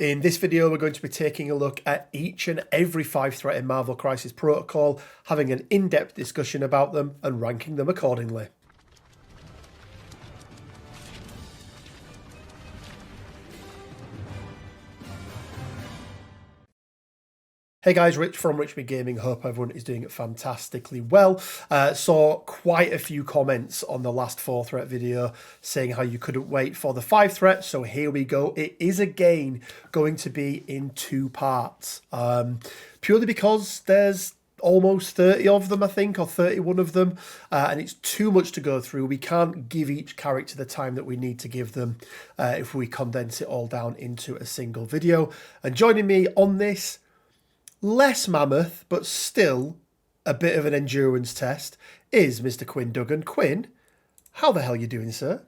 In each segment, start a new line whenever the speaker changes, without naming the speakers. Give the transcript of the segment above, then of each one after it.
In this video, we're going to be taking a look at each and every 5 threat in Marvel Crisis Protocol, having an in-depth discussion about them and ranking them accordingly. Hey guys, Rich from Richmond Gaming. Hope everyone is doing fantastically well. Saw quite a few comments on the last 4 threat video saying how you couldn't wait for the 5 threat. So here we go. It is again going to be in 2 parts. Purely because there's almost 30 of them, I think, or 31 of them. And it's too much to go through. We can't give each character the time that we need to give them if we condense it all down into a single video. And joining me on this, less mammoth, but still a bit of an endurance test, is Mr. Quinn Duggan. Quinn, how the hell are you doing, sir?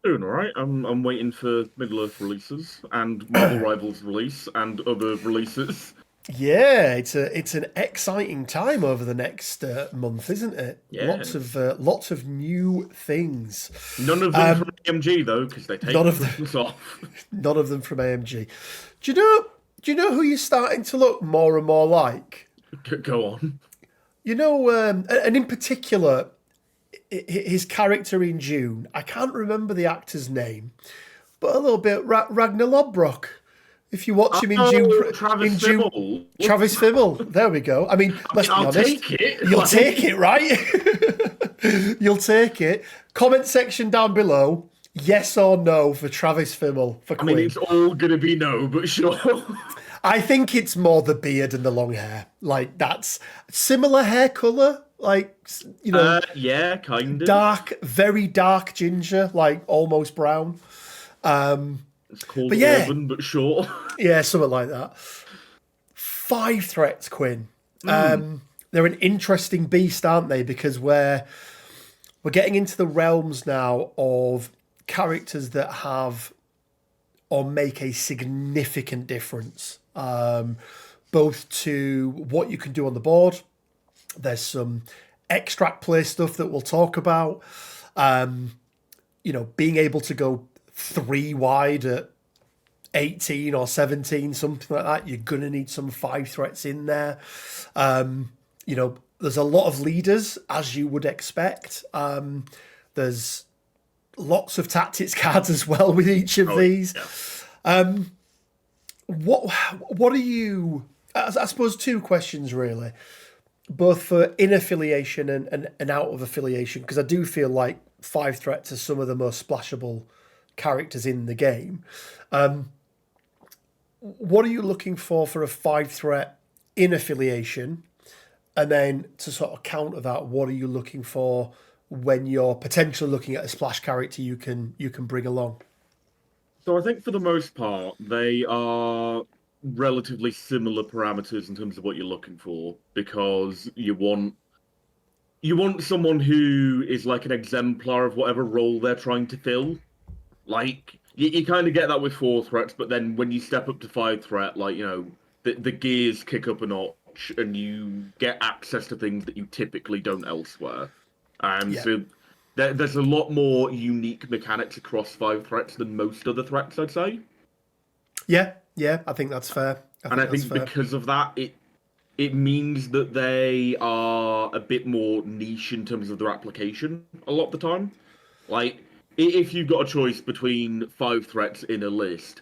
Doing all right. I'm waiting for Middle-earth releases and Marvel Rivals release and other releases.
Yeah, it's an exciting time over the next month, isn't it?
Yeah.
Lots of new things.
None of them from AMG though, because they take Christmas off.
None of them from AMG. Do you know who you're starting to look more and more like?
Go on.
You know, and in particular, his character in June, I can't remember the actor's name, but a little bit Ragnar Lodbrok. If you watch him in June,
Travis Fimmel.
Travis Fimmel. There we go. I mean, let's be honest.
Take it.
You'll take it, right? You'll take it. Comment section down below. Yes or no for Travis Fimmel for Quinn.
I mean, it's all going to be no, but sure.
I think it's more the beard and the long hair. Like, that's similar hair colour. Like, you know.
Yeah, kind of.
Dark, very dark ginger, like almost brown.
It's called Auburn, but sure.
Yeah, something like that. 5 threats, Quinn. They're an interesting beast, aren't they? Because we're getting into the realms now of characters that have or make a significant difference, both to what you can do on the board. There's some extract play stuff that we'll talk about. You know, being able to go 3 wide at 18 or 17, something like that. You're going to need some 5 threats in there. You know, there's a lot of leaders, as you would expect. There's lots of tactics cards as well with each of these. Yeah. What are you... I suppose 2 questions, really. Both for in-affiliation and out of affiliation, because I do feel like 5 threats are some of the most splashable characters in the game. What are you looking for a 5 threat in affiliation? And then to sort of counter that, what are you looking for when you're potentially looking at a splash character you can bring along?
So I think for the most part, they are relatively similar parameters in terms of what you're looking for, because you want someone who is like an exemplar of whatever role they're trying to fill. Like, you kind of get that with 4 threats, but then when you step up to 5 threat, like, you know, the gears kick up a notch and you get access to things that you typically don't elsewhere. So there's a lot more unique mechanics across 5 threats than most other threats, I'd say. Yeah,
I think that's fair.
I think because of that, it means that they are a bit more niche in terms of their application a lot of the time. Like, if you've got a choice between 5 threats in a list,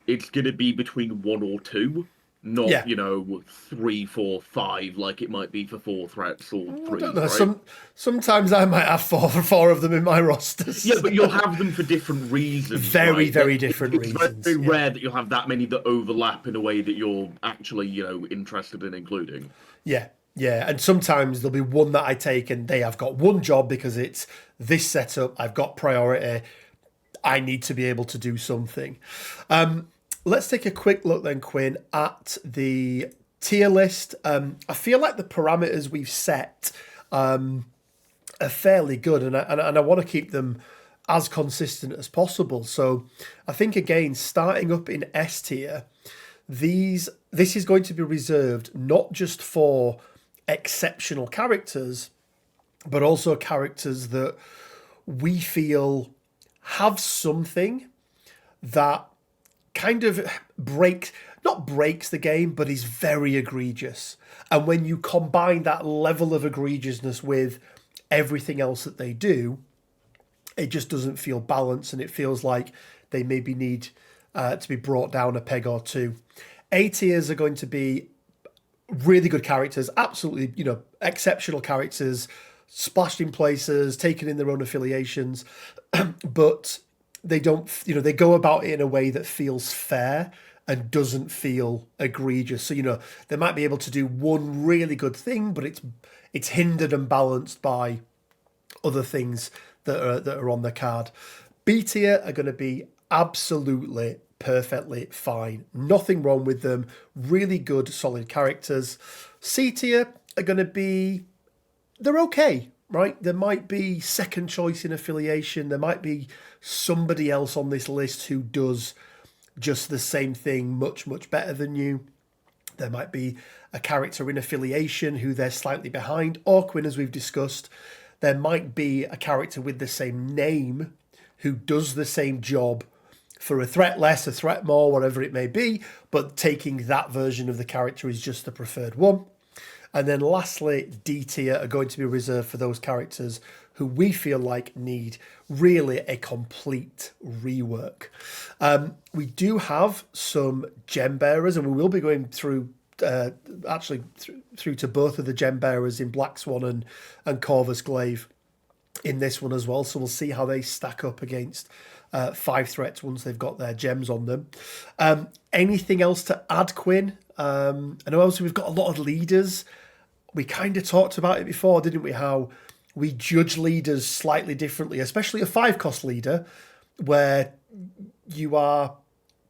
it's going to be between 1 or 2. Not, you know, 3, 4, 5, like it might be for 4 threats or 3. I don't know.
Right? Sometimes I might have 4 of them in my rosters.
Yeah, but you'll have them for different reasons.
Very different reasons.
It's very rare that you'll have that many that overlap in a way that you're actually, you know, interested in including.
Yeah. And sometimes there'll be one that I take and they have got one job because it's this setup. I've got priority. I need to be able to do something. Let's take a quick look then, Quinn, at the tier list. I feel like the parameters we've set are fairly good, and I want to keep them as consistent as possible. So I think, again, starting up in S tier, this is going to be reserved not just for exceptional characters, but also characters that we feel have something that kind of not breaks the game, but is very egregious. And when you combine that level of egregiousness with everything else that they do, it just doesn't feel balanced, and it feels like they maybe need to be brought down a peg or two. A tiers are going to be really good characters, absolutely, exceptional characters, splashed in places, taken in their own affiliations, but they don't, they go about it in a way that feels fair and doesn't feel egregious. So, they might be able to do one really good thing, but it's hindered and balanced by other things that are on the card. B tier are going to be absolutely perfectly fine. Nothing wrong with them. Really good, solid characters. C tier are going to be, they're okay, right? There might be second choice in affiliation. There might be somebody else on this list who does just the same thing much, much better than you. There might be a character in affiliation who they're slightly behind. Or, Quinn, as we've discussed, there might be a character with the same name who does the same job for a threat less, a threat more, whatever it may be, but taking that version of the character is just the preferred one. And then lastly, D tier are going to be reserved for those characters who we feel like need really a complete rework. We do have some gem bearers, and we will be going through through to both of the gem bearers in Black Swan and Corvus Glaive in this one as well. So we'll see how they stack up against 5 threats once they've got their gems on them. Anything else to add, Quinn? I know obviously we've got a lot of leaders. We kind of talked about it before, didn't we? How we judge leaders slightly differently, especially a 5-cost leader, where you are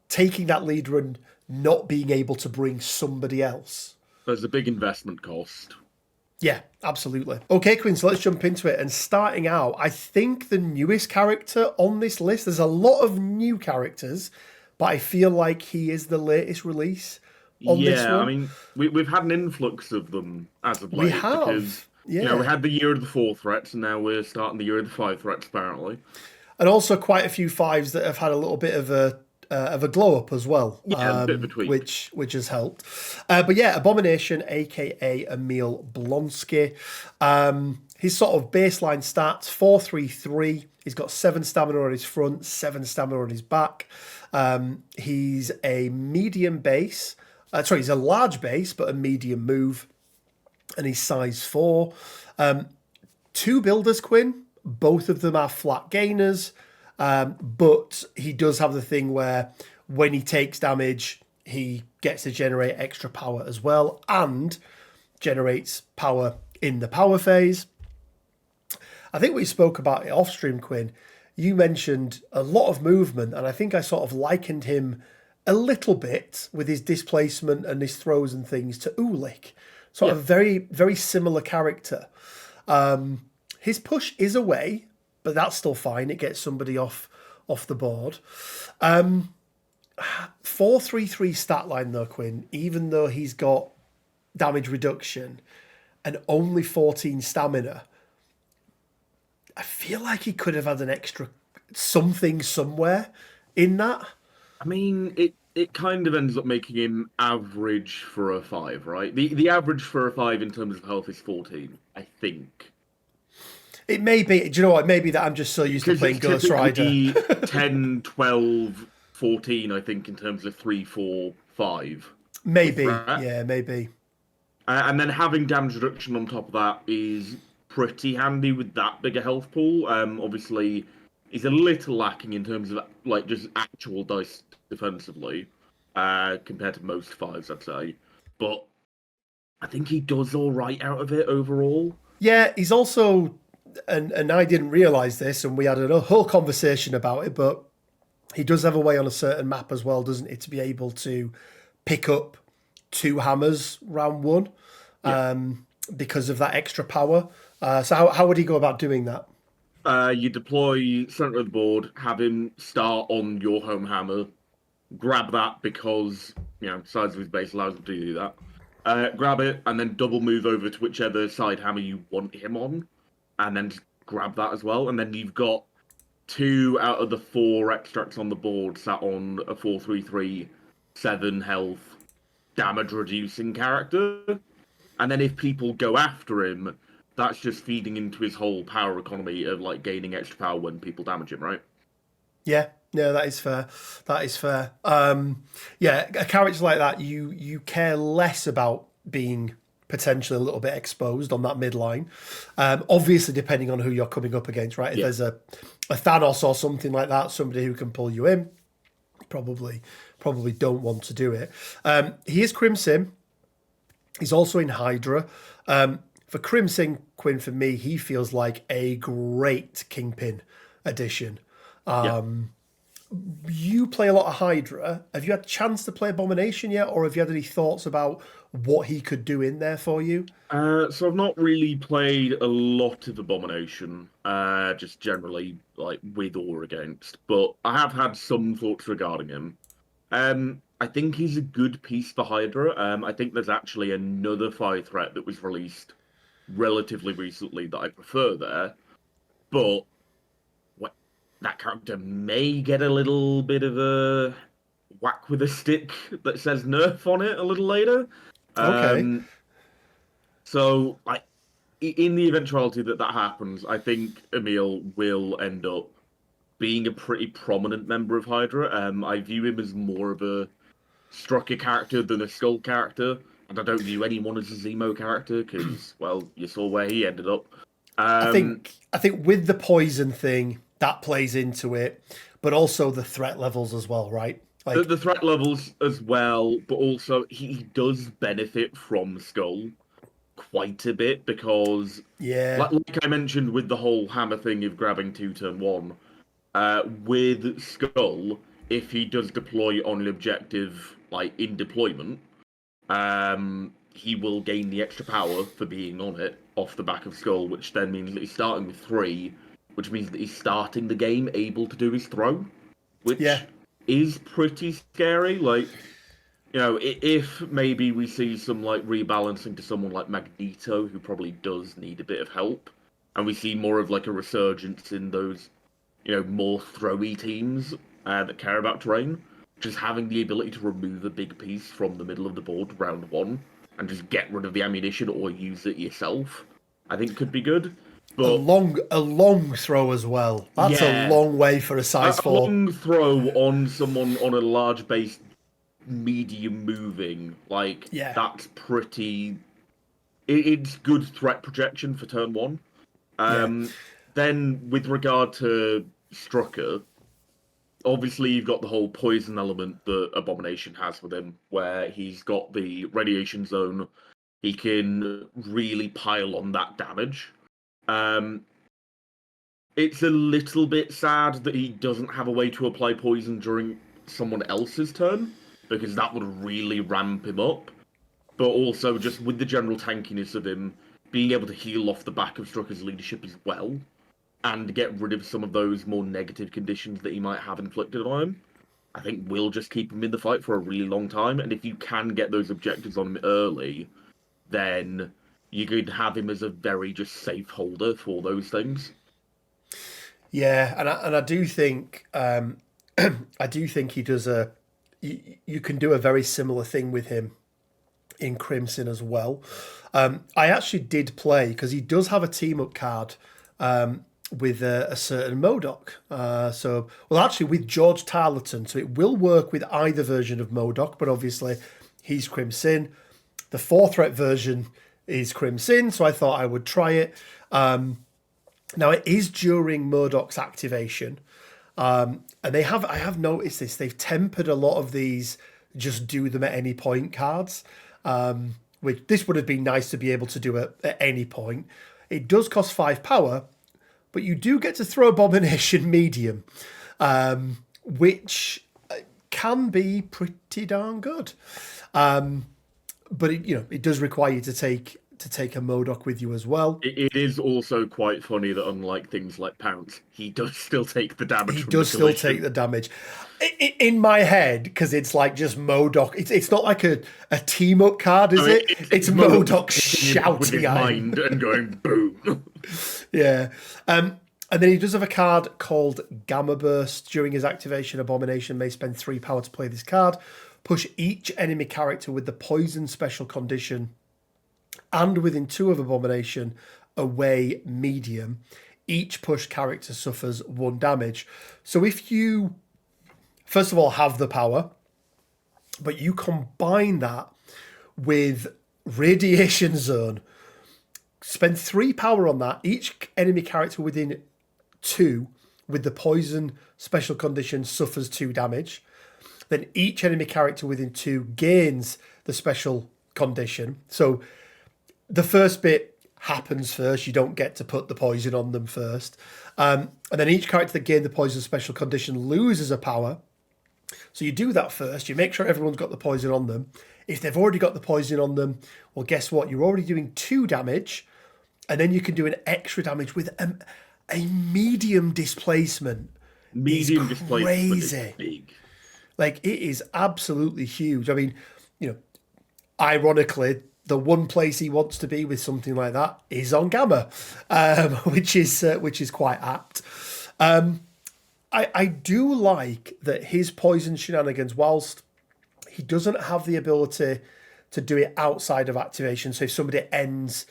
taking that leader and not being able to bring somebody else.
There's a big investment cost.
Yeah, absolutely. Okay, Quinn, so let's jump into it. And starting out, I think the newest character on this list, there's a lot of new characters, but I feel like he is the latest release on this one.
I mean, we've had an influx of them as of late.
We have,
because,
yeah.
We had the year of the 4 threats, and now we're starting the year of the 5 threats, apparently.
And also quite a few 5s that have had a little bit of a glow up as well,
a bit of a tweak.
which has helped. But yeah, Abomination, aka Emil Blonsky. His sort of baseline stats: 4-3-3. He's got 7 stamina on his front, 7 stamina on his back. He's a medium base. He's a large base, but a medium move, and he's size 4. 2 builders, Quinn. Both of them are flat gainers. But he does have the thing where when he takes damage, he gets to generate extra power as well, and generates power in the power phase. I think we spoke about it off stream, Quinn. You mentioned a lot of movement, and I think I sort of likened him a little bit with his displacement and his throws and things to Ulik. Sort of very, very similar character. His push is away, but that's still fine. It gets somebody off the board. 4-3-3 stat line though, Quinn, even though he's got damage reduction and only 14 stamina, I feel like he could have had an extra something somewhere in that.
I mean, it kind of ends up making him average for a 5, right? The average for a 5 in terms of health is 14, I think.
It may be, do you know what? It may be that I'm just so used to playing Ghost Rider.
10, 12, 14, I think, in terms of 3, 4, 5.
Maybe, yeah, maybe.
And then having damage reduction on top of that is pretty handy with that bigger health pool. Obviously, he's a little lacking in terms of like just actual dice defensively compared to most 5s, I'd say. But I think he does all right out of it overall.
Yeah, he's also... And I didn't realise this, and we had a whole conversation about it, but he does have a way on a certain map as well, doesn't it, to be able to pick up 2 hammers round 1 because of that extra power. So how would he go about doing that?
You deploy center of the board, have him start on your home hammer, grab that because, size of his base allows him to do that. Grab it, and then double move over to whichever side hammer you want him on. And then just grab that as well. And then you've got 2 out of the 4 extracts on the board sat on a 4/3/3 health damage reducing character. And then if people go after him, that's just feeding into his whole power economy of like gaining extra power when people damage him, right?
Yeah, no, that is fair. That is fair. Yeah, a character like that, you care less about being potentially a little bit exposed on that midline. Obviously, depending on who you're coming up against, right? If
Yeah.
there's a Thanos or something like that, somebody who can pull you in, probably don't want to do it. He is Crimson. He's also in Hydra. For Crimson Quinn, for me, he feels like a great Kingpin addition.
Yeah.
You play a lot of Hydra. Have you had a chance to play Abomination yet, or have you had any thoughts about what he could do in there for you?
So I've not really played a lot of Abomination, just generally like with or against, but I have had some thoughts regarding him. I think he's a good piece for Hydra. I think there's actually another 5 threat that was released relatively recently that I prefer there, but that character may get a little bit of a whack with a stick that says nerf on it a little later.
Okay.
So, like, in the eventuality that that happens, I think Emil will end up being a pretty prominent member of Hydra. I view him as more of a Strucker character than a Skull character, and I don't view anyone as a Zemo character because, well, you saw where he ended up.
I think with the poison thing that plays into it, but also the threat levels as well, right? Like
The threat levels as well, but also he does benefit from Skull quite a bit because,
yeah,
like I mentioned with the whole hammer thing of grabbing 2 turn 1, with Skull, if he does deploy on an objective, like in deployment, he will gain the extra power for being on it off the back of Skull, which then means that he's starting with 3, which means that he's starting the game able to do his throw, which
yeah,
is pretty scary. Like, you know, if maybe we see some like rebalancing to someone like Magneto, who probably does need a bit of help, and we see more of like a resurgence in those, you know, more throwy teams that care about terrain, just having the ability to remove a big piece from the middle of the board round 1 and just get rid of the ammunition or use it yourself, I think could be good.
a
But
long throw as well. That's a
yeah,
long way for a size
a
4.
long throw on someone on a large base, medium moving, like
Yeah,
that's pretty. It's good threat projection for turn 1.
yeah,
Then with regard to Strucker, obviously you've got the whole poison element that Abomination has with him, where he's got the radiation zone. He can really pile on that damage. Um, it's a little bit sad that he doesn't have a way to apply poison during someone else's turn, because that would really ramp him up. But also, just with the general tankiness of him, being able to heal off the back of Strucker's leadership as well, and get rid of some of those more negative conditions that he might have inflicted on him, I think will just keep him in the fight for a really long time. And if you can get those objectives on him early, then you could have him as a very just safe holder for those things.
yeah. And I do think I do think he does you can do a very similar thing with him in Crimson as well. I actually did play because he does have a team up card with a certain MODOK. Well, actually with George Tarleton, so it will work with either version of MODOK, but obviously he's Crimson. The 4 threat version is Crimson, so I thought I would try it. Now it is during MODOK's activation, and I have noticed this. They've tempered a lot of these just do them at any point cards. Which this would have been nice to be able to do at any point. It does cost 5 power, but you do get to throw Abomination medium, which can be pretty darn good. But it does require you to take a MODOK with you as well.
It is also quite funny that unlike things like Pounce, he does still take the damage.
He
from
does
the
still
collision.
take the damage. In my head, because it's like just MODOK. It's not like a team up card, is it? It's MODOK
with his
shouting at him.
mind and going boom.
Yeah. And then he does have a card called Gamma Burst. During his activation, Abomination may spend 3 power to play this card. Push each enemy character with the poison special condition and within 2 of Abomination away medium. Each push character suffers 1 damage. So if you, first of all, have the power, but you combine that with Radiation Zone, spend 3 power on that. Each enemy character within 2 with the poison special condition suffers 2 damage. Then each enemy character within 2 gains the special condition. So the first bit happens first. You don't get to put the poison on them first. And then each character that gained the poison special condition loses a power. So you do that first. You make sure everyone's got the poison on them. If they've already got the poison on them, well, guess what? You're already doing 2 damage. And then you can do an extra damage with a medium displacement.
Medium displacement is big.
Like, it is absolutely huge. I mean, ironically, the one place he wants to be with something like that is on Gamma, which is quite apt. I do like that his poison shenanigans, whilst he doesn't have the ability to do it outside of activation. So if somebody ends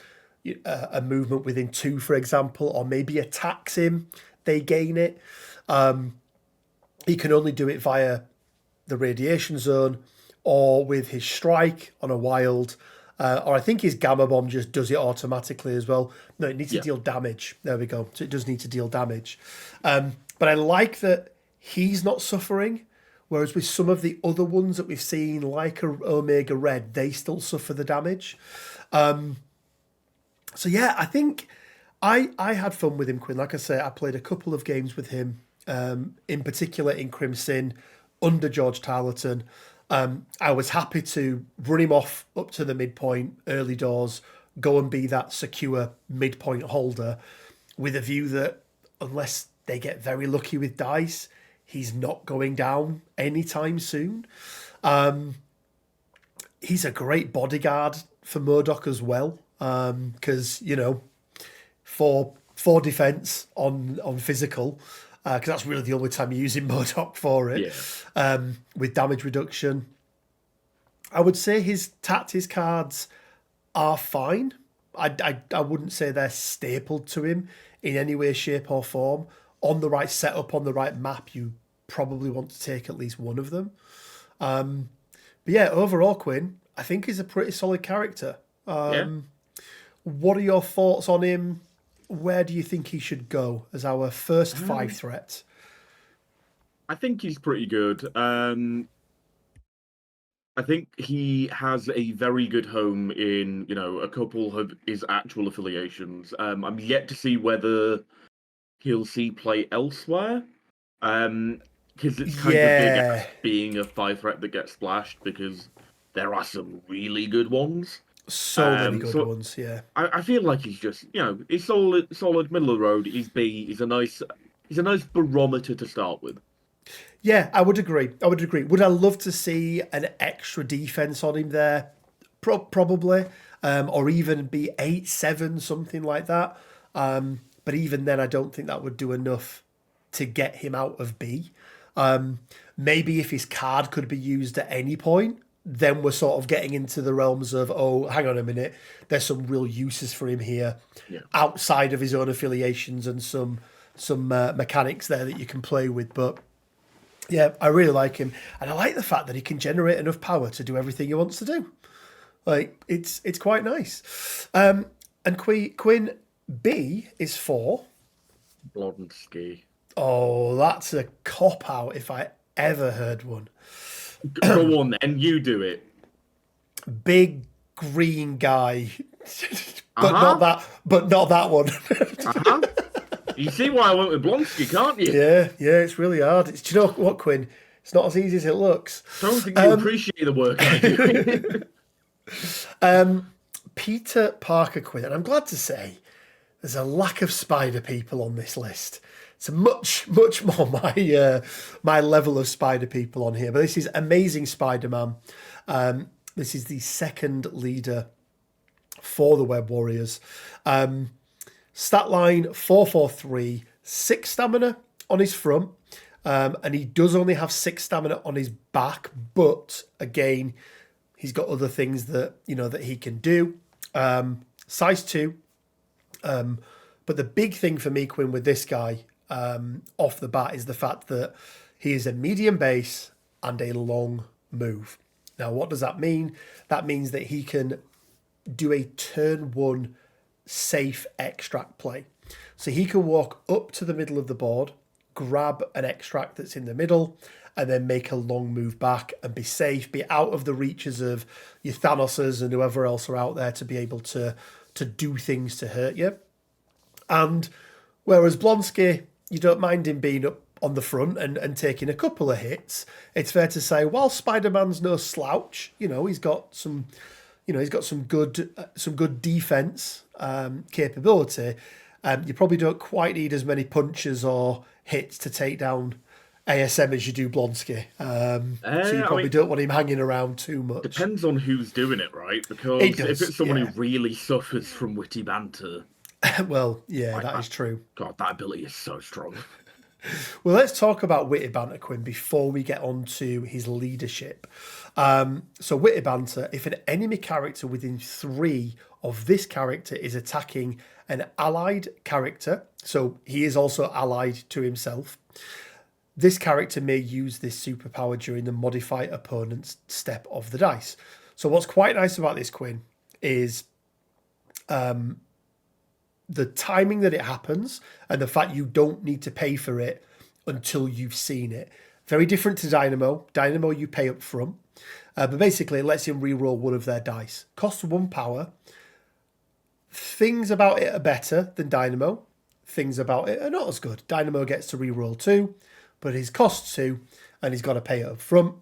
a movement within 2, for example, or maybe attacks him, they gain it. He can only do it via the Radiation Zone or with his strike on a wild, or I think his Gamma Bomb just does it automatically as well. No, it needs to deal damage. There we go. So it does need to deal damage. But I like that he's not suffering, whereas with some of the other ones that we've seen, like Omega Red, they still suffer the damage. So yeah, I think I had fun with him, Quinn. Like I say, I played a couple of games with him, in particular in Crimson, under George Tarleton. I was happy to run him off up to the midpoint, early doors, go and be that secure midpoint holder, with a view that unless they get very lucky with dice, he's not going down anytime soon. He's a great bodyguard for Murdoch as well, because, for defense on physical, because that's really the only time you're using Murdoch for it. Yeah. With damage reduction, I would say his tactics cards are fine. I wouldn't say they're stapled to him in any way, shape, or form. On the right setup, on the right map, you probably want to take at least one of them. But yeah, overall, Quinn, I think he's a pretty solid character. What are your thoughts on him? Where do you think he should go as our first 5 threat?
I think he's pretty good. I think he has a very good home in, a couple of his actual affiliations. I'm yet to see whether he'll see play elsewhere. Because it's kind of big being a 5 threat that gets splashed, because there are some really good ones.
So many good ones, yeah.
I feel like he's just, he's solid middle of the road. He's B. He's a nice barometer to start with.
Yeah, I would agree. Would I love to see an extra defense on him there? Probably, or even be 8-7, something like that. But even then, I don't think that would do enough to get him out of B. Maybe if his card could be used at any point, then we're sort of getting into the realms of, oh, hang on a minute, there's some real uses for him here, outside of his own affiliations, and some mechanics there that you can play with. But yeah, I really like him, and I like the fact that he can generate enough power to do everything he wants to do. Like, it's quite nice. And Quinn, B is for
Blonsky.
Oh, that's a cop out if I ever heard one.
Go on then, you do it.
Big green guy, but not that one.
You see why I went with Blonsky, can't you?
Yeah, it's really hard. Do you know what, Quinn? It's not as easy as it looks.
I don't think you appreciate the work I do.
Peter Parker, Quinn, and I'm glad to say there's a lack of spider people on this list. It's much more my level of spider people on here. But this is Amazing Spider-Man. This is the second leader for the Web Warriors. Stat line 443, 6 stamina on his front, and he does only have 6 stamina on his back. But again, he's got other things that that he can do. Size 2. But the big thing for me, Quinn, with this guy off the bat is the fact that he is a medium base and a long move. Now, what does that mean? That means that he can do a turn 1 safe extract play. So he can walk up to the middle of the board, grab an extract that's in the middle, and then make a long move back and be safe, be out of the reaches of your Thanoses and whoever else are out there to be able to do things to hurt you. And whereas Blonsky, you don't mind him being up on the front and taking a couple of hits, it's fair to say, while Spider-Man's no slouch, he's got some good defense capability. You probably don't quite need as many punches or hits to take down ASM as you do Blonsky. So you probably don't want him hanging around too much.
Depends on who's doing it, right? Because if it's someone who really suffers from witty banter.
Well, yeah, that is true.
God, that ability is so strong.
Well, let's talk about witty banter, Quinn, before we get on to his leadership. So witty banter, if an enemy character within 3 of this character is attacking an allied character, so he is also allied to himself, this character may use this superpower during the modify opponent's step of the dice. So what's quite nice about this, Quinn, is the timing that it happens and the fact you don't need to pay for it until you've seen it. Very different to Dynamo. Dynamo you pay up front. But basically it lets him reroll one of their dice. Costs 1 power. Things about it are better than Dynamo. Things about it are not as good. Dynamo gets to reroll 2, but his costs 2, and he's got to pay it up front.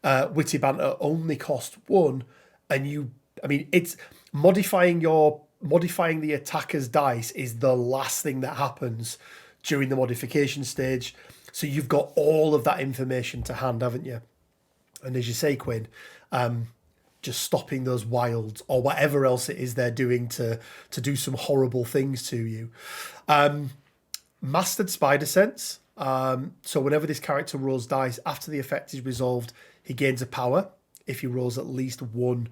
Witty Banter only costs 1, and it's modifying the attacker's dice is the last thing that happens during the modification stage. So you've got all of that information to hand, haven't you? And as you say, Quinn, just stopping those wilds or whatever else it is they're doing to do some horrible things to you. Mastered Spider Sense. So whenever this character rolls dice, after the effect is resolved, he gains a power if he rolls at least one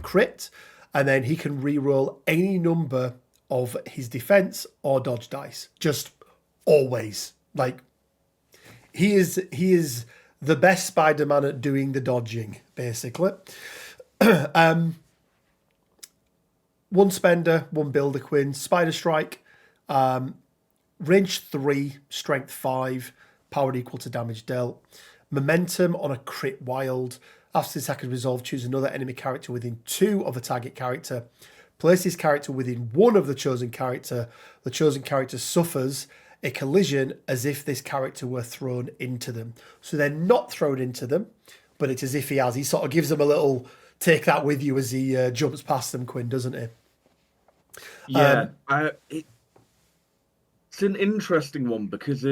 crit. And then he can re-roll any number of his defense or dodge dice. Just always. Like, he is the best Spider-Man at doing the dodging, basically. 1 spender, 1 builder, Quinn. Spider Strike. Range 3, strength 5, power equal to damage dealt. Momentum on a crit wild. After the attack is resolved, choose another enemy character within 2 of the target character. Place this character within 1 of the chosen character. The chosen character suffers a collision as if this character were thrown into them. So they're not thrown into them, but it's as if he has. He sort of gives them a little take that with you as he jumps past them, Quinn, doesn't he?
Yeah. It's an interesting one because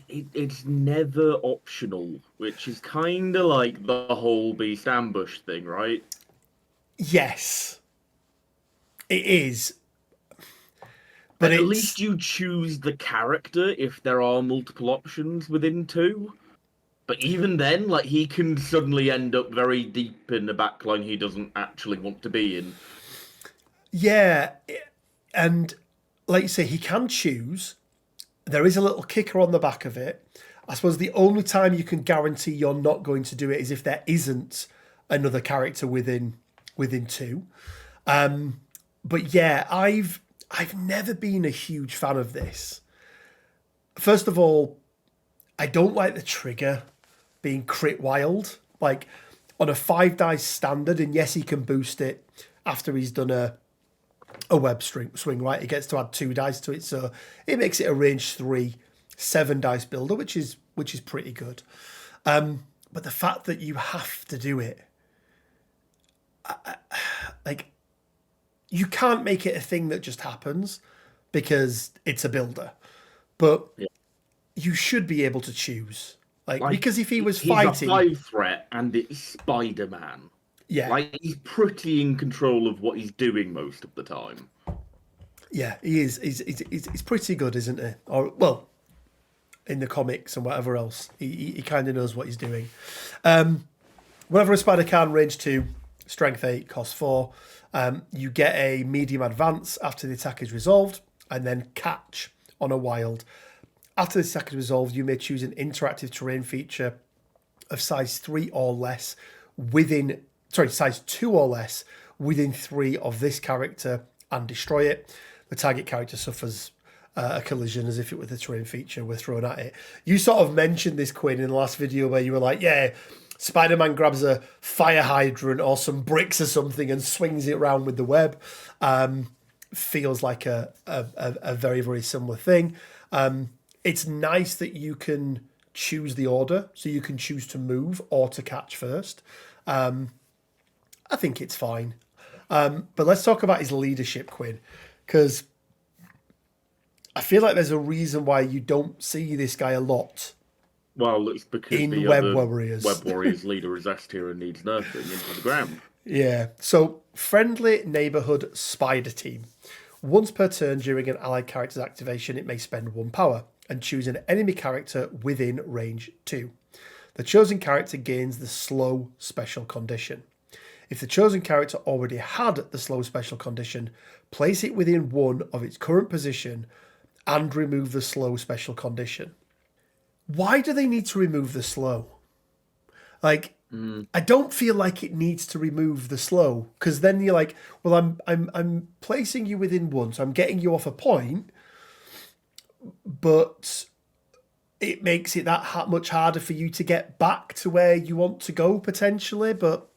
it's never optional, which is kind of like the whole beast ambush thing, right?
Yes, it is. But
at least you choose the character if there are multiple options within 2. But even then, like, he can suddenly end up very deep in the backline he doesn't actually want to be in.
Yeah, and like you say, he can choose. There is a little kicker on the back of it. I suppose the only time you can guarantee you're not going to do it is if there isn't another character within 2. But yeah, I've never been a huge fan of this. First of all, I don't like the trigger being crit wild. Like on a 5 dice standard, and yes, he can boost it after he's done a web swing, right? He gets to add 2 dice to it, so it makes it a range 3, 7 dice builder, which is pretty good. But the fact that you have to do it, like, you can't make it a thing that just happens because it's a builder, but you should be able to choose. Like because if he was fighting,
he's a 5 threat, and it's Spider-Man.
Yeah,
like he's pretty in control of what he's doing most of the time.
Yeah, he is. He's pretty good, isn't he? Or well, in the comics and whatever else, he kind of knows what he's doing. Whenever a spider can, range 2, strength 8, cost 4, you get a medium advance after the attack is resolved, and then catch on a wild. After the attack is resolved, you may choose an interactive terrain feature of size 3 or less size 2 or less within 3 of this character and destroy it. The target character suffers a collision as if it were the terrain feature were thrown at it. You sort of mentioned this, Quinn, in the last video where you were like, yeah, Spider-Man grabs a fire hydrant or some bricks or something and swings it around with the web. Feels like a very, very similar thing. It's nice that you can choose the order, so you can choose to move or to catch first. I think it's fine. But let's talk about his leadership, Quinn, because I feel like there's a reason why you don't see this guy a lot.
Well, it's because
In
the
Web
other
Warriors.
Web Warriors leader is S tier and needs nerfing into the ground.
Yeah. So, friendly neighborhood spider team. Once per turn during an allied character's activation, it may spend 1 power and choose an enemy character within range 2. The chosen character gains the slow special condition. If the chosen character already had the slow special condition, place it within 1 of its current position and remove the slow special condition. Why do they need to remove the slow? Like, I don't feel like it needs to remove the slow, because then you're like, well, I'm placing you within 1, so I'm getting you off a point, but it makes it that much harder for you to get back to where you want to go potentially. But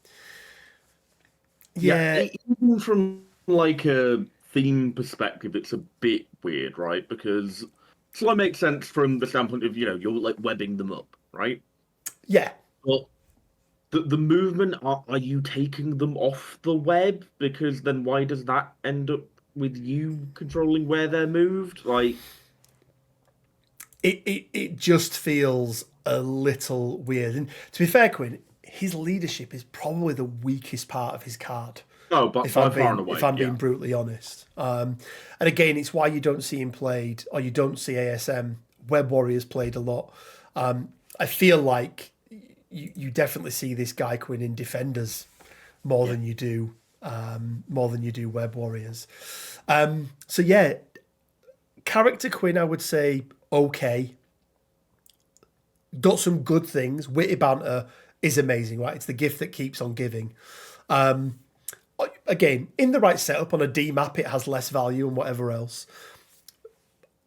yeah,
even from like a theme perspective, it's a bit weird, right? Because slow makes sense from the standpoint of, you're like webbing them up, right?
yeah.
But the movement, are you taking them off the web? Because then why does that end up with you controlling where they're moved? Like,
It just feels a little weird. And to be fair, Quinn, his leadership is probably the weakest part of his card.
oh, but
If
by
I'm
far and away,
if I'm
yeah.
being brutally honest, and again, it's why you don't see him played, or you don't see ASM Web Warriors played a lot. I feel like you definitely see this guy, Quinn, in Defenders more than you do Web Warriors. So yeah, character Quinn, I would say okay. Got some good things. Witty banter is amazing, right? It's the gift that keeps on giving. Again, in the right setup on a D map, it has less value and whatever else.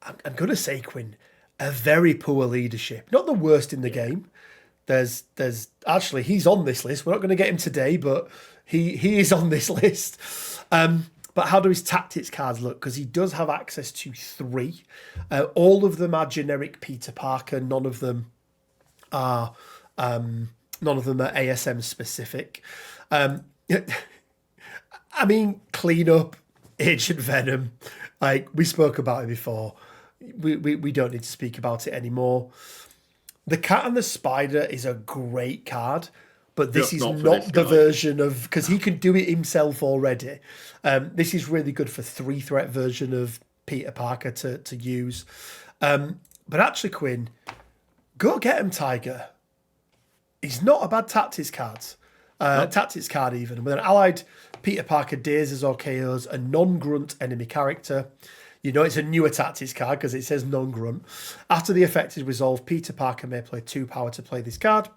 I'm going to say, Quinn, a very poor leadership. Not the worst in the game. There's actually, he's on this list. We're not going to get him today, but he is on this list. But how do his tactics cards look? Because he does have access to 3. All of them are generic Peter Parker. None of them are ASM specific. I mean, Cleanup, Agent Venom, like we spoke about it before. We don't need to speak about it anymore. The Cat and the Spider is a great card, but this is not the version of, because he can do it himself already. This is really good for 3-threat version of Peter Parker to use. But actually, Quinn, go get him, Tiger. He's not a bad tactics card. Tactics card even. With an allied Peter Parker dazes or KOs a non-grunt enemy character. You know it's a newer tactics card because it says non-grunt. After the effect is resolved, Peter Parker may play 2 power to play this card.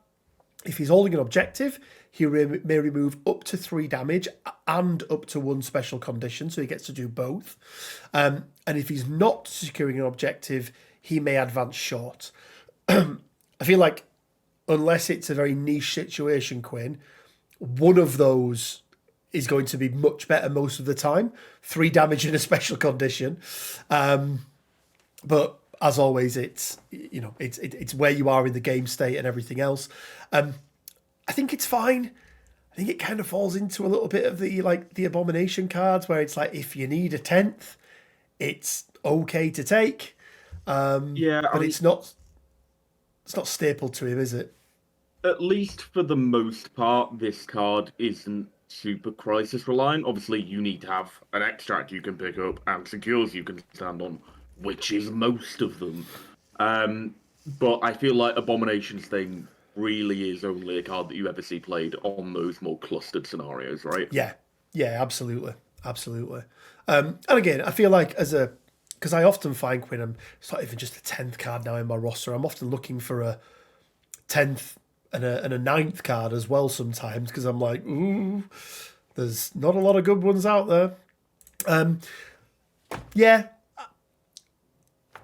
If he's holding an objective, he may remove up to 3 damage and up to 1 special condition, so he gets to do both. And if he's not securing an objective, he may advance short. I feel like, unless it's a very niche situation, Quinn, one of those is going to be much better most of the time. 3 damage in a special condition. But as always, it's where you are in the game state and everything else. I think it's fine. I think it kind of falls into a little bit of the Abomination cards where it's like, if you need a 10th, it's okay to take. But it's not stapled to him, is it?
At least for the most part, this card isn't super crisis reliant. Obviously, you need to have an extract you can pick up and secures you can stand on, which is most of them. But I feel like Abomination's thing really is only a card that you ever see played on those more clustered scenarios, right?
Yeah, yeah, absolutely, absolutely. And again, I feel like because I often find Quinn, it's not even just a 10th card now in my roster. I'm often looking for a 10th and a ninth card as well sometimes because I'm like, ooh, there's not a lot of good ones out there. Yeah,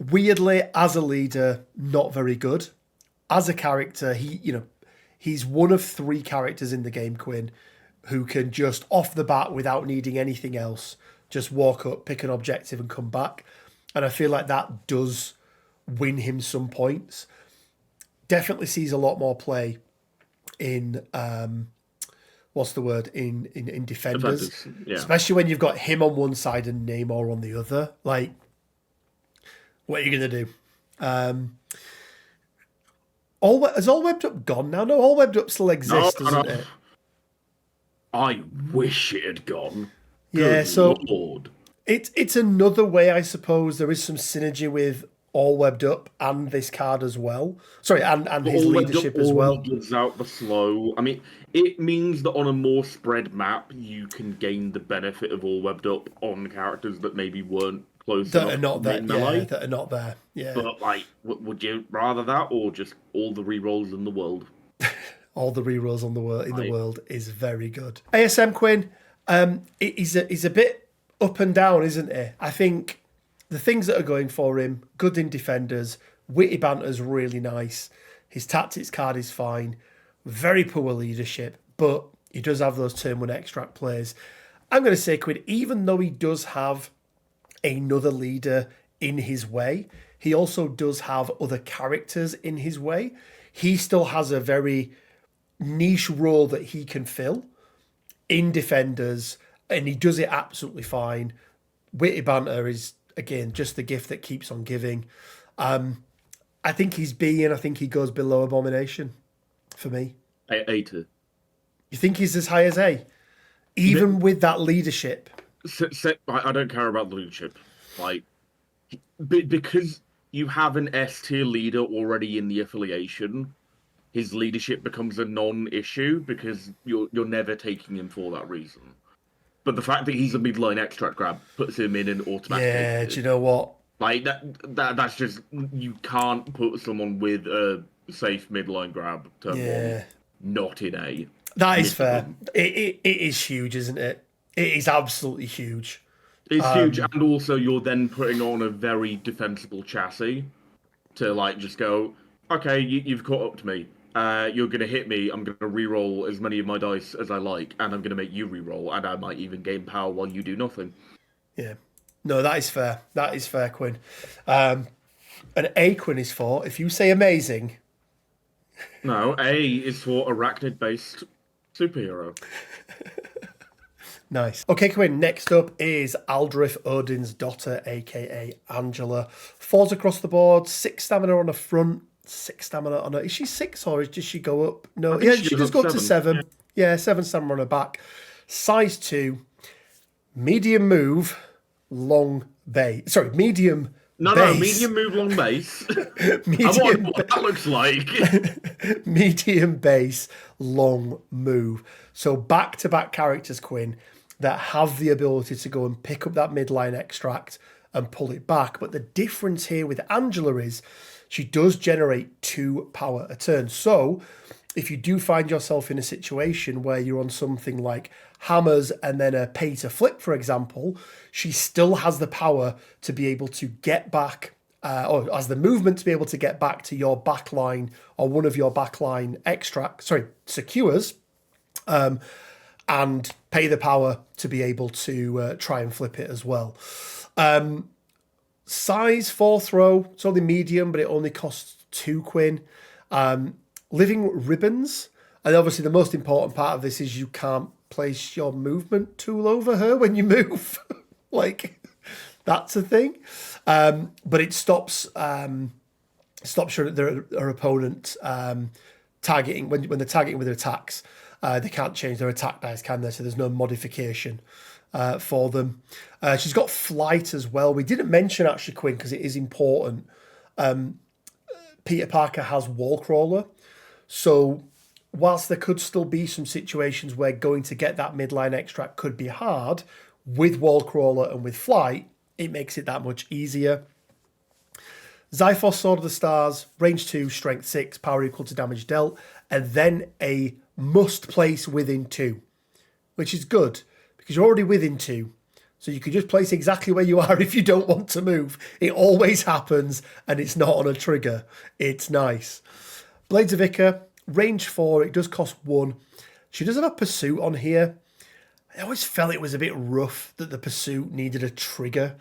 weirdly, as a leader, not very good. As a character, he's one of 3 characters in the game, Quinn, who can just off the bat without needing anything else, just walk up, pick an objective, and come back. And I feel like that does win him some points. Definitely sees a lot more play in what's the word in defenders,
Yeah.
especially when you've got him on one side and Namor on the other. Like, what are you gonna do? Has All Webbed Up gone now? No, All Webbed Up still exists, doesn't it?
I wish it had gone.
Yeah,
Good
so
Lord.
it's another way, I suppose. There is some synergy with All Webbed Up and this card as well. Sorry, and his
All Webbed Up
leadership as well.
gives out the slow. I mean, it means that on a more spread map, you can gain the benefit of All Webbed Up on characters that maybe weren't close
That
enough
are not there.
in melee.
Yeah, that are not there. Yeah.
But like, would you rather that or just all the rerolls in the world?
All the rerolls on the world is very good. ASM Quinn, he's a bit up and down, isn't he? I think the things that are going for him, good in defenders, witty banter's really nice. His tactics card is fine. Very poor leadership, but he does have those turn 1 extract plays. I'm going to say, Quinn, even though he does have another leader in his way, he also does have other characters in his way. He still has a very niche role that he can fill in defenders, and he does it absolutely fine. Witty banter is, again, just the gift that keeps on giving. I think he's B, and I think he goes below Abomination for me.
A2.
You think he's as high as A? Even with that leadership?
I don't care about the leadership. Like, because you have an S tier leader already in the affiliation, his leadership becomes a non-issue because you're never taking him for that reason. But the fact that he's a midline extract grab puts him in an automatic.
Yeah, do you know what?
Like that's just, you can't put someone with a safe midline grab turn 1 not in A.
That is fair. It is huge, isn't it? It is absolutely huge.
It's huge, and also you're then putting on a very defensible chassis to like just go, okay, you've caught up to me. You're going to hit me. I'm going to re-roll as many of my dice as I like, and I'm going to make you re-roll, and I might even gain power while you do nothing.
Yeah. No, that is fair. That is fair, Quinn. An A, Quinn, is for, if you say amazing...
No, A is for arachnid-based superhero.
Nice. Okay, Quinn, next up is Aldrich, Odin's daughter, a.k.a. Angela. 4s across the board, 6 stamina on the front, 6 stamina on her... Is she 6 or does she go up? No, yeah, she does go up to 7. Yeah, 7 stamina on her back. Size 2, medium move, long base. Sorry, medium base.
Medium move, long base. Medium what that looks like.
Medium base, long move. So back-to-back characters, Quinn, that have the ability to go and pick up that midline extract and pull it back. But the difference here with Angela is she does generate 2 power a turn. So if you do find yourself in a situation where you're on something like hammers and then a pay to flip, for example, she still has the power to be able to get back, or has the movement to be able to get back to your backline or one of your backline secures, and pay the power to be able to try and flip it as well. Size 4 throw, it's only medium, but it only costs 2 Quinn. Living ribbons, and obviously the most important part of this is you can't place your movement tool over her when you move. Like, that's a thing. But it stops her opponent targeting when they're targeting with their attacks. They can't change their attack dice, can they? So there's no modification for them. She's got flight as well. We didn't mention actually Quinn because it is important. Peter Parker has wall crawler, so whilst there could still be some situations where going to get that midline extract could be hard, with wall crawler and with flight, it makes it that much easier. Zyphos, Sword of the Stars, range 2, strength 6, power equal to damage dealt, and then a must place within 2, which is good because you're already within 2. So you can just place exactly where you are if you don't want to move. It always happens and it's not on a trigger. It's nice. Blades of Ica, range 4, it does cost 1. She does have a pursuit on here. I always felt it was a bit rough that the pursuit needed a trigger.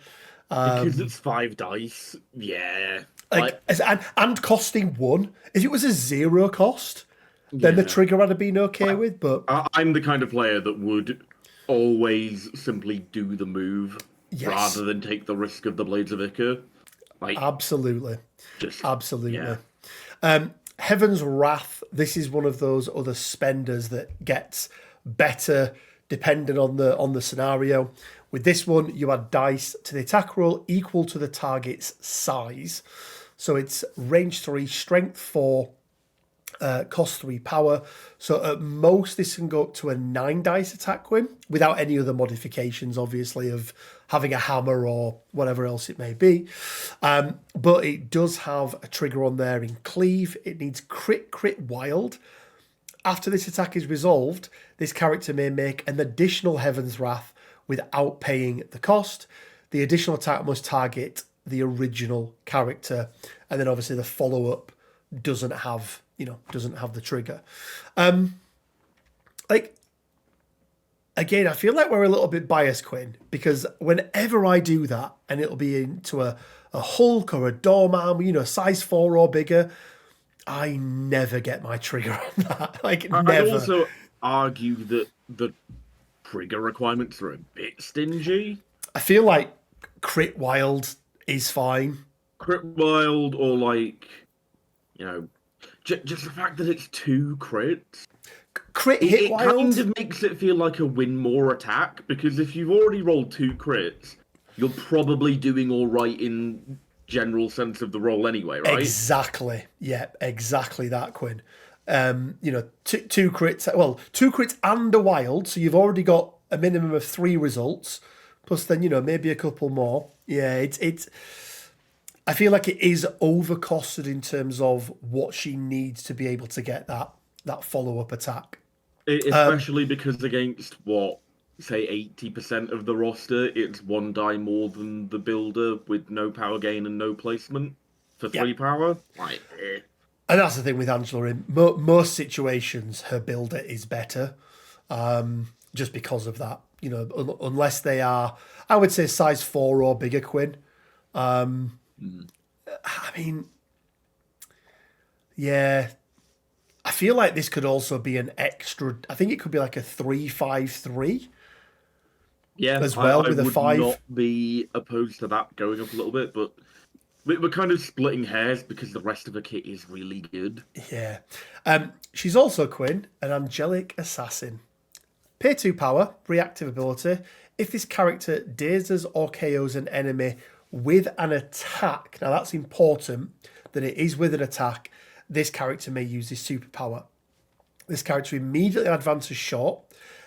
Because it's 5 dice. Yeah.
And costing 1. If it was a 0 cost, then the trigger I'd have been okay with. But
I'm the kind of player that would always simply do the move rather than take the risk of the Blades of Ica.
Absolutely. Absolutely.
Yeah.
Heaven's Wrath, this is one of those other spenders that gets better depending on the scenario. With this one, you add dice to the attack roll equal to the target's size. So it's range 3, strength 4, cost 3 power. So at most, this can go up to a 9 dice attack, Quinn, without any other modifications, obviously, of having a hammer or whatever else it may be. But it does have a trigger on there in Cleave. It needs crit wild. After this attack is resolved, this character may make an additional Heaven's Wrath without paying the cost. The additional attack must target the original character. And then obviously the follow-up doesn't have the trigger. Again, I feel like we're a little bit biased, Quinn, because whenever I do that, and it'll be into a Hulk or a Dormammu, size 4 or bigger, I never get my trigger on that. Never.
I'd also argue that the trigger requirements are a bit stingy.
I feel like crit wild is fine.
Crit wild or just the fact that it's 2 crits.
Crit hit wild?
It kind of makes it feel like a win more attack, because if you've already rolled 2 crits, you're probably doing all right in general sense of the roll anyway, right?
Exactly. Yeah, exactly that, Quinn. 2 crits. Well, 2 crits and a wild, so you've already got a minimum of 3 results, plus then maybe a couple more. Yeah, it's. I feel like it is overcosted in terms of what she needs to be able to get that follow-up attack.
Especially because against say 80% of the roster, it's 1 die more than the builder with no power gain and no placement for 3 power.
And that's the thing with Angela. In most situations, her builder is better, just because of that. Unless they are, I would say, size 4 or bigger, Quinn. I mean, yeah. I feel like this could also be an extra. I think it could be like a 3-5-3.
Yeah,
as well with a 5.
I would not be opposed to that going up a little bit, but we're kind of splitting hairs because the rest of the kit is really good.
Yeah. She's also, Quinn, an angelic assassin. Pay 2 power, reactive ability. If this character dazes or KOs an enemy with an attack, now that's important that it is with an attack, this character may use this superpower. This character immediately advances short,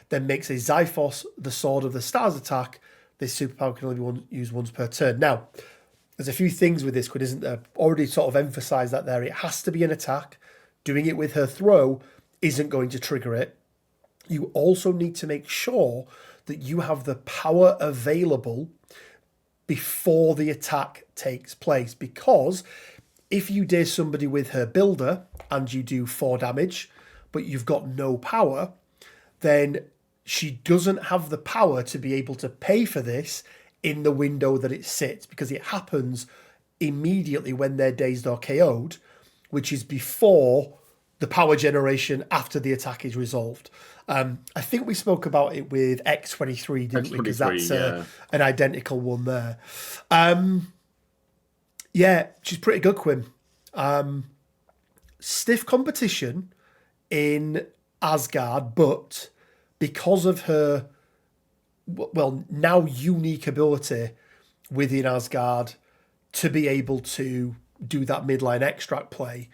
then makes a Zyphos, the Sword of the Stars attack. This superpower can only be used once per turn. Now, there's a few things with this, Quinn, isn't there? Already sort of emphasised that there. It has to be an attack. Doing it with her throw isn't going to trigger it. You also need to make sure that you have the power available before the attack takes place. Because if you daze somebody with her builder and you do 4 damage, but you've got no power, then she doesn't have the power to be able to pay for this in the window that it sits, because it happens immediately when they're dazed or KO'd, which is before the power generation after the attack is resolved. I think we spoke about it with X23, didn't we? Because that's an identical one there. Yeah, she's pretty good, Quinn. Stiff competition in Asgard, but because of her, well, now unique ability within Asgard to be able to do that midline extract play,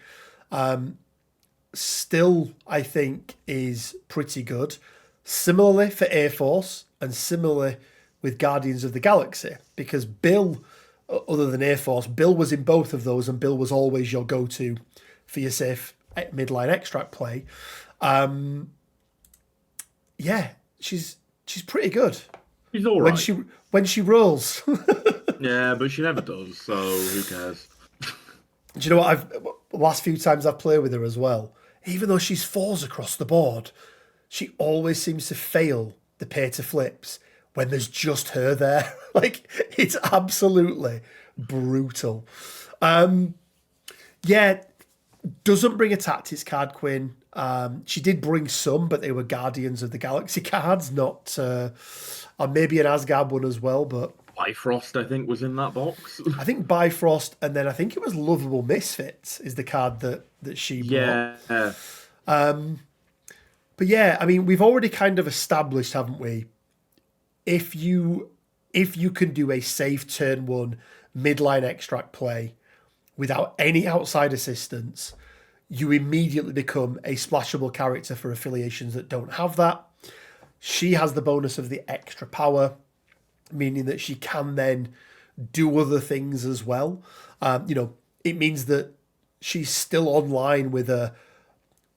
still, I think, is pretty good. Similarly for Air Force and similarly with Guardians of the Galaxy, because Bill, other than Air Force, Bill was in both of those, and Bill was always your go-to for your safe midline extract play. Yeah, she's pretty good.
She's all right.
When she rolls.
Yeah, but she never does, so who cares?
Do you know what? The last few times I've played with her as well, even though she's fours across the board, she always seems to fail the pay to flips when there's just her there. Like, it's absolutely brutal. Yeah, doesn't bring a tactics card, Quinn. She did bring some, but they were Guardians of the Galaxy cards, not or maybe an Asgard one as well. But
Bifrost, I think, was in that box.
I think Bifrost, and then I think it was Lovable Misfits is the card that she brought.
Yeah.
But yeah, I mean, we've already kind of established, haven't we? If you can do a safe turn one midline extract play without any outside assistance, you immediately become a splashable character for affiliations that don't have that. She has the bonus of the extra power, meaning that she can then do other things as well. It means that she's still online with a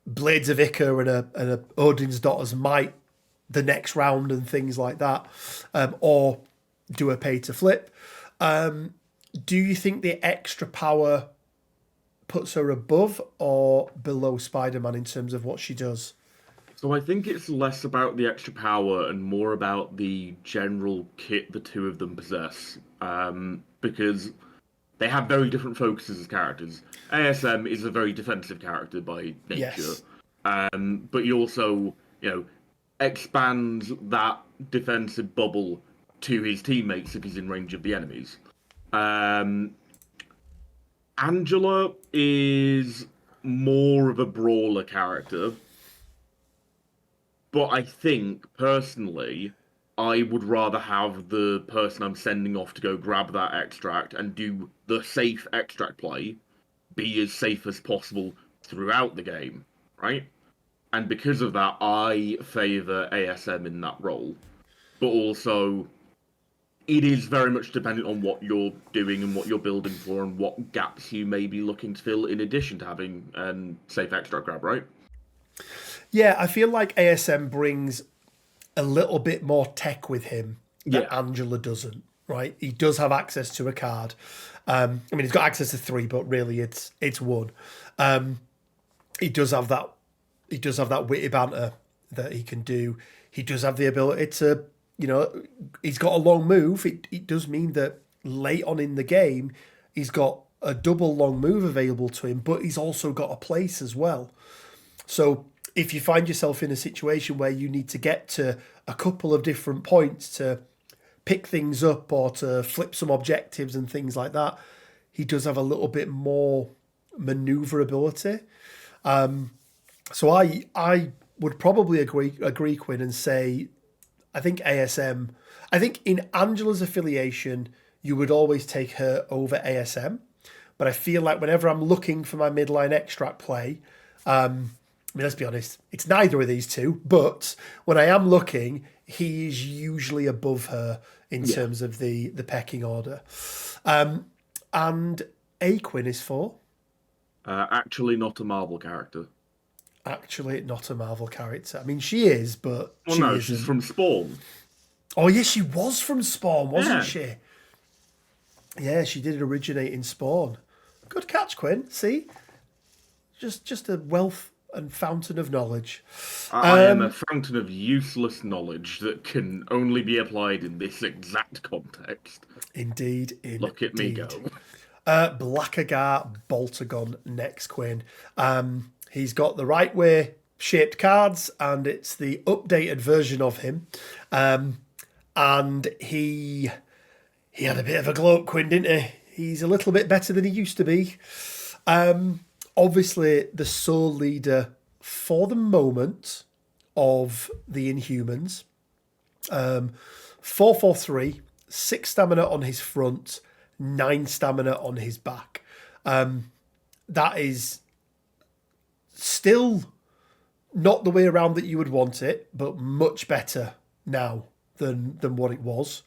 Blades of Icar and a Odin's Daughter's Might the next round and things like that, or do a pay to flip. Do you think the extra power puts her above or below Spider-Man in terms of what she does?
So I think it's less about the extra power and more about the general kit the two of them possess. Because they have very different focuses as characters. ASM is a very defensive character by nature.
Yes.
But he also, expands that defensive bubble to his teammates if he's in range of the enemies. Angela is more of a brawler character. But I think, personally, I would rather have the person I'm sending off to go grab that extract and do the safe extract play be as safe as possible throughout the game, right? And because of that, I favour ASM in that role. But also, it is very much dependent on what you're doing and what you're building for and what gaps you may be looking to fill in addition to having safe extract grab, right?
Yeah, I feel like ASM brings a little bit more tech with him that Angela doesn't, right? He does have access to a card. He's got access to 3, but really it's 1. He does have that witty banter that he can do. He does have the ability to, he's got a long move. It does mean that late on in the game, he's got a double long move available to him, but he's also got a place as well. So if you find yourself in a situation where you need to get to a couple of different points to pick things up or to flip some objectives and things like that, he does have a little bit more maneuverability. So I would probably agree, Quinn, and say I think ASM. I think in Angela's affiliation, you would always take her over ASM. But I feel like whenever I'm looking for my midline extract play, let's be honest, it's neither of these two. But when I am looking, he is usually above her in terms of the pecking order. And Quinn is for?
Actually not a Marvel character.
Actually not a Marvel character. I mean, she is, but
well, no, she's from Spawn.
Oh, yes, she was from Spawn, wasn't she? Yeah, she did originate in Spawn. Good catch, Quinn. See? Just a wealth and fountain of knowledge.
I am a fountain of useless knowledge that can only be applied in this exact context.
Indeed.
Look at me go.
Blackagar Boltagon next, Quinn. He's got the right way shaped cards, and it's the updated version of him. And he had a bit of a glow up, Quinn, didn't he? He's a little bit better than he used to be. Obviously, the sole leader for the moment of the Inhumans. 4/4/3, 6 stamina on his front, 9 stamina on his back. That is still not the way around that you would want it, but much better now than what it was.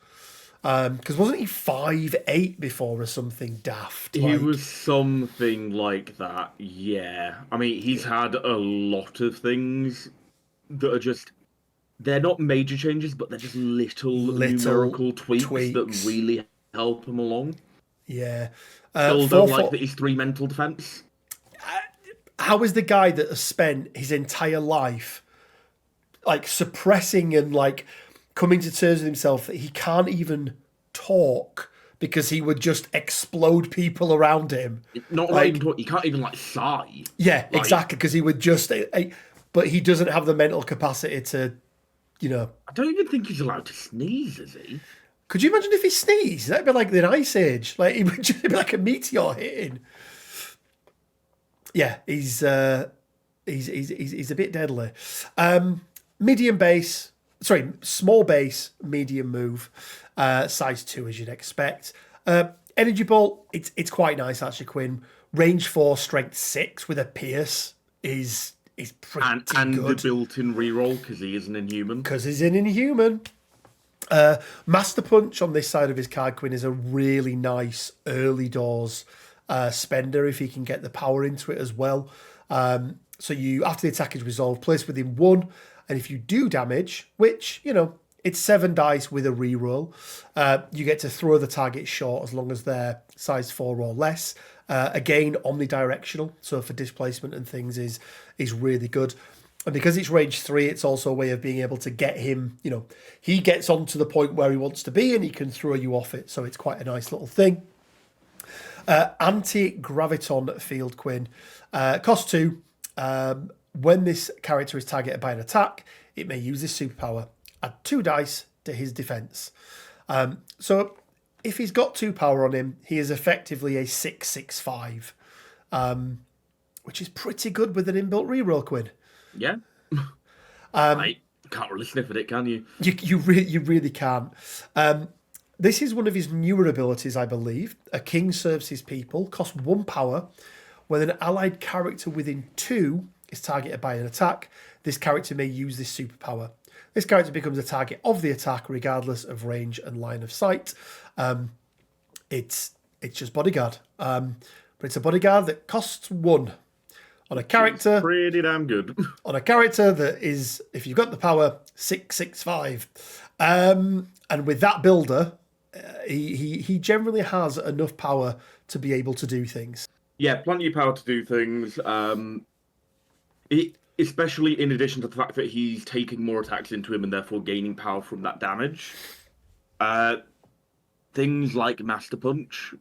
Because wasn't he 5'8" before or something daft?
He was something like that, yeah. I mean, he's had a lot of things that are just... They're not major changes, but they're just little numerical tweaks that really help him along.
Yeah.
Still don't like that he's 3 mental defense.
How is the guy that has spent his entire life like suppressing and like coming to terms with himself that he can't even talk because he would just explode people around him?
Not
like
even talk, he can't even like sigh.
Yeah, exactly, because he would just... but he doesn't have the mental capacity to, you know...
I don't even think he's allowed to sneeze, is he?
Could you imagine if he sneezed? That'd be like the Ice Age. Like, it would just be like a meteor hitting. Yeah, he's a bit deadly. Small base, medium move, size 2 as you'd expect. Energy Bolt, it's quite nice actually, Quinn. Range 4, strength 6 with a pierce is pretty good.
And the built-in reroll because he is an Inhuman.
Because he's an Inhuman. Master Punch on this side of his card, Quinn, is a really nice early doors spender if he can get the power into it as well. So you, after the attack is resolved, place within 1, and if you do damage, which, you know, it's 7 dice with a reroll, you get to throw the target short as long as they're size 4 or less. Again, omnidirectional, so for displacement and things is really good. And because it's range 3, it's also a way of being able to get him, you know, he gets on to the point where he wants to be and he can throw you off it. So it's quite a nice little thing. Anti-Graviton Field, Quinn. Cost 2. When this character is targeted by an attack, it may use this superpower. Add 2 dice to his defense. So if he's got 2 power on him, he is effectively a 6/6/5, which is pretty good with an inbuilt reroll, Quinn.
Yeah. Mate, can't really sniff at it, can you?
You really can't. This is one of his newer abilities, I believe. A king serves his people. Costs 1 power. When an allied character within 2 is targeted by an attack, this character may use this superpower. This character becomes a target of the attack regardless of range and line of sight. It's just bodyguard. But it's a bodyguard that costs 1. On a character...
It's pretty damn good.
On a character that is, if you've got the power, 6/6/5. And with that builder, he generally has enough power to be able to do things.
Yeah, plenty of power to do things. Especially in addition to the fact that he's taking more attacks into him and therefore gaining power from that damage. Things like Master Punch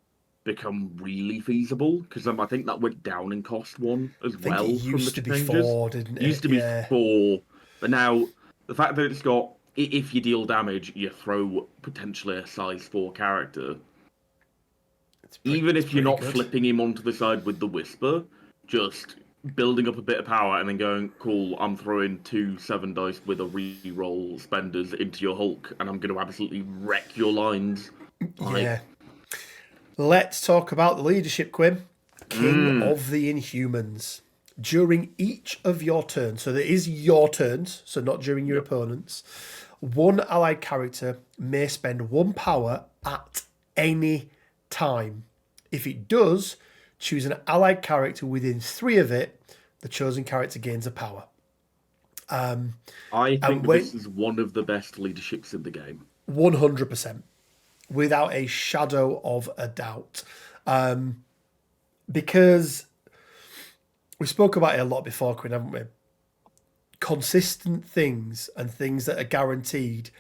become really feasible because I think that went down in cost 1 as well.
It used to be 4, didn't it?
It used to be 4, but now the fact that it's got, if you deal damage, you throw potentially a size 4 character. Even if you're not flipping him onto the side with the Whisper, just building up a bit of power and then going, cool, I'm throwing 2 7 dice with a reroll spenders into your Hulk and I'm going to absolutely wreck your lines.
Yeah. Let's talk about the leadership, Quinn. King of the Inhumans. During each of your turns, so there is your turns, so not during your opponents', 1 allied character may spend 1 power at any time. If it does, choose an allied character within 3 of it. The chosen character gains a power.
I think this is one of the best leaderships in the game.
100%. Without a shadow of a doubt. Because we spoke about it a lot before, Quinn, haven't we? Consistent things and things that are guaranteed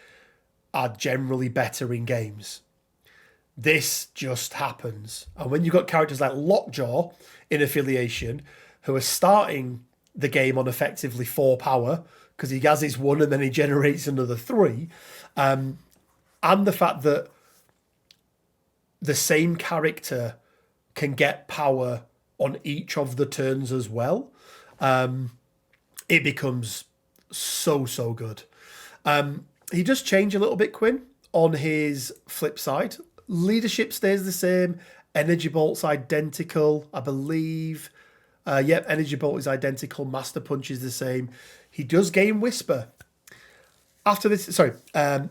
are generally better in games. This just happens. And when you've got characters like Lockjaw in Affiliation who are starting the game on effectively 4 power because he has his 1 and then he generates another 3, and the fact that the same character can get power on each of the turns as well. it becomes so good. He does change a little bit, Quinn, on his flip side. Leadership stays the same. Energy Bolt's identical, I believe. Yep, Energy Bolt is identical. Master Punch is the same. He does gain Whisper. After this,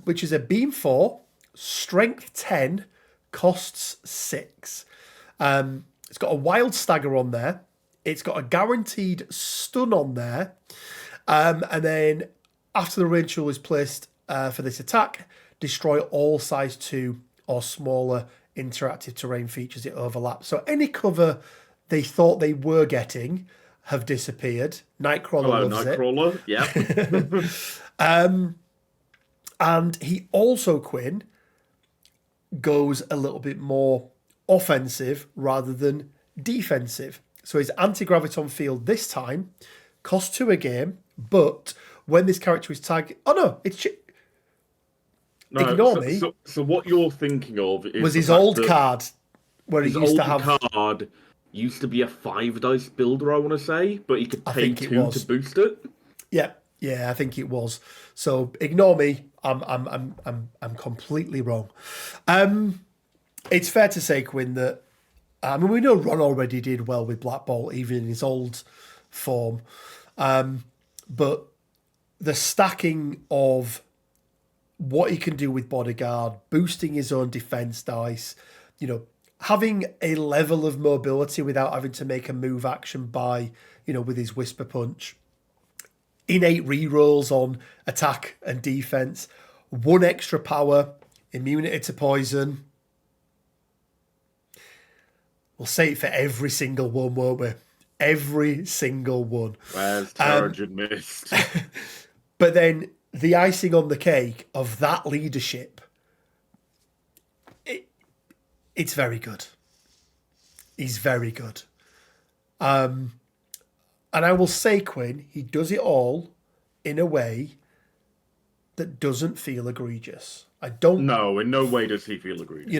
which is a Beam 4, Strength 10, costs 6. It's got a Wild Stagger on there. It's got a guaranteed Stun on there. And then after the range tool is placed for this attack, destroy all size 2 or smaller interactive terrain features it overlaps. So any cover they thought they were getting have disappeared. Nightcrawler loves
Nightcrawler,
yeah. And he also, Quinn, goes a little bit more offensive rather than defensive. So his anti-graviton field this time costs 2 a game, but when this character is tagged... Oh, no, it's...
No,
Ignore me.
So what you're thinking of is...
Was his old card, where he used to have...
His old card used to be a 5-dice builder, I want to say, but you could pay 2 to boost it.
Yeah, I think it was. So ignore me. I'm completely wrong. It's fair to say, Quinn, that we know Ron already did well with Black Bolt, even in his old form. But the stacking of what he can do with Bodyguard, boosting his own defense dice, having a level of mobility without having to make a move action by, with his Whisper Punch, innate rerolls on attack and defense, 1 extra power, immunity to poison. We'll say it for every single one, won't we? Every single one.
Where's Terrigen Mist?
But then the icing on the cake of that leadership, it's very good. He's very good. And I will say, Quinn, he does it all in a way that doesn't feel egregious.
No, in no way does he feel egregious.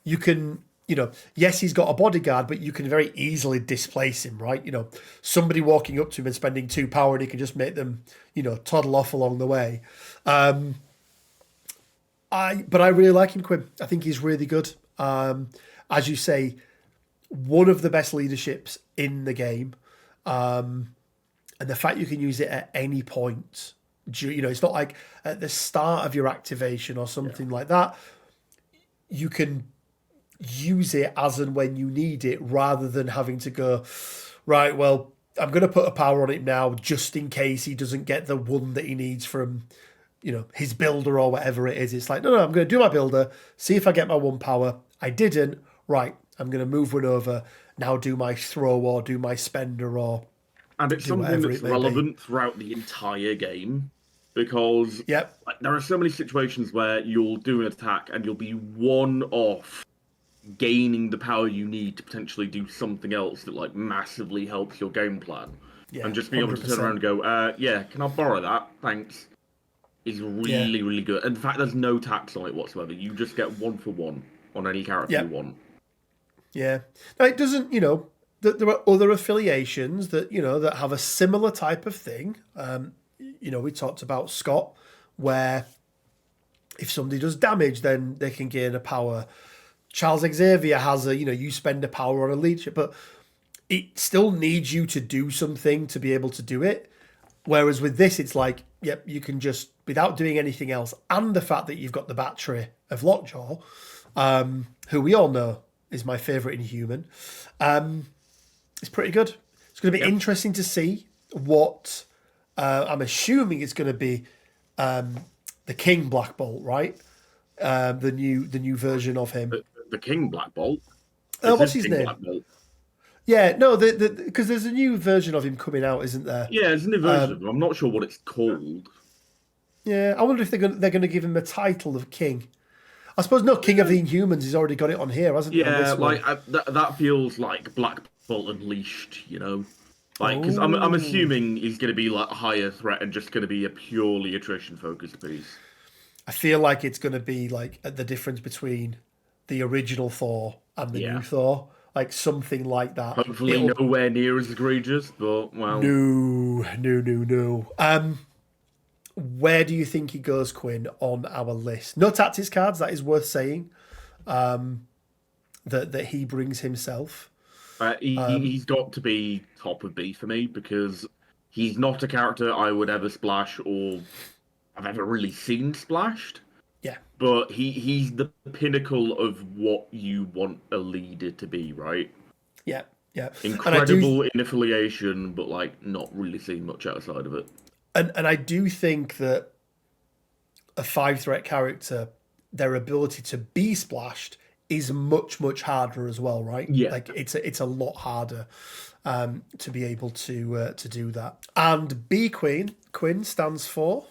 You can... yes, he's got a bodyguard, but you can very easily displace him, right? Somebody walking up to him and spending 2 power and he can just make them, toddle off along the way. But I really like him, Quinn. I think he's really good. As you say, one of the best leaderships in the game. And the fact you can use it at any point, it's not like at the start of your activation or something like that. You can use it as and when you need it rather than having to go, right, well, I'm going to put a power on it now just in case he doesn't get the one that he needs from, his builder or whatever it is. It's like, no, I'm going to do my builder, see if I get my 1 power. I didn't. Right, I'm going to move one over, now do my throw or do my spender or...
And it's something that's relevant throughout the entire game because there are so many situations where you'll do an attack and you'll be 1 off gaining the power you need to potentially do something else that massively helps your game plan. Yeah, and just being 100%. Able to turn around and go, can I borrow that? Thanks. Is really, really good. In fact, there's no tax on it whatsoever. You just get 1 for 1 on any character you want.
Yeah. Now, it doesn't, there are other affiliations that, that have a similar type of thing. We talked about Scott, where if somebody does damage, then they can gain a power. Charles Xavier has you spend a power on a leadership, but it still needs you to do something to be able to do it. Whereas with this, it's like, you can just, without doing anything else, and the fact that you've got the battery of Lockjaw, who we all know is my favourite Inhuman, it's pretty good. It's going to be interesting to see what, I'm assuming it's going to be the King Black Bolt, right? The new version of him.
The King Black Bolt?
What's his name? Yeah, no, because there's a new version of him coming out, isn't there?
Yeah, there's a new version of him. I'm not sure what it's called.
Yeah, I wonder if they're going to give him a title of King. I suppose King of the Inhumans. He's already got it on here, hasn't he?
Yeah, that feels like Black Bolt Unleashed, because I'm assuming he's going to be a higher threat and just going to be a purely attrition focused piece.
I feel like it's going to be the difference between the original Thor and the new Thor. like something like that.
Hopefully nowhere near as egregious, but well.
No. Where do you think he goes, Quinn, on our list? No tactics cards, that is worth saying. That he brings himself.
He's got to be top of B for me because he's not a character I would ever splash or I've ever really seen splashed.
Yeah.
But he's the pinnacle of what you want a leader to be, right?
Yeah.
Incredible in affiliation, but like not really seeing much outside of it.
And I do think that a 5-threat character, their ability to be splashed is much, much harder as well, right?
Yeah.
Like it's a lot harder to be able to do that. And B Quinn stands for.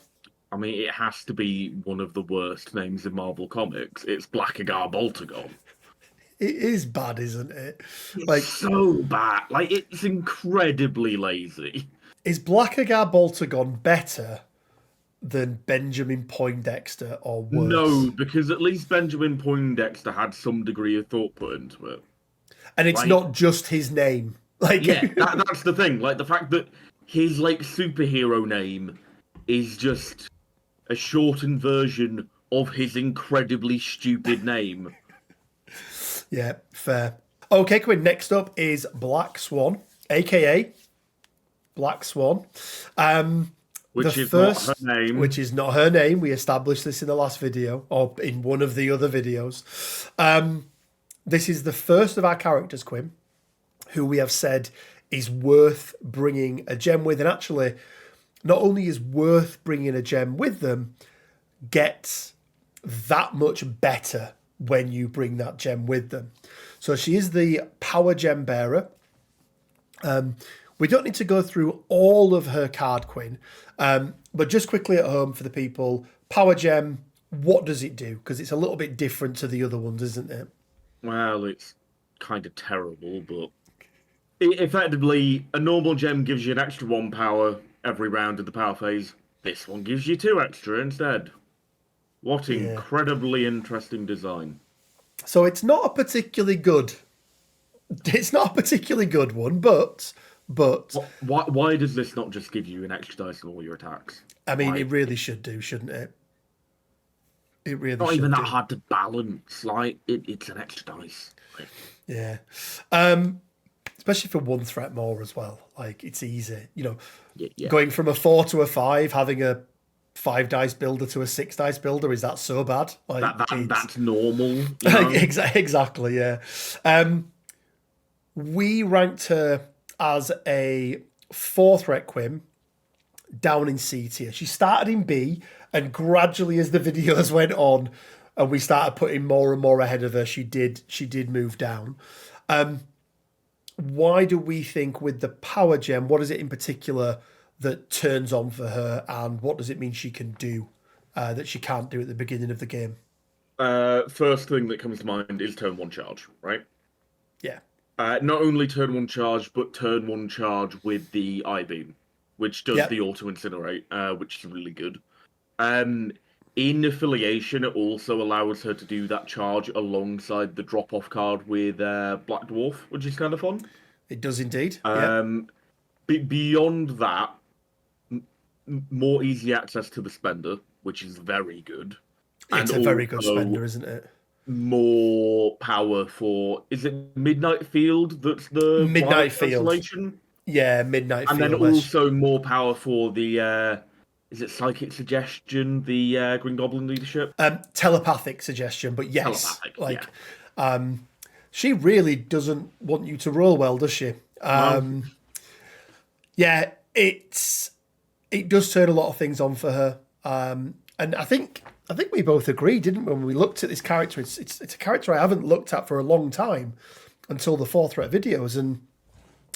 I mean, it has to be one of the worst names in Marvel Comics. It's Blackagar Boltagon.
It is bad, isn't it?
It's so bad. Like, it's incredibly lazy.
Is Blackagar Boltagon better than Benjamin Poindexter or worse?
No, because at least Benjamin Poindexter had some degree of thought put into it.
And it's not just his name. Like,
yeah, that's the thing. Like, the fact that his, like, superhero name is just a shortened version of his incredibly stupid name.
Yeah, fair. Okay, Quinn, next up is Black Swan, a.k.a. Black Swan.
Which is not her name.
Which is not her name. We established this in the last video, or in one of the other videos. This is the first of our characters, Quinn, who we have said is worth bringing a gem with. And actually, not only is worth bringing a gem with them, gets that much better when you bring that gem with them. So she is the power gem bearer. We don't need to go through all of her card, Quinn, but just quickly at home for the people, power gem, what does it do? Because it's a little bit different to the other ones, isn't it?
Well, it's kind of terrible, but effectively, a normal gem gives you an extra 1 power every round of the power phase. This one gives you 2 extra instead. What incredibly interesting design. So
it's not a particularly good one, but
why does this not just give you an extra dice on all your attacks?
I mean, it really should do, shouldn't it? It really
not even that hard to balance. Like it's an extra dice.
Yeah, especially for 1 threat more as well. Like it's easy, going from a 4 to a 5, having a 5 dice builder to a 6 dice builder. Is that so bad? Like
that's normal.
Exactly. Yeah. We ranked her as a 4-threat Quinn down in C tier. She started in B, and gradually as the videos went on and we started putting more and more ahead of her, she did move down. Why do we think with the power gem, what is it in particular that turns on for her, and what does it mean she can do that she can't do at the beginning of the game?
First thing that comes to mind is turn 1 charge, right?
Yeah.
Not only turn 1 charge, but turn 1 charge with the I-beam, which does the auto-incinerate, which is really good. In affiliation, it also allows her to do that charge alongside the drop-off card with Black Dwarf, which is kind of fun.
It does indeed.
Beyond that, more easy access to the spender, which is very good.
It's a very good spender, isn't it?
More power for, is it Midnight Field that's the
Midnight Field
cancellation?
Yeah, Midnight Field.
And then also more power for the is it Psychic Suggestion, the Green Goblin leadership?
Telepathic Suggestion, but yes. She really doesn't want you to roll well, does she?
No.
Yeah, it does turn a lot of things on for her. And I think we both agreed, didn't we, when we looked at this character? It's a character I haven't looked at for a long time until the 4-threat videos, and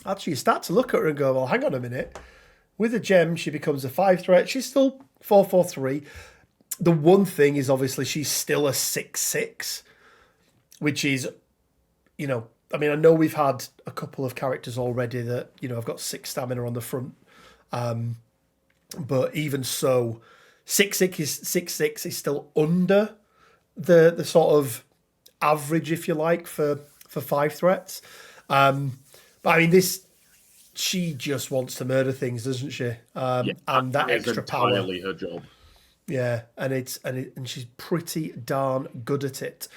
actually you start to look at her and go, well, hang on a minute. With a gem, she becomes a 5-threat. She's still 4/4/3. The one thing is obviously she's still a 6/6, which is, I mean, I know we've had a couple of characters already that, have got 6 stamina on the front. But even so, 6/6 is still under the sort of average, if you like, for for 5 threats. But I mean, she just wants to murder things, doesn't she?
Yeah,
And that
is
extra power.
entirely her job.
Yeah, and she's pretty darn good at it.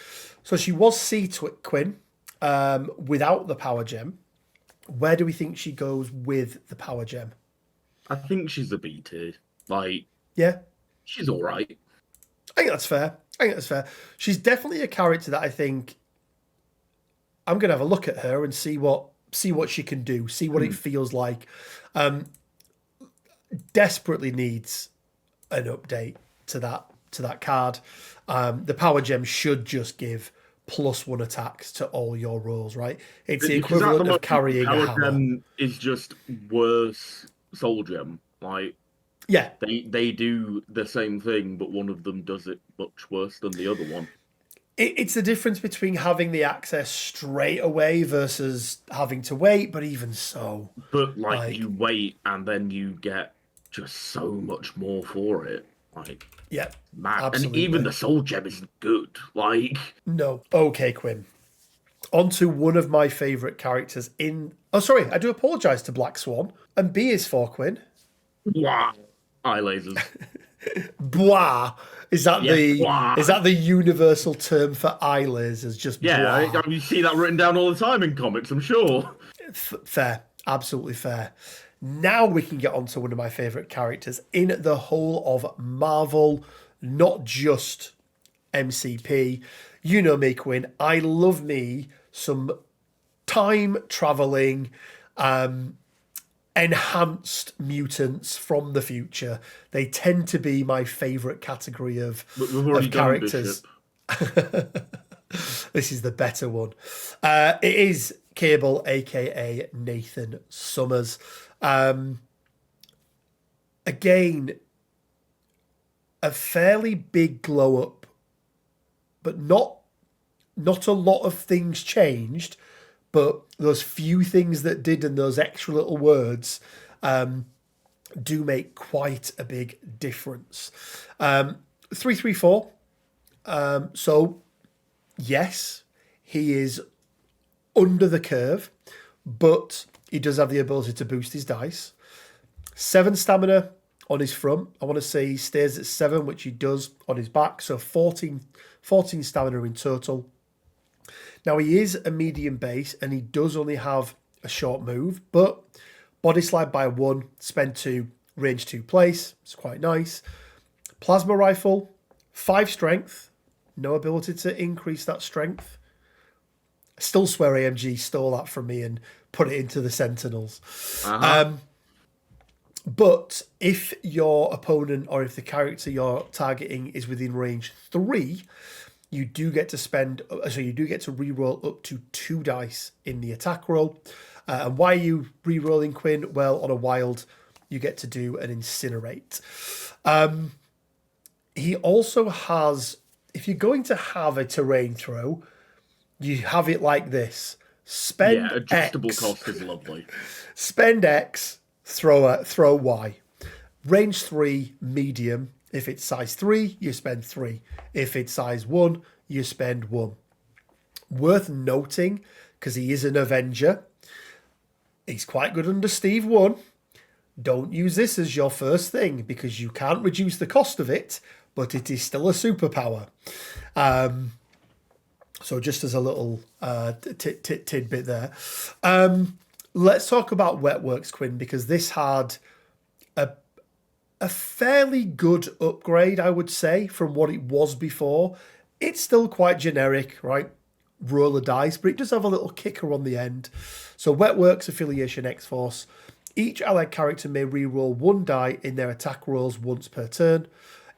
So she was Quinn, without the power gem. Where do we think she goes with the power gem?
I think she's a B tier. Like,
Yeah,
she's all right.
I think that's fair. She's definitely a character that I think I'm gonna have a look at her and see what she can do, see what it feels like. Desperately needs an update to that card. The power gem should just give +1 attacks to all your rolls, right? It's the equivalent of carrying a hammer.
Power gem is just worse soul gem. Like,
yeah,
they do the same thing, but one of them does it much worse than the other one.
It's the difference between having the access straight away versus having to wait. But even so,
but like you wait and then you get just so much more for it. Like,
yeah,
man,
absolutely.
and even the soul gem isn't good. Like,
no. Okay, Quinn. On to one of my favourite characters in... Oh, sorry, I do apologise to Black Swan. And B is for Quinn.
wow. Eye lasers.
Bois. Is that
bois.
the universal term for eye lasers? Just bois.
You see that written down all the time in comics, I'm sure.
Fair. Absolutely fair. Now we can get on to one of my favourite characters in the whole of Marvel, not just MCP. You know me, Quinn. I love me some time-travelling, enhanced mutants from the future. They tend to be my favourite category of characters. This is the better one. It is Cable, aka Nathan Summers. Again, a fairly big glow up, but not a lot of things changed. But those few things that did and those extra little words do make quite a big difference. 334. So, yes, he is under the curve, but he does have the ability to boost his dice. 7 stamina on his front. I want to say he stays at 7, which he does on his back. So 14 stamina in total. Now, he is a medium base, and he does only have a short move, but body slide by 1, spend 2, range 2 place. It's quite nice. Plasma rifle, 5 strength. No ability to increase that strength. I still swear AMG stole that from me and put it into the Sentinels. But if your opponent or if the character you're targeting is within range 3, you do get to reroll up to 2 dice in the attack roll. And why are you rerolling, Quinn? Well, on a wild, you get to do an incinerate. He also has, if you're going to have a terrain throw, you have it like this. Spend
adjustable
X.
cost is lovely.
Spend X, throw Y. Range 3, medium. If it's size 3, you spend 3. If it's size 1, you spend 1. Worth noting, because he is an Avenger, he's quite good under Steve 1. Don't use this as your first thing, because you can't reduce the cost of it, but it is still a superpower. So just as a little tidbit there. Let's talk about Wetworks, Quinn, because this had a fairly good upgrade, I would say, from what it was before. It's still quite generic, right? Roll a dice, but it does have a little kicker on the end. So Wetworks Affiliation X-Force. Each allied character may reroll 1 die in their attack rolls once per turn,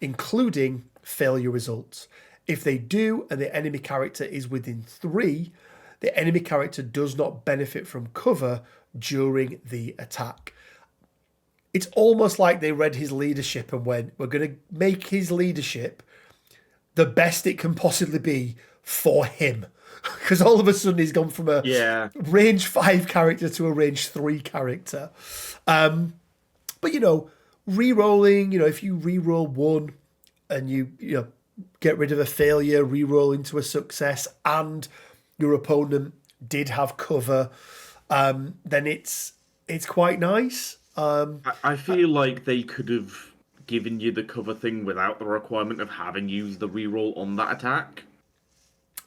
including failure results. If they do and the enemy character is within 3, the enemy character does not benefit from cover during the attack. It's almost like they read his leadership and went, we're going to make his leadership the best it can possibly be for him. Because all of a sudden he's gone from a range 5 character to a range 3 character. But, re-rolling, if you re-roll 1 and you get rid of a failure, re-roll into a success, and your opponent did have cover, then it's quite nice.
I feel like they could have given you the cover thing without the requirement of having used the reroll on that attack.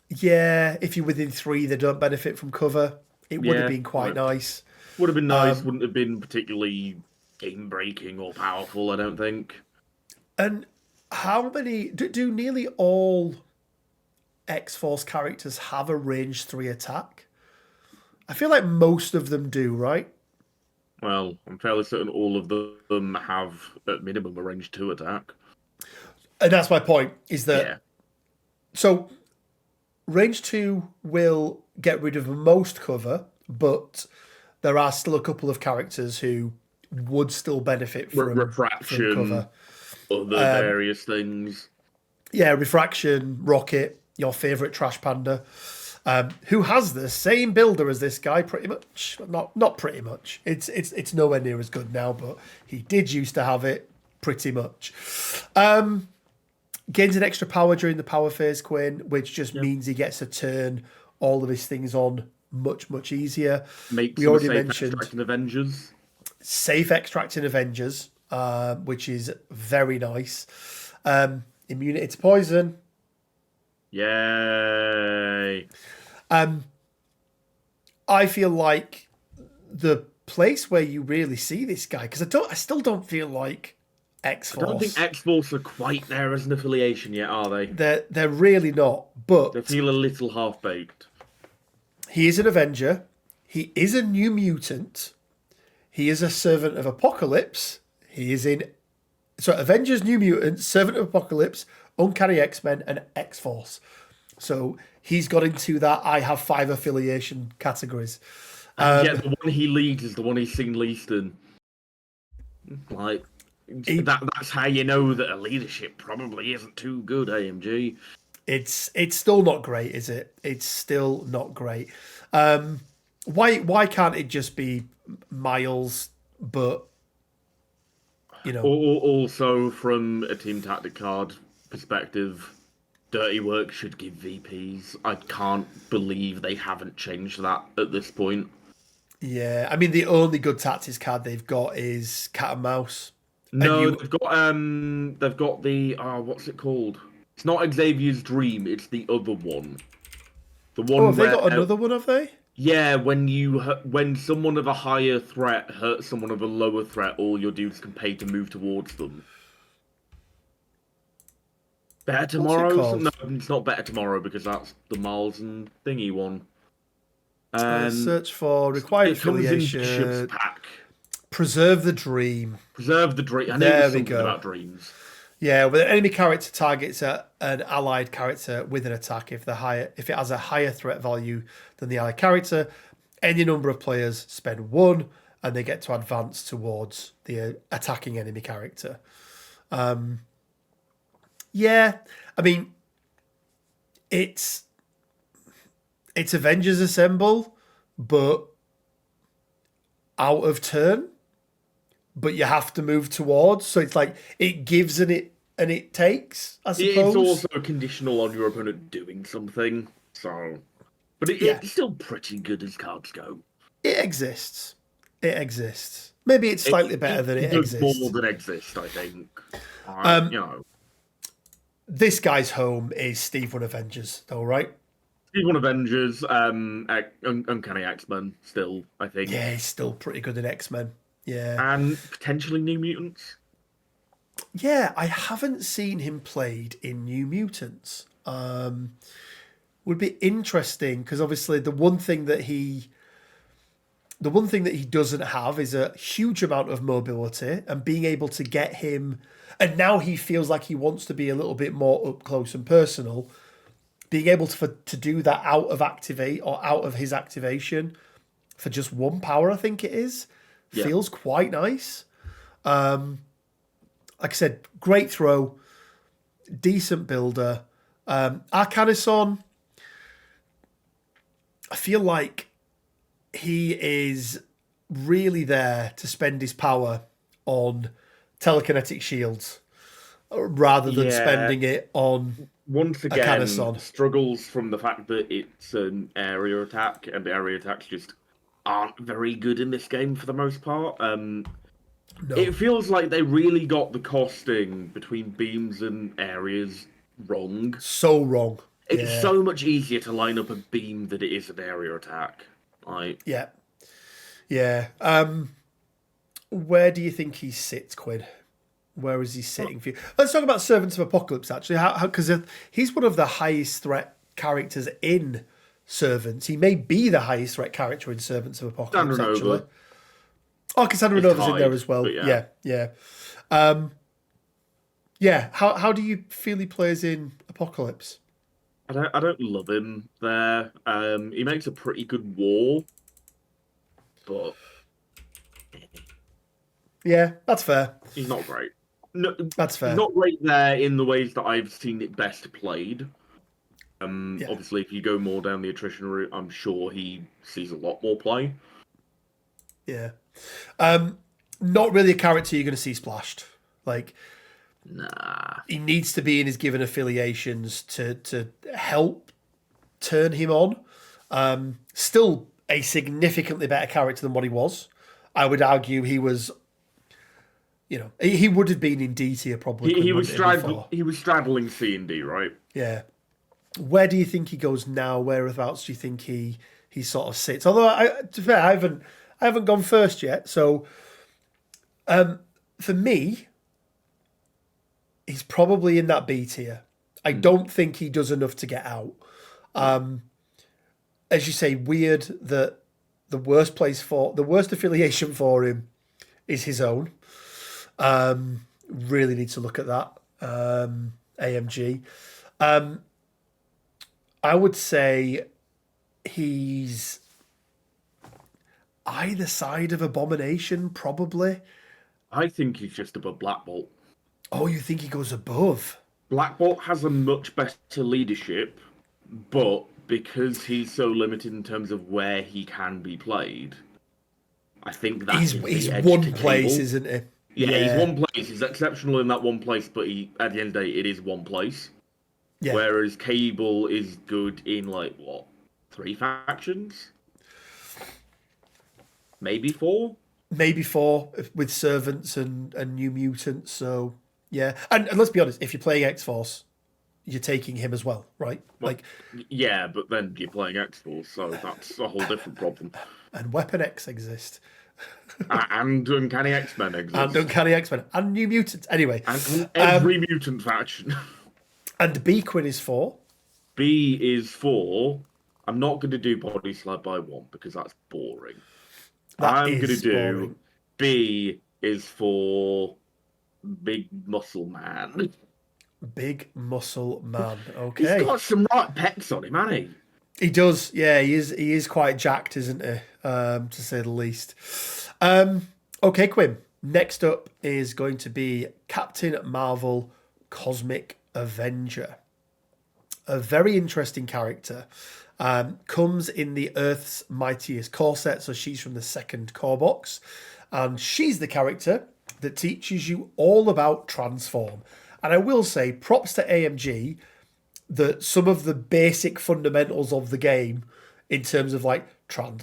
Yeah, if you're within 3, they don't benefit from cover. It would have
Yeah,
been quite
right.
nice.
Would have been nice. Wouldn't have been particularly game breaking or powerful, I don't think.
And how many do nearly all X-Force characters have a range 3 attack? I feel like most of them do, right?
Well, I'm fairly certain all of them have at minimum a range 2 attack.
And that's my point, is that
Yeah.
so range 2 will get rid of most cover, but there are still a couple of characters who would still benefit from
Refraction,
cover.
other various things.
Yeah, Refraction, Rocket, your favourite Trash Panda, who has the same builder as this guy, pretty much. Not pretty much. It's nowhere near as good now, but he did used to have it pretty much. Gains an extra power during the power phase, Quinn, which just means he gets to turn all of his things on much easier.
We already mentioned extracting Avengers.
Safe extracting Avengers, which is very nice. Immunity to poison.
Yay!
I feel like the place where you really see this guy, because I still don't feel like X-Force.
I don't think X-Force are quite there as an affiliation yet, are they?
They're really not, but
they feel a little half-baked.
He is an Avenger. He is a New Mutant. He is a Servant of Apocalypse. He is in Avengers, New Mutants, Servant of Apocalypse, Uncanny X-Men, and X-Force. So he's got into that I have 5 affiliation categories.
And yet the one he leads is the one he's seen least in. Like, that's how you know that a leadership probably isn't too good, AMG.
It's still not great, is it? It's still not great. Why can't it just be Miles, but
Also, from a team tactic card perspective, Dirty Work should give VPs. I can't believe they haven't changed that at this point.
Yeah, I mean the only good tactics card they've got is Cat and Mouse.
No, they've got the what's it called? It's not Xavier's Dream. It's the other one. The one.
Have they got another one? Have they?
Yeah, when someone of a higher threat hurts someone of a lower threat, all your dudes can pay to move towards them. Better Tomorrow? No, it's not Better Tomorrow because that's the Miles and Thingy one.
Search for required affiliation.
Bishop's pack.
Preserve the Dream.
Preserve the Dream. I know there's something about dreams.
Yeah, when an enemy character targets an allied character with an attack, if it has a higher threat value than the allied character, any number of players spend 1, and they get to advance towards the attacking enemy character. Yeah, I mean, it's Avengers Assemble, but out of turn. But you have to move towards, so it's like it gives and it takes. I suppose
it's also conditional on your opponent doing something. So, but it's still pretty good as cards go.
It exists. It exists. Maybe it's slightly better than it exists.
More than exists, I think.
This guy's home is Steve One Avengers, though, right?
Steve One Avengers, Uncanny X-Men, still, I think.
Yeah, he's still pretty good in X-Men. Yeah.
And potentially New Mutants.
Yeah, I haven't seen him played in New Mutants. Would be interesting because obviously the one thing that he doesn't have is a huge amount of mobility and being able to get him. And now he feels like he wants to be a little bit more up close and personal. Being able to do that out of activate or out of his activation for just 1 power, I think it is. Feels quite nice. Like I said, great throw, decent builder. Arcanison, I feel like he is really there to spend his power on telekinetic shields. rather than
Yeah,
spending it on
once
a can of
again,
son.
struggles from the fact that it's an area attack, and area attacks just aren't very good in this game for the most part.
No,
It feels like they really got the costing between beams and areas wrong.
so wrong.
It's
Yeah,
so much easier to line up a beam than it is an area attack. Like,
yeah, yeah. Where do you think he sits, Quinn? Where is he sitting for you? Let's talk about Servants of Apocalypse, actually, because he's one of the highest threat characters in Servants. He may be the highest threat character in Servants of Apocalypse,
Standard
actually.
Nova
Oh, Cassandra
is
Nova's in there
tied,
as well.
but yeah.
Yeah, yeah. Yeah, how do you feel he plays in Apocalypse?
I don't love him there. He makes a pretty good war, but
Yeah, that's fair.
he's not great. No,
That's
he's
fair.
not great there in the ways that I've seen it best played.
Yeah,
Obviously, if you go more down the attrition route, I'm sure he sees a lot more play.
yeah. Not really a character you're going to see splashed. Like,
Nah.
he needs to be in his given affiliations to help turn him on. Still a significantly better character than what he was. I would argue he was, he would have been in D tier probably.
He,
Quinn,
he was
wouldn't he, before?
straddling C and D, right?
Yeah. Where do you think he goes now? Whereabouts do you think he sort of sits? Although to be fair, I haven't gone first yet. So for me, he's probably in that B tier. I don't think he does enough to get out. As you say, weird that the worst affiliation for him is his own. Really need to look at that. AMG. I would say he's either side of Abomination, probably.
I think he's just above Black Bolt.
Oh, you think he goes above?
Black Bolt has a much better leadership, but because he's so limited in terms of where he can be played, I think that
He's
is
he's
the edge
one
to
place,
Cable.
isn't he?
Yeah, he's one place. He's exceptional in that one place, but at the end of the day, it is one place.
Yeah.
Whereas Cable is good in like what, 3 factions? Maybe 4?
Maybe 4 with Servants and New Mutants. So, yeah. And let's be honest, if you're playing X-Force, you're taking him as well, right?
Well,
Like,
yeah, but then you're playing X-Force, so that's a whole different problem.
and Weapon X exist.
And Uncanny X-Men
And
exists.
Uncanny X-Men. And New Mutants. Anyway.
And every mutant faction.
And B Quinn is 4.
B is 4. I'm not going to do Body Slab by 1 because that's boring.
That
I'm going to
is
do
boring.
B is for Big Muscle Man.
Big Muscle Man.
He's
Okay.
got some right pecs on him, hasn't he?
He does. Yeah, he is quite jacked, isn't he? To say the least. Okay, Quinn. Next up is going to be Captain Marvel Cosmic Avenger. A very interesting character. Comes in the Earth's Mightiest core set, so she's from the second core box. And she's the character that teaches you all about transform. And I will say, props to AMG, that some of the basic fundamentals of the game in terms of like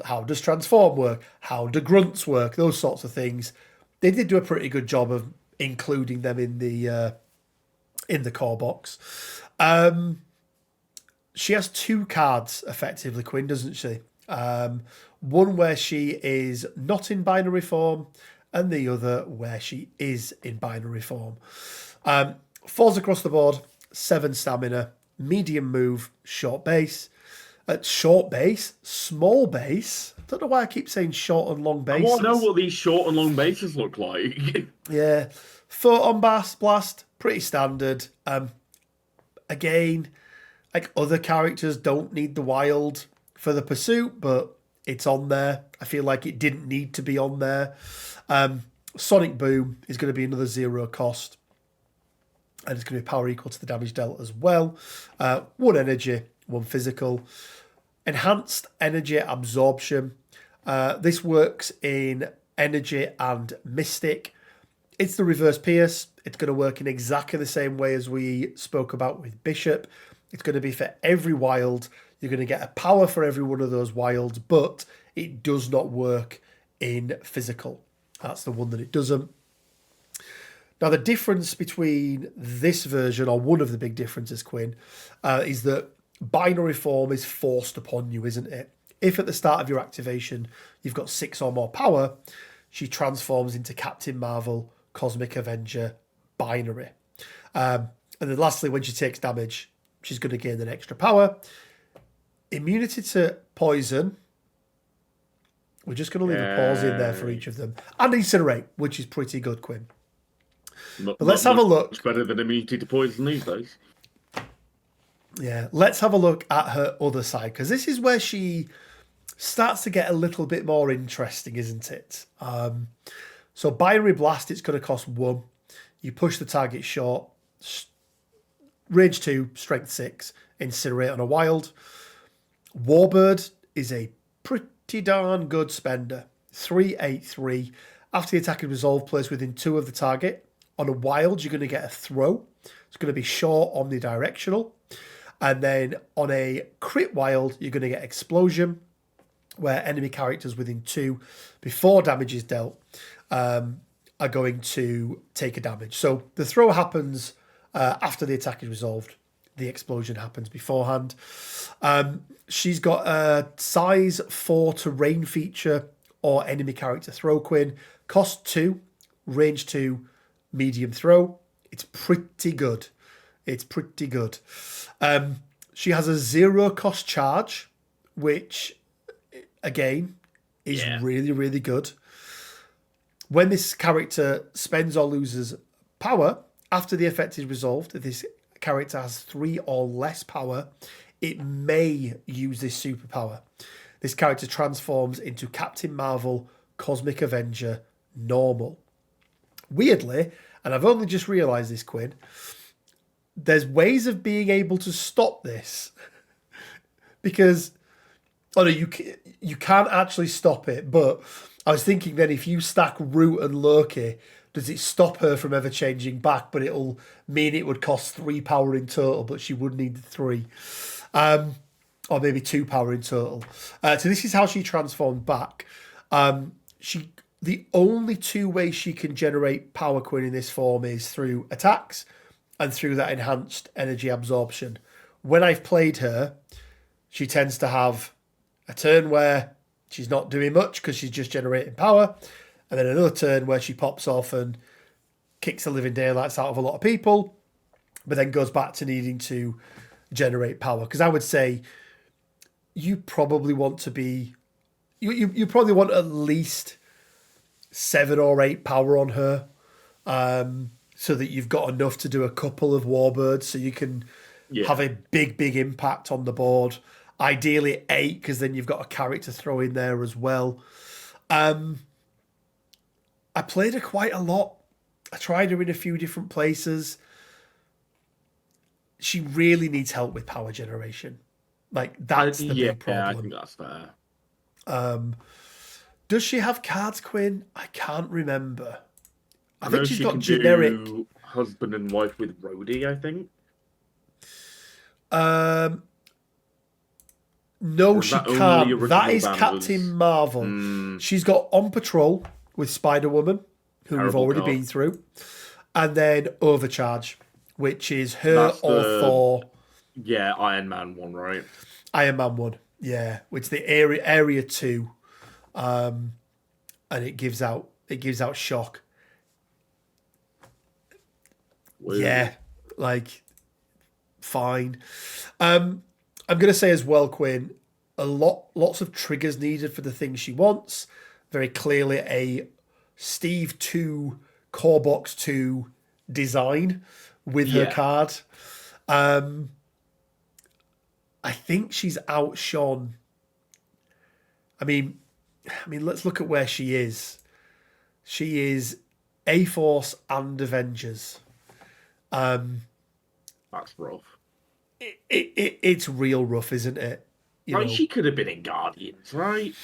how does transform work, how do grunts work, those sorts of things, they did do a pretty good job of including them in the core box. She has 2 cards effectively, Quinn, doesn't she? One where she is not in binary form, and the other where she is in binary form. Falls across the board, 7 stamina, medium move, short base. Short base, small base. I don't know why I keep saying short and long
I
bases.
want to know what these short and long bases look like.
Yeah. Photon blast, pretty standard. Again, like other characters don't need the wild for the pursuit, but it's on there. I feel like it didn't need to be on there. Sonic Boom is going to be another 0 cost. And it's going to be power equal to the damage dealt as well. 1 energy, 1 physical. Enhanced energy absorption. This works in energy and mystic. It's the reverse pierce. It's going to work in exactly the same way as we spoke about with Bishop. It's going to be for every wild. You're going to get a power for every one of those wilds, but it does not work in physical. That's the one that it doesn't. Now, the difference between this version, or one of the big differences, Quinn, is that binary form is forced upon you, isn't it? If at the start of your activation you've got 6 or more power, she transforms into Captain Marvel, Cosmic Avenger, binary. And then lastly, when she takes damage, she's going to gain an extra power. Immunity to poison. We're just going to leave a pause in there for each of them. And incinerate, which is pretty good, Quinn. But let's have a look.
It's better than immunity to poison these days.
Yeah, let's have a look at her other side, because this is where she starts to get a little bit more interesting, isn't it? So binary blast, it's going to cost 1. You push the target short. Range 2, strength 6, incinerate on a wild. Warbird is a pretty darn good spender. 3/8/3. After the attack is resolved, placed within 2 of the target. On a wild, you're going to get a throw. It's going to be short, omnidirectional. And then on a crit wild, you're going to get explosion, where enemy characters within 2, before damage is dealt, are going to take a damage. So the throw happens after the attack is resolved. The explosion happens beforehand. She's got a size 4 terrain feature or enemy character throw, Quinn. Cost 2, range 2, medium throw. It's pretty good. It's pretty good. She has a 0 cost charge, which, again, is really, really good. When this character spends or loses power, after the effect is resolved, if this character has 3 or less power, it may use this superpower. This character transforms into Captain Marvel, Cosmic Avenger, normal. Weirdly, and I've only just realised this, Quinn, there's ways of being able to stop this. Because, oh no, you can't actually stop it, but I was thinking then if you stack Root and Loki, does it stop her from ever changing back? But it'll mean it would cost 3 power in total, but she would need 3. Or maybe 2 power in total. So this is how she transformed back. The only 2 ways she can generate power, Quinn, in this form is through attacks and through that enhanced energy absorption. When I've played her, she tends to have a turn where she's not doing much because she's just generating power, and then another turn where she pops off and kicks the living daylights out of a lot of people, but then goes back to needing to generate power. Because I would say you probably want to be... You probably want at least 7 or 8 power on her, so that you've got enough to do a couple of warbirds, so you can have a big impact on the board. Ideally 8, because then you've got a character throw in there as well. I played her quite a lot. I tried her in a few different places. She really needs help with power generation. Like, that's the big problem.
I think that's fair.
Does she have cards, Quinn? I can't remember. I
know
think she's
she
got
can
generic
do husband and wife with Rhodey, I think.
No, she can't. That is
Banders?
Captain Marvel. She's got On Patrol with Spider-Woman, who we've already been through. And then Overcharge, which is her or Thor.
Yeah, Iron Man one, right?
Iron Man 1, yeah. Which the area 2. And it gives out shock.
Weird.
Yeah, like, fine. I'm gonna say as well, Quinn, lots of triggers needed for the things she wants. Very clearly a Steve 2 Core Box 2 design with her card. I think she's outshone. I mean, let's look at where she is. She is A-Force and Avengers.
That's rough.
It's real rough, isn't it?
She could have been in Guardians, right?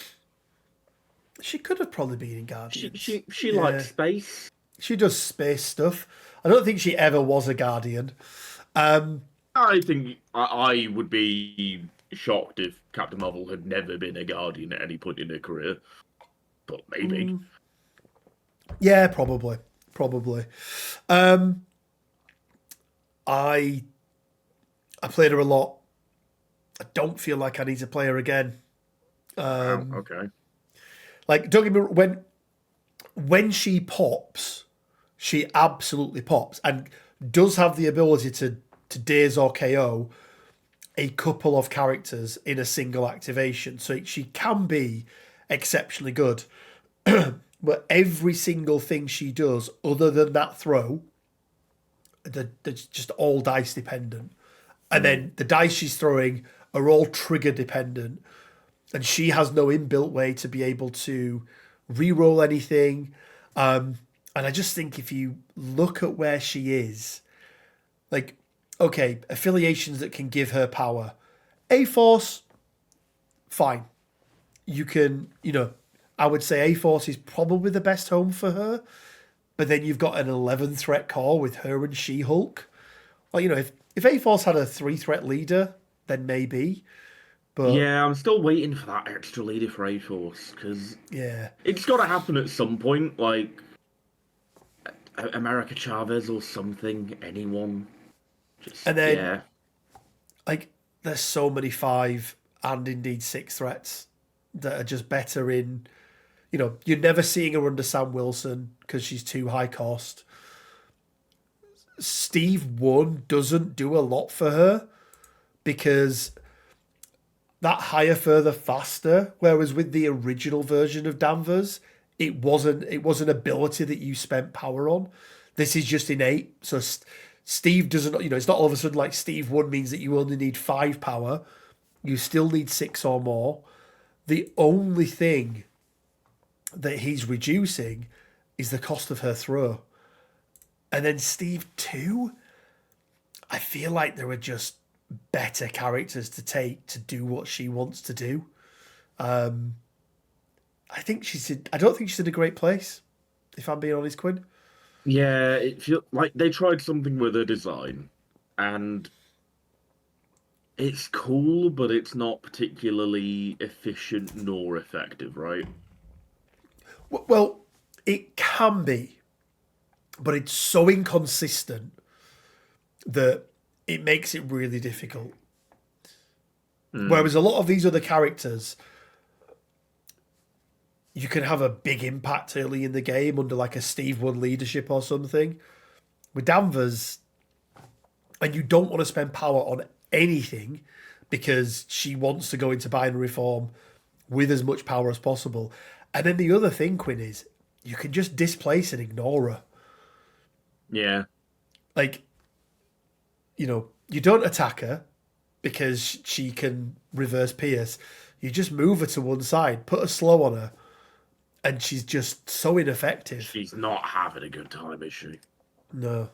She could have probably been in Guardians.
She likes space.
She does space stuff. I don't think she ever was a Guardian.
I think I would be shocked if Captain Marvel had never been a Guardian at any point in her career. But maybe.
Yeah, probably. I played her a lot. I don't feel like I need to play her again.
Wow, okay.
Like, don't get me wrong, when she pops, she absolutely pops and does have the ability to daze or KO a couple of characters in a single activation. So she can be exceptionally good. But every single thing she does, other than that throw, they're just all dice dependent. And then the dice she's throwing are all trigger dependent. And she has no inbuilt way to be able to re-roll anything. And I just think if you look at where she is, like, okay, affiliations that can give her power. A-Force, fine. You can, I would say A-Force is probably the best home for her. But then you've got an 11 threat core with her and She-Hulk. Well, if A-Force had a 3-threat leader, then maybe. But
Yeah, I'm still waiting for that extra leader for A-Force, because
yeah,
it's got to happen at some point, like America Chavez or something, anyone. Just,
and then
yeah.
like there's so many 5 and indeed 6 threats that are just better in. You're never seeing her under Sam Wilson because she's too high cost. Steve 1 doesn't do a lot for her because that higher, further, faster. Whereas with the original version of Danvers, it wasn't an ability that you spent power on. This is just innate. So Steve doesn't. It's not all of a sudden like Steve 1 means that you only need 5 power. You still need 6 or more. The only thing that he's reducing is the cost of her throw. And then Steve 2, I feel like there are just better characters to take to do what she wants to do. I don't think she's in a great place, if I'm being honest, Quinn.
Yeah, it feels like they tried something with her design, and it's cool, but it's not particularly efficient nor effective, right?
Well, it can be, but it's so inconsistent that it makes it really difficult. Whereas a lot of these other characters, you can have a big impact early in the game under like a Steve 1 leadership or something. With Danvers, and you don't want to spend power on anything because she wants to go into binary form with as much power as possible. And then the other thing, Quinn, is you can just displace and ignore her.
Yeah.
Like, you don't attack her because she can reverse pierce. You just move her to one side, put a slow on her, and she's just so ineffective.
She's not having a good time, is she?
No.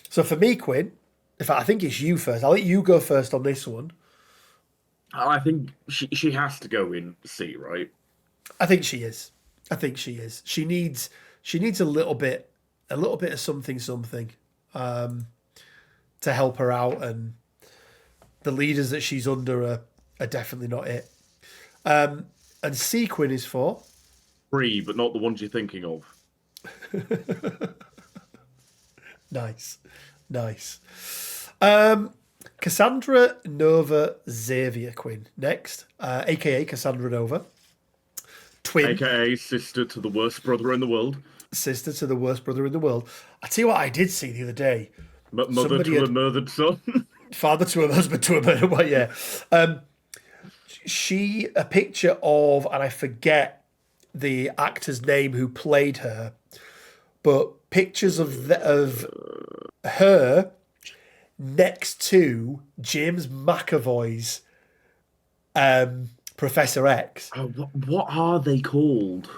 So for me, Quinn, in fact, I think it's you first. I'll let you go first on this one.
I think she has to go in C, right?
I think she is. She needs a little bit of something to help her out, and the leaders that she's under are definitely not it. And C, Quinn, is for
3, but not the ones you're thinking of.
Nice. Cassandra Nova Xavier, Quinn, next, aka Cassandra Nova, twin,
AKA sister to the worst brother in the world.
Sister to the worst brother in the world. I tell you what I did see the other day.
Mother to a murdered son.
Father to a husband to a murdered one, yeah. A picture of, and I forget the actor's name who played her, but pictures of her next to James McAvoy's Professor X.
Oh, what are they called?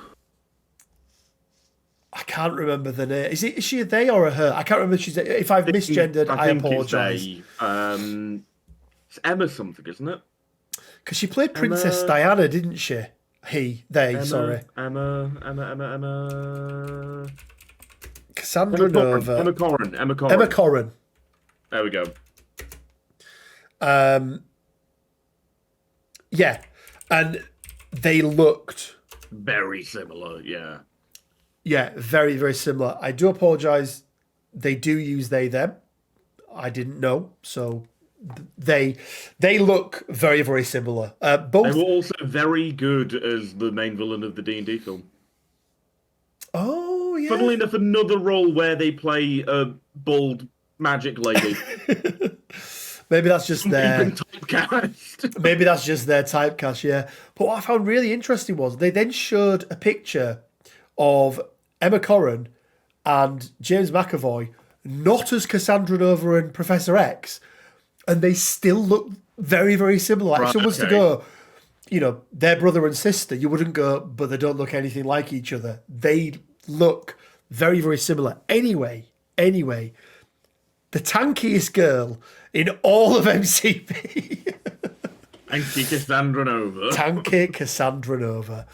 I can't remember the name. Is she a they or a her? I can't remember. If I've misgendered, I apologise.
It's Emma something, isn't it?
Because she played Princess Diana, didn't she? They,
Emma,
sorry.
Emma.
Cassandra Nova.
Emma Corrin.
Emma Corrin.
There we go.
Yeah, and they looked
very similar. Yeah.
Yeah, very, very similar. I do apologise. They do use they them. I didn't know, so they look very, very similar. Both.
They were also very good as the main villain of the D&D film.
Oh yeah.
Funnily enough, another role where they play a bald magic lady.
Maybe that's just their
typecast.
Maybe that's just their typecast. Yeah. But what I found really interesting was they then showed a picture of Emma Corrin and James McAvoy, not as Cassandra Nova and Professor X, and they still look very, very similar. Like if someone was to go, they're brother and sister, you wouldn't go, but they don't look anything like each other. They look very, very similar. Anyway, the tankiest girl in all of MCP.
Tanky Cassandra Nova.
Tanky Cassandra Nova.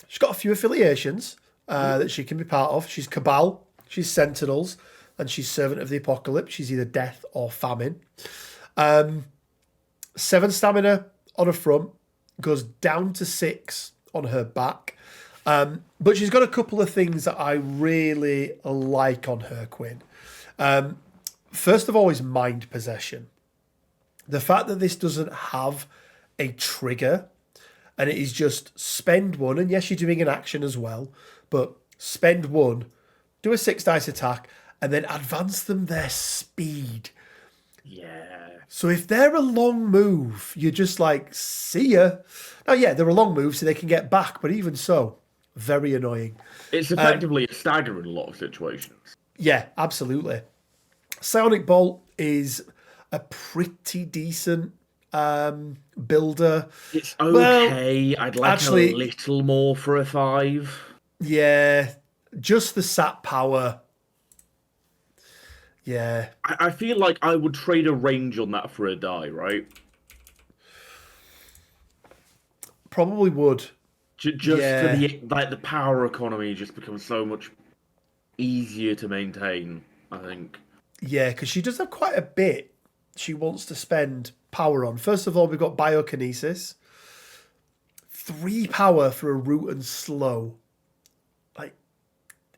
She's got a few affiliations that she can be part of. She's Cabal, she's Sentinels, and she's Servant of the Apocalypse. She's either death or famine. 7 stamina on her front, goes down to 6 on her back. But she's got a couple of things that I really like on her, Quinn. First of all is mind possession. The fact that this doesn't have a trigger and it is just spend 1, and yes, you're doing an action as well, but spend 1, do a 6 dice attack, and then advance them their speed.
Yeah.
So if they're a long move, you're just like, see ya. Now, yeah, they're a long move, so they can get back, but even so, very annoying.
It's effectively a stagger in a lot of situations.
Yeah, absolutely. Psionic Bolt is a pretty decent builder.
It's okay. I'd like
actually,
a little more for a 5.
Yeah, just the sap power. Yeah.
I feel like I would trade a range on that for a die, right?
Probably would.
Just for the power economy just becomes so much easier to maintain, I think.
Yeah, because she does have quite a bit she wants to spend power on. First of all, we've got Biokinesis. 3 power for a root and slow. Like,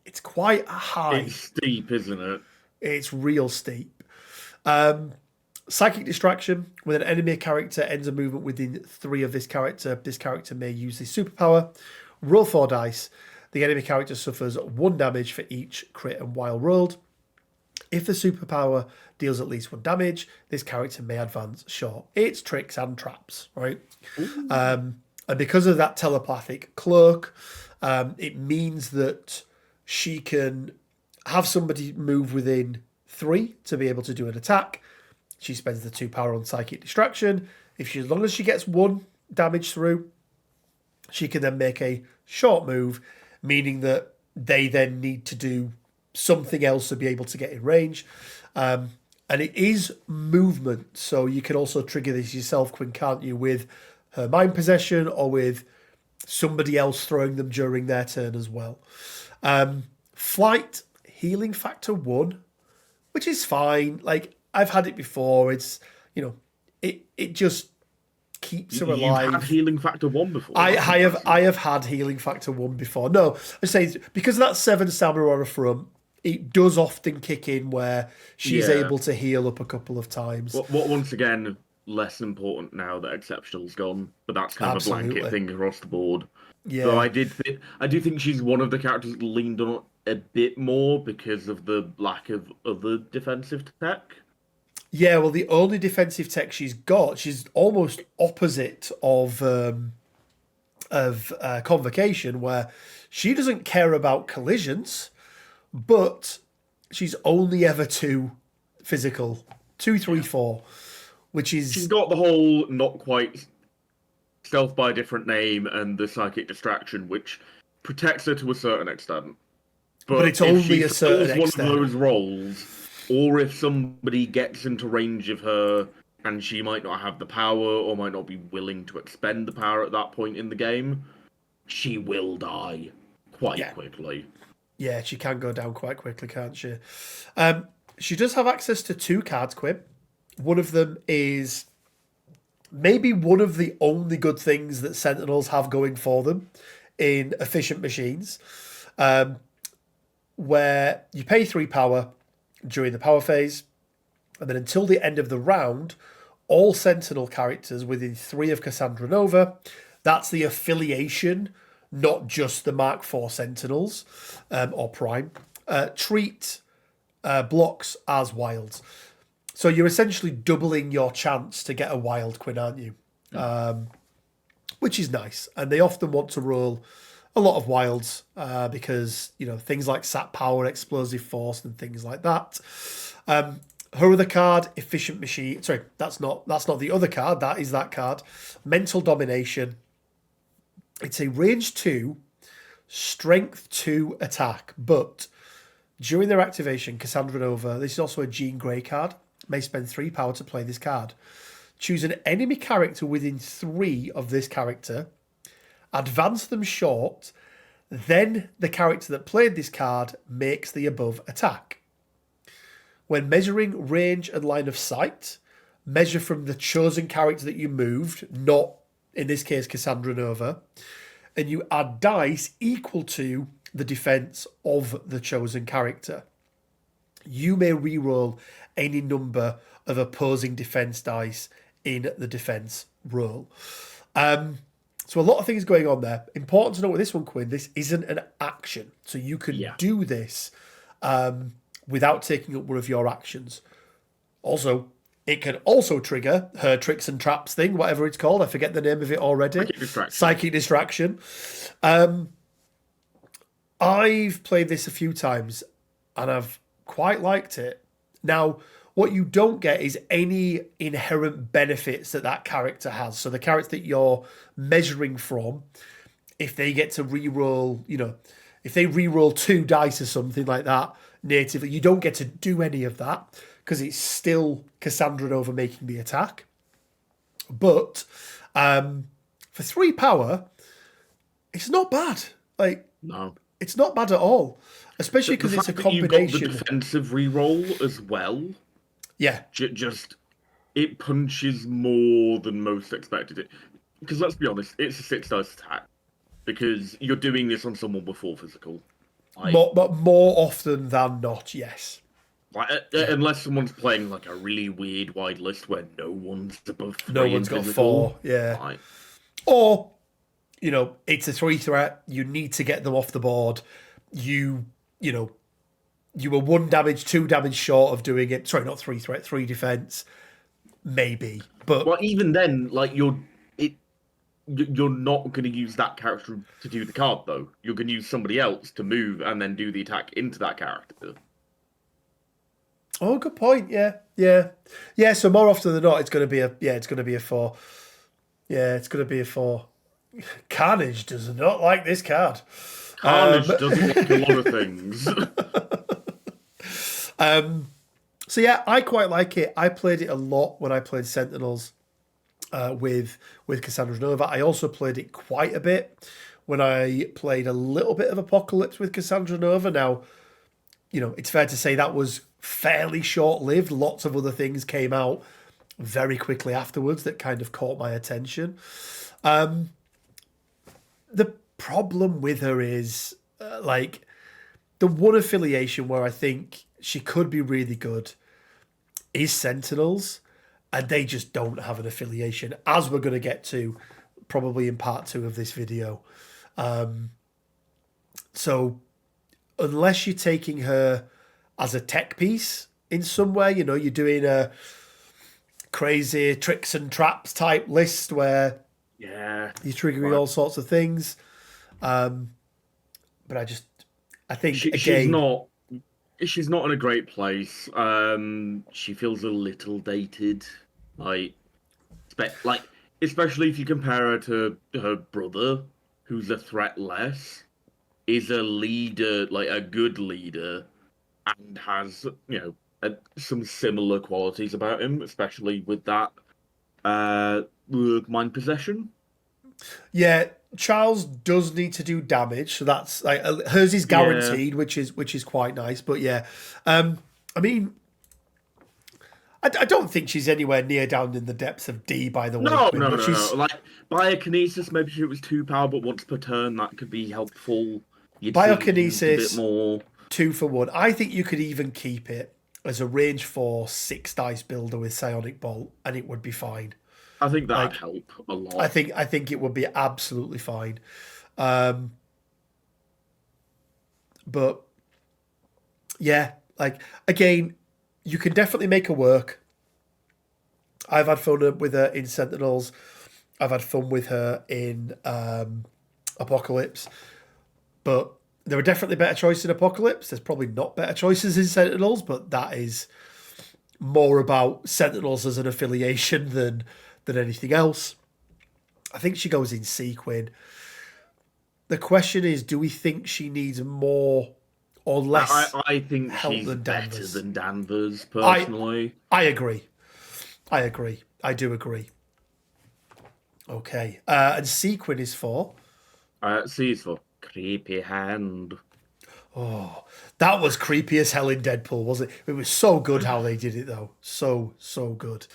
it's quite high.
It's steep, isn't it?
It's real steep. Psychic Distraction. When an enemy character ends a movement within 3 of this character may use this superpower. Roll 4 dice. The enemy character suffers 1 damage for each crit and wild rolled. If the superpower deals at least 1 damage, this character may advance short. It's tricks and traps, right? And because of that telepathic cloak, it means that she can have somebody move within 3 to be able to do an attack. She spends the 2 power on Psychic Distraction. As long as she gets 1 damage through, she can then make a short move, meaning that they then need to do something else to be able to get in range. And it is movement, so you can also trigger this yourself, Quinn, can't you, with her mind possession or with somebody else throwing them during their turn as well. Flight, healing factor 1, which is fine. Like, I've had it before. It's, it just keeps her alive.
You've had healing factor 1 before?
I have had healing factor 1 before. No, I say because of that 7 stamina on her front, it does often kick in where she's able to heal up a couple of times.
What once again, less important now that Exceptional's gone, but that's kind of a blanket thing across the board.
Yeah.
So I do think she's one of the characters that leaned on a bit more because of the lack of other defensive tech.
Yeah, well, the only defensive tech she's got, she's almost opposite of Convocation, where she doesn't care about collisions, but she's only ever 2 physical, 2, 3, 4, which is...
She's got the whole not quite stealth by a different name and the Psychic Distraction, which protects her to a certain extent.
But it's only a certain extent.
One of those roles, or if somebody gets into range of her and she might not have the power or might not be willing to expend the power at that point in the game, she will die quite quickly.
Yeah, she can go down quite quickly, can't she? She does have access to two cards, Quinn. One of them is maybe one of the only good things that Sentinels have going for them in efficient machines, where you pay 3 power during the power phase, and then until the end of the round, all Sentinel characters within 3 of Cassandra Nova, that's the affiliation, not just the Mark IV Sentinels or Prime, treat blocks as wilds. So you're essentially doubling your chance to get a wild, Quinn, aren't you? Which is nice. And they often want to roll a lot of wilds because, things like Sap Power, Explosive Force, and things like that. Her other card, Efficient Machine. Sorry, that's not the other card. That is that card. Mental Domination. It's a range 2, strength 2 attack. But during their activation, Cassandra Nova, this is also a Jean Grey card, may spend 3 power to play this card. Choose an enemy character within 3 of this character, advance them short, then the character that played this card makes the above attack. When measuring range and line of sight, measure from the chosen character that you moved, not, in this case, Cassandra Nova, and you add dice equal to the defense of the chosen character. You may reroll any number of opposing defense dice in the defense roll. So a lot of things going on there. Important to know with this one, Quinn, this isn't an action. So you can do this without taking up one of your actions. Also, it can also trigger her tricks and traps thing, whatever it's called. I forget the name of it already. Psychic distraction. I've played this a few times and I've quite liked it. Now, what you don't get is any inherent benefits that character has. So the character that you're measuring from, if they get to re-roll, if they re-roll 2 dice or something like that natively, you don't get to do any of that because it's still Cassandra Nova making the attack. But for 3 power, it's not bad.
No.
It's not bad at all, especially because it's a combination.
You've got the defensive reroll as well.
Yeah.
Just, it punches more than most expected it. Because let's be honest, it's a 6 dice attack. Because you're doing this on someone before physical.
But more often than not, yes.
Unless someone's playing a really weird wide list where no one's above 3.
No one's got 4, yeah. Or, it's a 3 threat. You need to get them off the board. You were 1 damage, 2 damage short of doing it. Sorry, not 3 threat, 3 defense. Maybe. But
even then, you're not going to use that character to do the card, though. You're going to use somebody else to move and then do the attack into that character.
Oh, good point. Yeah. So more often than not, it's going to be a 4. Yeah, it's going to be a 4. Carnage does not like this card.
Carnage doesn't like a lot of things.
So yeah, I quite like it. I played it a lot when I played Sentinels with Cassandra Nova. I also played it quite a bit when I played a little bit of Apocalypse with Cassandra Nova. Now, it's fair to say that was fairly short-lived. Lots of other things came out very quickly afterwards that kind of caught my attention. The problem with her is, the one affiliation where I think she could be really good is Sentinels, and they just don't have an affiliation, as we're going to get to probably in part 2 of this video. So unless you're taking her as a tech piece in some way, you're doing a crazy tricks and traps type list where you're triggering all sorts of things. But I think
she's not in a great place. She feels a little dated, especially if you compare her to her brother, who's a threat less, is a leader, a good leader, and has some similar qualities about him, especially with that mind possession.
Yeah, Charles does need to do damage, so that's like hers is
Yeah.
guaranteed, which is quite nice. But yeah, I mean, I don't think she's anywhere near down in the depths of D, by the way,
No,
Quinn.
no,
But
no, no.
she's
Like biokinesis, maybe if it was 2 power, but once per turn, that could be helpful. You'd see it used a bit
biokinesis
more.
2 for 1. I think you could even keep it as a range 4 6 dice builder with Psionic Bolt, and it would be fine.
I think that'd
Like
help a
I
lot.
think I think it would be absolutely fine. Um, but yeah, like again, you can definitely make her work. I've had fun with her in Sentinels. I've had fun with her in Apocalypse. But there are definitely better choices in Apocalypse. There's probably not better choices in Sentinels, but that is more about Sentinels as an affiliation than anything else. I think she goes in Sequin. The question is, do we think she needs more or less
I think
help
she's
than
better
Danvers?
than Danvers,
I
personally.
I agree. I agree. I do agree. Okay. And Sequin is for.
C is for creepy hand.
That was creepy as hell in Deadpool, wasn't it? It was so good how they did it, though. So good.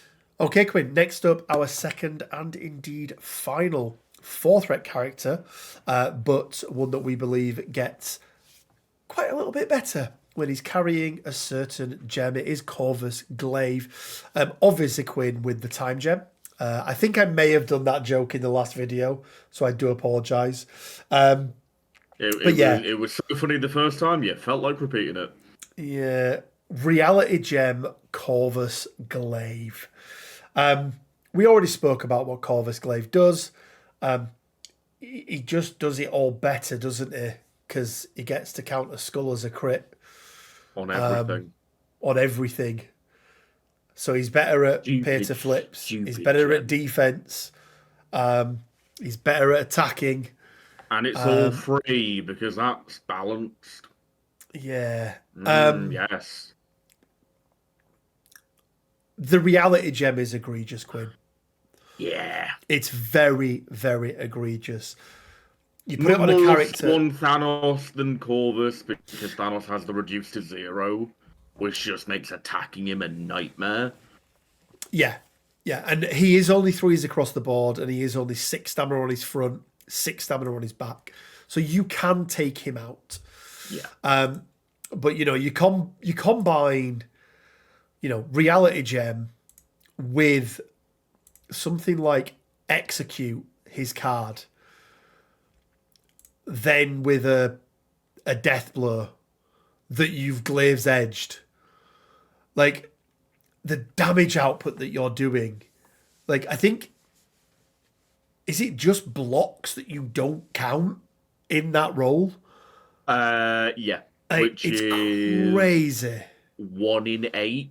Okay, Quinn. Next up, our second and indeed final 4 threat character, but one that we believe gets quite a little bit better when he's carrying a certain gem. It is Corvus Glaive. Obviously, Quinn with the time gem. I think I may have done that joke in the last video, so I do apologise. But yeah,
It was so funny the first time, you felt like repeating it.
yeah, reality gem Corvus Glaive. We already spoke about what Corvus Glaive does. He just does it all better, doesn't he? Because he gets to count a skull as a crit
On everything.
on everything. So he's better at
Stupid,
Pater flips. He's
stupid
better at
gem.
defense. He's better at attacking.
And it's all free because that's balanced.
Yeah.
Yes.
The reality gem is egregious, Quinn.
Yeah.
It's very, very egregious. You put it on a
More
character.
one Thanos than Corvus because Thanos has the reduced to 0, which just makes attacking him a nightmare.
Yeah. Yeah. And he is only 3s across the board, and he is only 6 stamina on his front, 6 stamina on his back. So you can take him out.
Yeah.
But you combine, reality gem with something like execute his card, then with a death blow that you've glaives edged. Like the damage output that you're doing, like I think, is it just blocks that you don't count in that roll?
Yeah.
Like,
Which
it's
is
crazy.
1 in 8.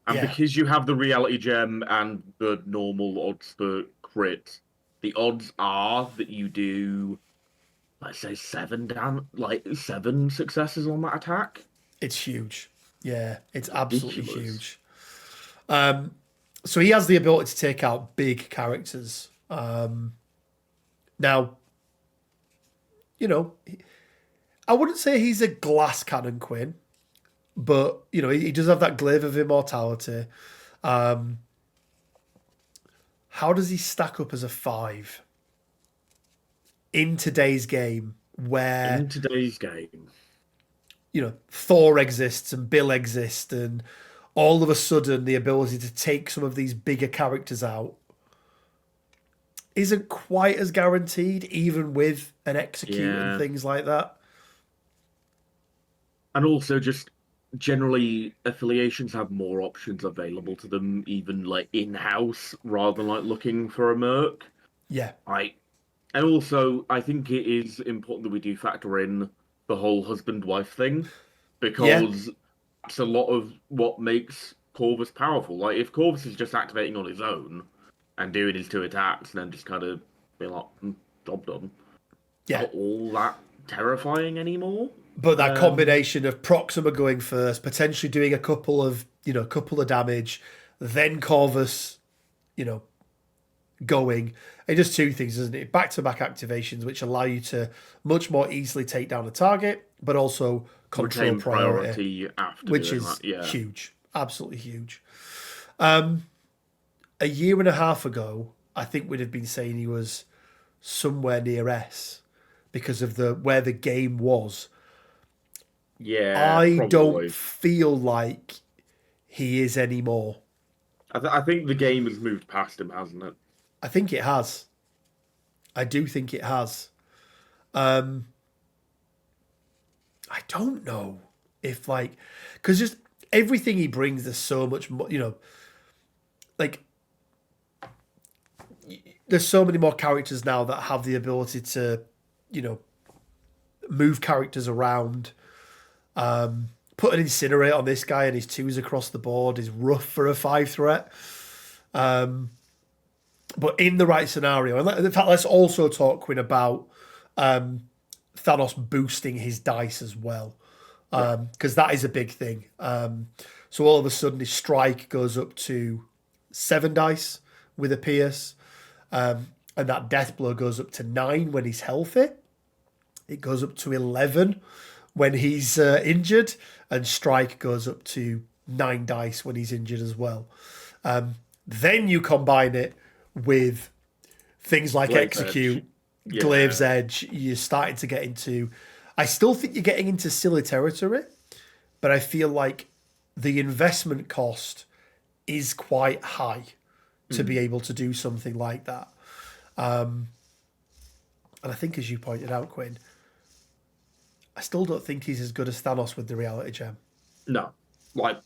And
Yeah.
because you have the reality gem and the normal odds for crit, the odds are that you do, let's say, 7 successes on that attack.
It's huge. Yeah, it's absolutely
Ridiculous.
huge. So he has the ability to take out big characters. Now, I wouldn't say he's a glass cannon, Quinn, but he does have that glaive of immortality. How does he stack up as a 5 in today's game, where
In today's game,
Thor exists and Bill exists, and all of a sudden the ability to take some of these bigger characters out isn't quite as guaranteed, even with an execute and
yeah.
things like that.
And also just generally affiliations have more options available to them, even like in-house, rather than like looking for a merc.
Yeah,
And also I think it is important that we do factor in the whole husband-wife thing,
yeah,
because that's a lot of what makes Corvus powerful. Like if Corvus is just activating on his own and doing his 2 attacks and then just kind of being like, job done,
yeah.
not all that terrifying anymore.
But that combination of Proxima going first, potentially doing a couple of damage, then Corvus, going. It does two things, doesn't it? Back-to-back activations, which allow you to much more easily take down a target, but also control
Retain priority after
which
doing
is
that. Yeah.
huge, absolutely huge. A year and a half ago, I think we'd have been saying he was somewhere near S because of the where the game was.
Yeah,
I don't
probably.
feel like he is anymore.
I think the game has moved past him, hasn't it?
I think it has. I do think it has. Um, I don't know if like because just everything he brings, there's so much more. Like there's so many more characters now that have the ability to, you know, move characters around. Put an incinerate on this guy and his twos across the board is rough for a 5 threat. But in the right scenario, and in fact, let's also talk, Quinn, about Thanos boosting his dice as well,
Yeah.
because that is a big thing. So all of a sudden, his strike goes up to 7 dice with a pierce, and that death blow goes up to 9 when he's healthy. It goes up to 11 when he's injured, and strike goes up to 9 dice when he's injured as well. Then you combine it with things like
Glade's
execute,
Edge. Yeah.
Glaive's Edge. You're starting to get into. I still think you're getting into silly territory, but I feel like the investment cost is quite high to be able to do something like that. And I think, as you pointed out, Quinn, I still don't think he's as good as Thanos with the reality gem.
No. Like,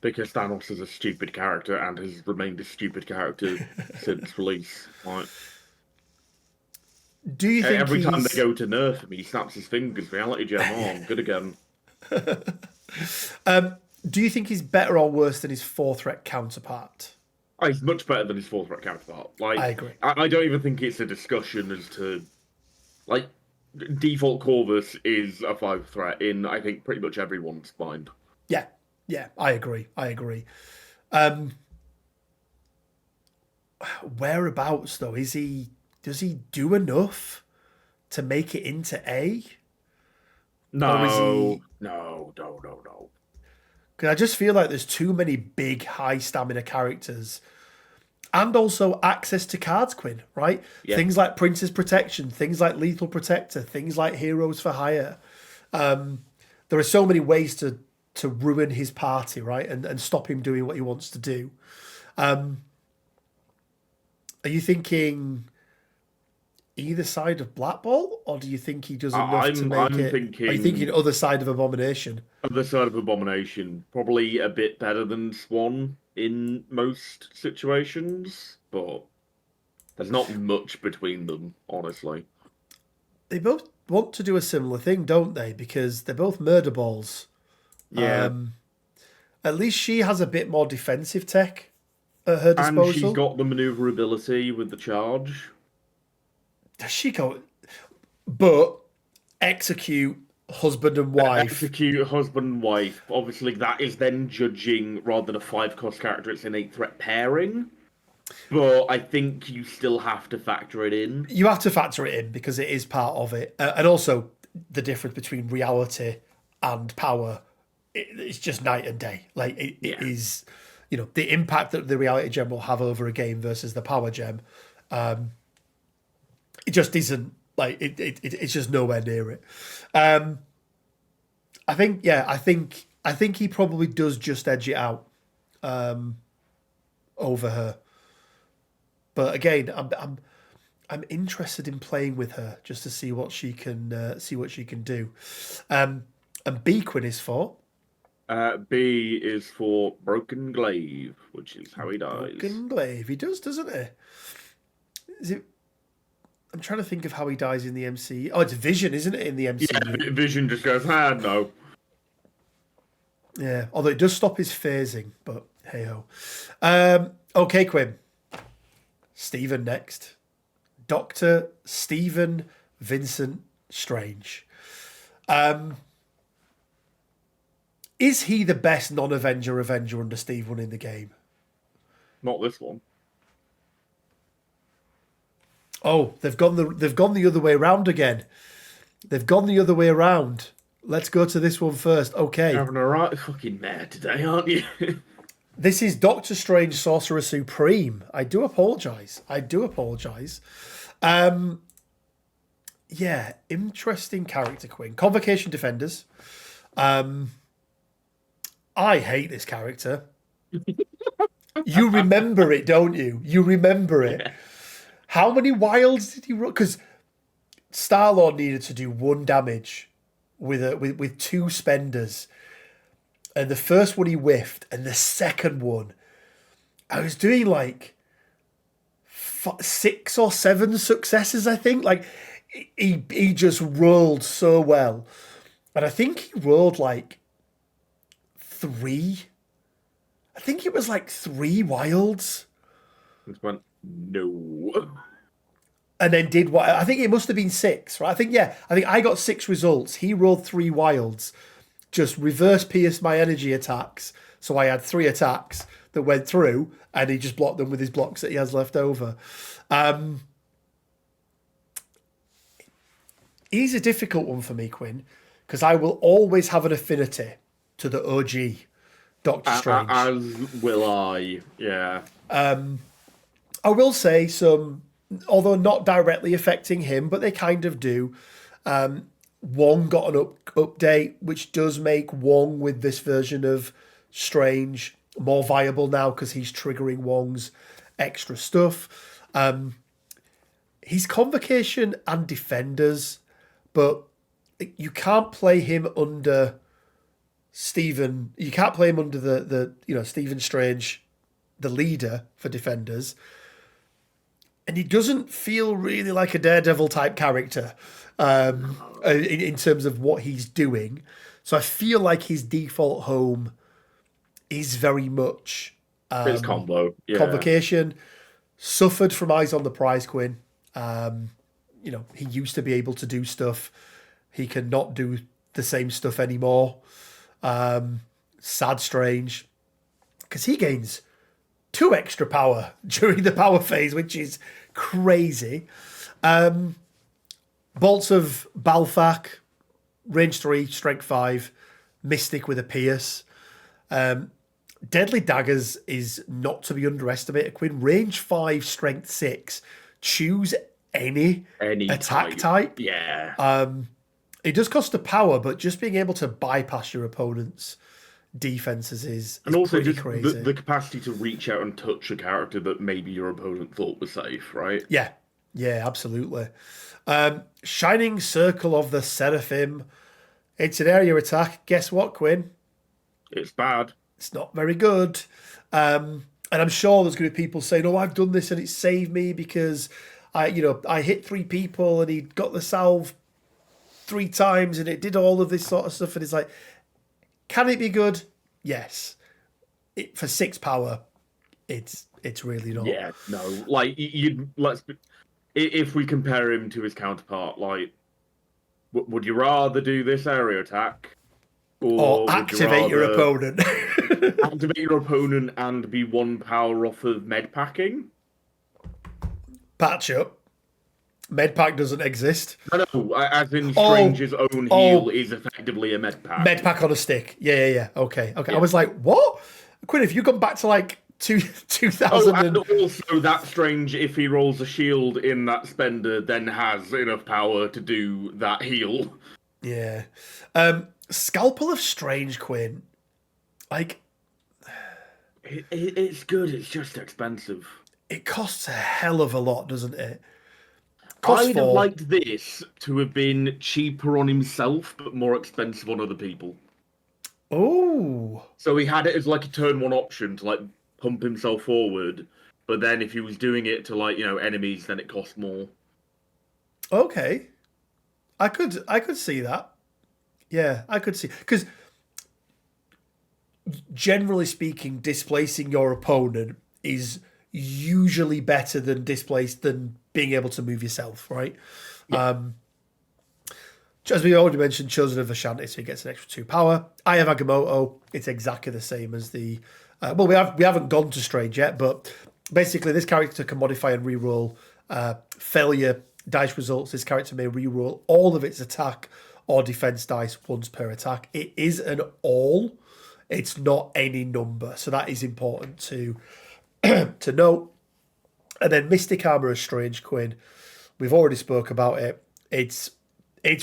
because Thanos is a stupid character and has remained a stupid character since release. Like,
Do you think
every time
he's...
they go to nerf him, he snaps his fingers, reality gem on, good again.
Do you think he's better or worse than his 4 threat counterpart?
Oh, he's much better than his 4th threat counterpart. Like,
I agree.
I don't even think it's a discussion as to, like, default Corvus is a 5 threat in, I think, pretty much everyone's mind.
Yeah, I agree. Whereabouts though? Does he do enough to make it into A? Or is he?
No.
Because I just feel like there's too many big, high stamina characters, and also access to cards, Quinn. Right?
Yeah.
Things like Prince's Protection, things like Lethal Protector, things like Heroes for Hire. There are so many ways to ruin his party, right, and stop him doing what he wants to do. Are you thinking either side of Blackball, or do you think he does enough to make
I'm
it?
thinking
Are you thinking other side of Abomination?
other side of Abomination, probably a bit better than Swan in most situations, but there's not much between them, honestly.
They both want to do a similar thing, don't they? Because they're both murder balls.
Yeah.
At least she has a bit more defensive tech at her
And she's
disposal.
got the maneuverability with the charge.
Does she go? But execute husband and wife.
Execute husband and wife. Obviously, that is then judging rather than a 5-cost character, it's an 8-threat pairing. But I think you still have to factor it in.
You have to factor it in because it is part of it. And also the difference between reality and power, it's just night and day. Like it is, the impact that the reality gem will have over a game versus the power gem. It just isn't like it's just nowhere near it. I think he probably does just edge it out over her. But again, I'm interested in playing with her just to see what she can do. And B Quinn is for
B is for Broken Glaive, which is how he dies.
Broken Glaive. He does, doesn't he? Is it? I'm trying to think of how he dies in the MCU. Oh, it's Vision, isn't it? In the MCU,
Yeah, Vision just goes, no.
Yeah, although it does stop his phasing, but hey ho. Okay, Quinn. Stephen next. Dr. Stephen Vincent Strange. Is he the best non-Avenger Avenger under Steve One in the game?
Not this one.
Oh, they've gone the other way around again. They've gone the other way around. Let's go to this one first.
You're
Okay.
having a right fucking mare today, aren't you?
This is Doctor Strange Sorcerer Supreme. I do apologise. I do apologise. Yeah, interesting character, Quinn. Convocation Defenders. I hate this character. You remember it, don't you? You remember it.
Yeah.
How many wilds did he run? Because Star-Lord needed to do 1 damage with 2 spenders. And the first one he whiffed, and the second one, I was doing like 6 or 7 successes, I think. Like, he just rolled so well. And I think he rolled like 3. I think it was like 3 wilds.
Just went, no.
And then did what? I think it must have been 6, right? I think I got 6 results. He rolled 3 wilds, just reverse pierced my energy attacks. So I had 3 attacks that went through, and he just blocked them with his blocks that he has left over. He's a difficult one for me, Quinn, because I will always have an affinity to the OG Doctor Strange.
As will I, yeah.
I will say some, although not directly affecting him, but they kind of do. Wong got an update, which does make Wong with this version of Strange more viable now because he's triggering Wong's extra stuff. He's Convocation and Defenders, but you can't play him under Stephen. You can't play him under the Stephen Strange, the leader for Defenders. And he doesn't feel really like a Daredevil type character in terms of what he's doing. So I feel like his default home is very much
His combo, yeah.
Convocation. Suffered from Eyes on the Prize, Quinn. He used to be able to do stuff. He cannot do the same stuff anymore. Sad Strange. Because he gains 2 extra power during the power phase, which is crazy. Bolts of Balthak, range 3, strength 5, Mystic with a Pierce. Deadly Daggers is not to be underestimated, Quinn. Range 5, strength 6. Choose any attack type.
Yeah.
It does cost a power, but just being able to bypass your opponent's defenses is
And also
pretty
just
crazy.
the capacity to reach out and touch a character that maybe your opponent thought was safe, right?
Yeah, absolutely. Shining Circle of the Seraphim. It's an area attack. Guess what, Quinn?
It's bad.
It's not very good. And I'm sure there's going to be people saying, "Oh, I've done this and it saved me because I hit 3 people and he got the salve 3 times and it did all of this sort of stuff." And it's like, can it be good? Yes. For 6 power, it's really not.
Yeah, no. Like if we compare him to his counterpart, like, would you rather do this area attack,
Or activate your opponent?
activate your opponent and be 1 power off of med packing?
Patch up. Medpack doesn't exist.
No, as in Strange's own heal is effectively a med pack.
Medpack on a stick. Yeah. Okay.
Yeah.
I was like, what? Quinn, if you gone back to like 2000
and also that Strange, if he rolls a shield in that spender, then has enough power to do that heal.
Yeah. Scalpel of Strange, Quinn. Like,
it's good, it's just expensive.
It costs a hell of a lot, doesn't it?
I'd have liked this to have been cheaper on himself, but more expensive on other people.
Oh.
So he had it as like a turn 1 option to like pump himself forward, but then if he was doing it to like, enemies, then it cost more.
Okay. I could see that. Yeah, I could see. Because generally speaking, displacing your opponent is usually better than being able to move yourself, right? Yeah. As we already mentioned, Chosen of Ashanti, so he gets an extra 2 power. I have Agamotto. It's exactly the same as the... we haven't gone to Strange yet, but basically this character can modify and reroll Failure dice results. This character may reroll all of its attack or defense dice once per attack. It is an all. It's not any number. So that is important to note. And then Mystic Armor of Strange Quinn. We've already spoke about it. It's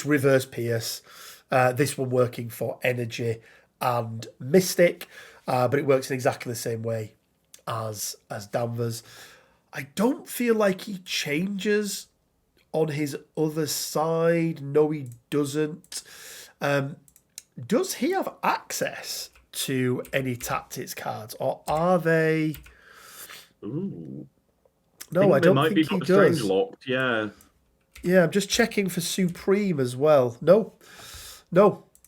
reverse pierce. This one working for energy and mystic, but it works in exactly the same way as Danvers. I don't feel like he changes on his other side. No, he doesn't. Does he have access to any tactics cards, or are they?
Ooh.
No, I don't think he
Doctor
does.
Strange locked, yeah.
Yeah, I'm just checking for Supreme as well. No.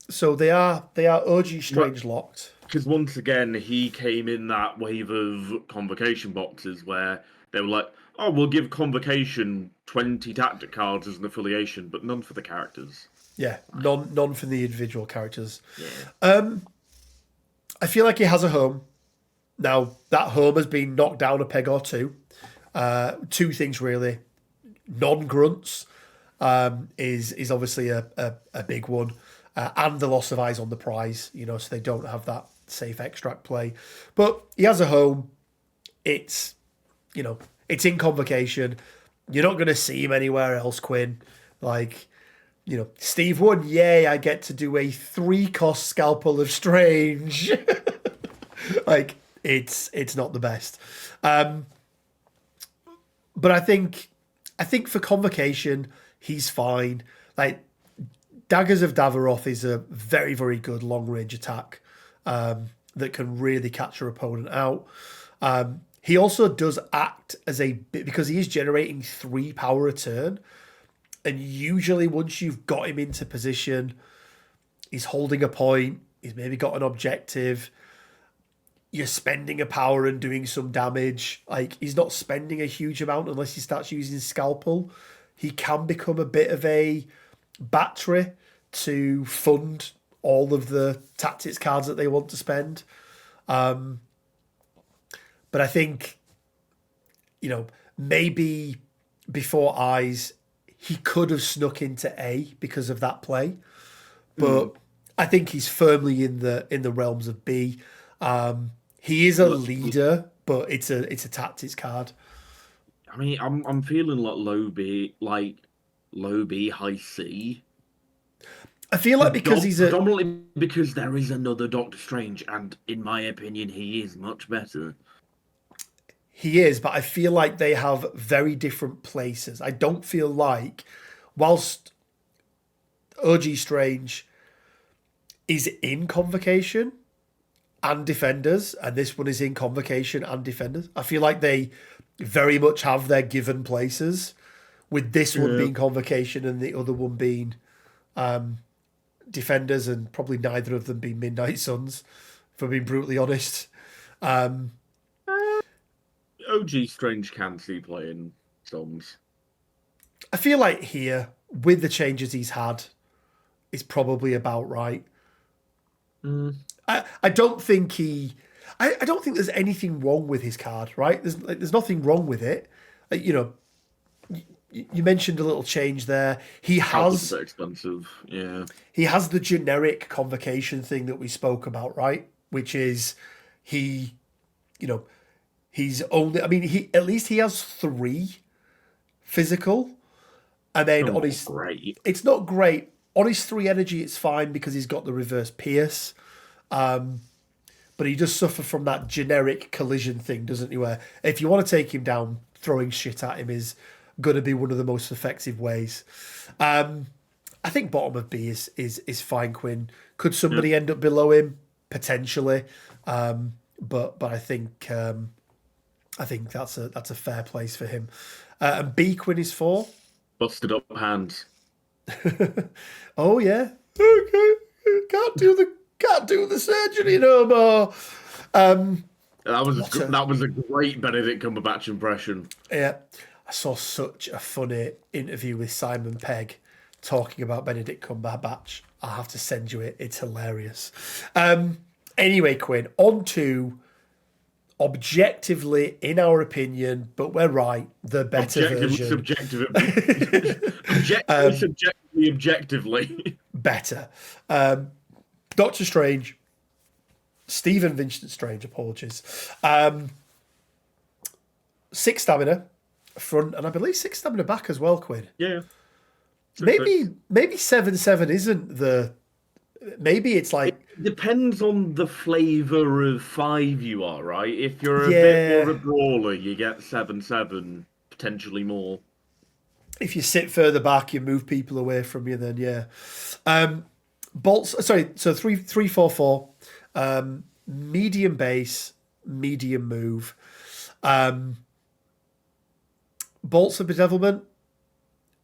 So they are OG Strange locked.
Because once again, he came in that wave of convocation boxes where they were like, "Oh, we'll give convocation 20 tactic cards as an affiliation, but none for the characters."
Yeah, none for the individual characters.
Yeah.
I feel like he has a home. Now, that home has been knocked down a peg or two. Two things, really. Non-grunts is obviously a big one. And the loss of eyes on the prize, so they don't have that safe extract play. But he has a home. It's in convocation. You're not going to see him anywhere else, Quinn. Steve won. Yay, I get to do a 3-cost Scalpel of Strange. It's not the best. But I think for convocation, he's fine. Daggers of Davaroth is a very, very good long-range attack that can really catch your opponent out. He also does act as because he is generating 3 power a turn. And usually once you've got him into position, he's holding a point, he's maybe got an objective, you're spending a power and doing some damage. He's not spending a huge amount unless he starts using Scalpel. He can become a bit of a battery to fund all of the tactics cards that they want to spend. But I think, maybe before Eyes, he could have snuck into A because of that play. But I think he's firmly in the realms of B. He is a leader, but it's a tactics card.
I mean, I'm feeling like low B, high C.
I feel like because he's
predominantly because there is another Doctor Strange, and in my opinion, he is much better.
He is, but I feel like they have very different places. I don't feel like, whilst OG Strange is in Convocation and Defenders, and this one is in Convocation and Defenders, I feel like they very much have their given places, with this one being Convocation and the other one being Defenders, and probably neither of them being Midnight Suns, for being brutally honest.
OG Strange can see playing Suns.
I feel like here, with the changes he's had, is probably about right. I don't think I don't think there's anything wrong with his card, right? There's nothing wrong with it. You mentioned a little change there. He has
expensive, yeah.
He has the generic convocation thing that we spoke about, right? Which is he's only. I mean, he has 3 physical, and then on his
great.
It's not great on his 3 energy. It's fine because he's got the reverse pierce, but he does suffer from that generic collision thing, doesn't he? Where if you want to take him down, throwing shit at him is going to be one of the most effective ways. I think bottom of B is fine. Quinn, could somebody end up below him potentially, but I think that's a fair place for him. And B Quinn is 4.
Busted up hands.
Oh yeah. Okay. Can't do the surgery no more.
That was a great Benedict Cumberbatch impression.
Yeah. I saw such a funny interview with Simon Pegg talking about Benedict Cumberbatch. I'll have to send you it. It's hilarious. Anyway, Quinn, on to objectively, in our opinion, but we're right, the better version.
Objectively.
Better. Doctor Strange, Stephen Vincent Strange, apologies. 6 stamina front, and I believe 6 stamina back as well, Quinn.
Yeah.
Maybe 7/7 isn't the. Maybe it's like.
It depends on the flavour of 5 you are, right? If you're a
Yeah.
bit more of a brawler, you get 7/7, potentially more.
If you sit further back, you move people away from you. Then yeah. Bolts. Sorry. So 3-4-4. Medium base, medium move. Bolts of Bedevilment.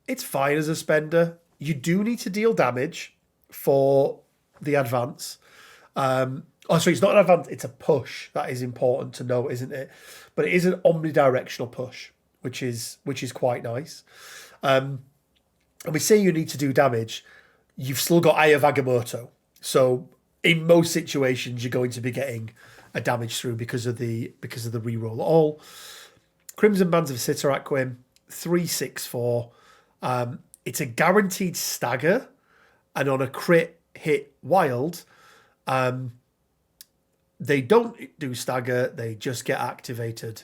It's fine as a spender. You do need to deal damage for the advance. Sorry, it's not an advance, it's a push. That is important to note, isn't it? But it is an omnidirectional push, which is quite nice. And we say you need to do damage. You've still got Eye of Agamotto. So in most situations, you're going to be getting a damage through because of the reroll. All Crimson Bands of Cyttorak, Quinn, 3/6/4. It's a guaranteed stagger, and on a crit hit wild, they don't do stagger, they just get activated.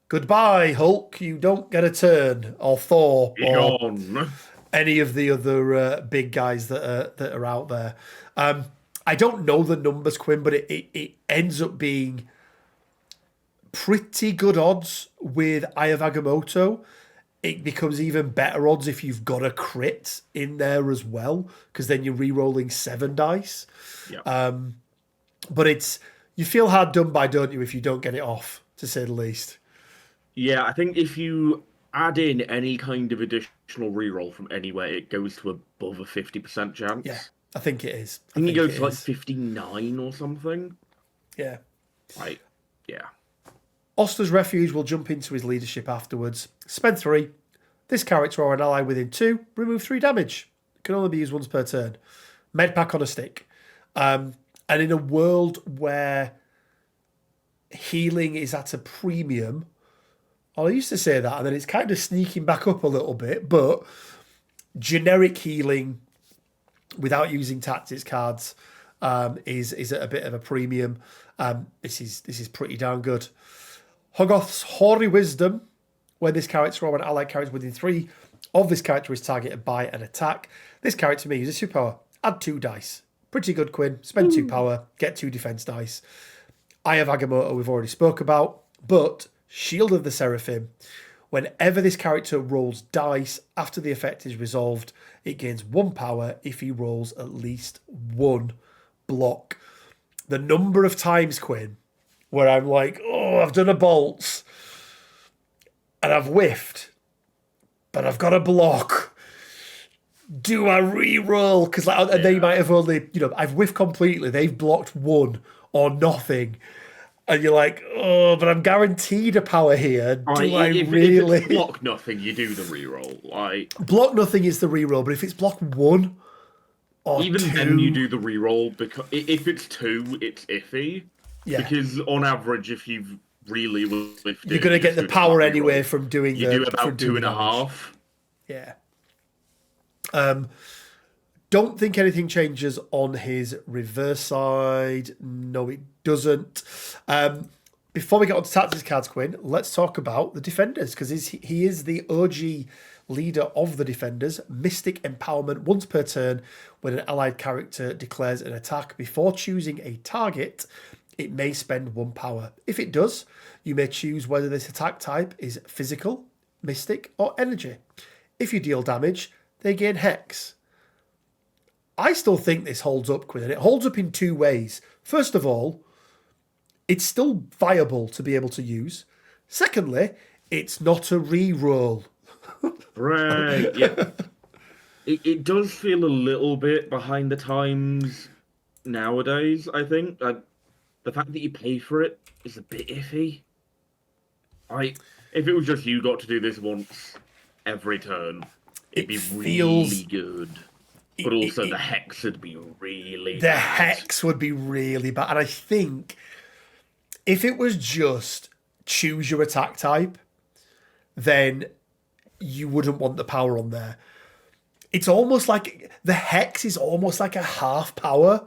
Goodbye, Hulk, you don't get a turn, or Thor, or any of the other big guys that are out there. I don't know the numbers, Quinn, but it ends up being pretty good odds with Eye of Agamotto. It becomes even better odds if you've got a crit in there as well, because then you're re-rolling 7 dice.
Yeah.
But you feel hard done by, don't you, if you don't get it off, to say the least.
Yeah, I think if you add in any kind of additional reroll from anywhere, it goes to above a 50% chance.
Yeah, I think it is.
I think it goes to like 59 or something.
Yeah.
Right, yeah.
Oster's Refuge will jump into his leadership afterwards. Spend 3. This character or an ally within 2, remove 3 damage. Can only be used once per turn. Med pack on a stick. And in a world where healing is at a premium, I used to say that, and then it's kind of sneaking back up a little bit, but generic healing without using tactics cards is at a bit of a premium. This is pretty darn good. Hoggoth's Hoary Wisdom. When this character or an allied character within 3 of this character is targeted by an attack, this character may use a superpower. Add 2 dice. Pretty good, Quinn. Spend 2 power, get 2 defense dice. Eye of Agamotto we've already spoke about, but Shield of the Seraphim. Whenever this character rolls dice after the effect is resolved, it gains 1 power if he rolls at least 1 block. The number of times, Quinn, where I'm like, oh, I've done a bolts and I've whiffed, but I've got a block. Do I re-roll? Because they might have only, I've whiffed completely. They've blocked 1 or nothing. And you're like, oh, but I'm guaranteed a power here.
If it's block nothing, you do the re-roll.
Block nothing is the re-roll, but if it's block 1 or
even
2...
then you do the re-roll, because if it's 2, it's iffy.
Yeah.
Because on average, if you've really lifted,
you're going to get the power anyway from doing
you do about 2.5.
Yeah. Don't think anything changes on his reverse side. No, it doesn't. Before we get on to tactics cards, Quinn, let's talk about the Defenders, because he is the OG leader of the Defenders. Mystic Empowerment once per turn. When an allied character declares an attack before choosing a target, it may spend 1 power. If it does, you may choose whether this attack type is physical, mystic, or energy. If you deal damage, they gain Hex. I still think this holds up, Quinn, and it holds up in 2 ways. First of all, it's still viable to be able to use. Secondly, it's not a re-roll.
Right, yeah. It does feel a little bit behind the times nowadays, I think. The fact that you pay for it is a bit iffy. If it was just you got to do this once every turn, it'd be really good. But also the Hex would be really bad.
The Hex would be really bad. And I think If it was just choose your attack type, then you wouldn't want the power on there. It's almost like the hex is almost like a half power,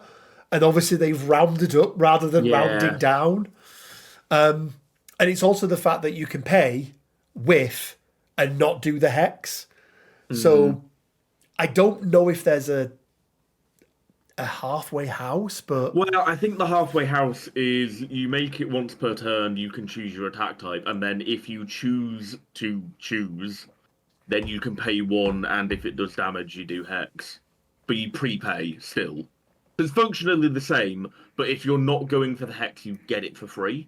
and obviously they've rounded up rather than rounding
Yeah.
down. And it's also the fact that you can pay with and not do the hex. So I don't know if there's a halfway house, but
Well, I think the halfway house is you make it once per turn, you can choose your attack type, and then if you choose to choose, then you can pay one, and if it does damage, you do hex. But you prepay still. It's functionally the same, but if you're not going for the hex, you get it for free.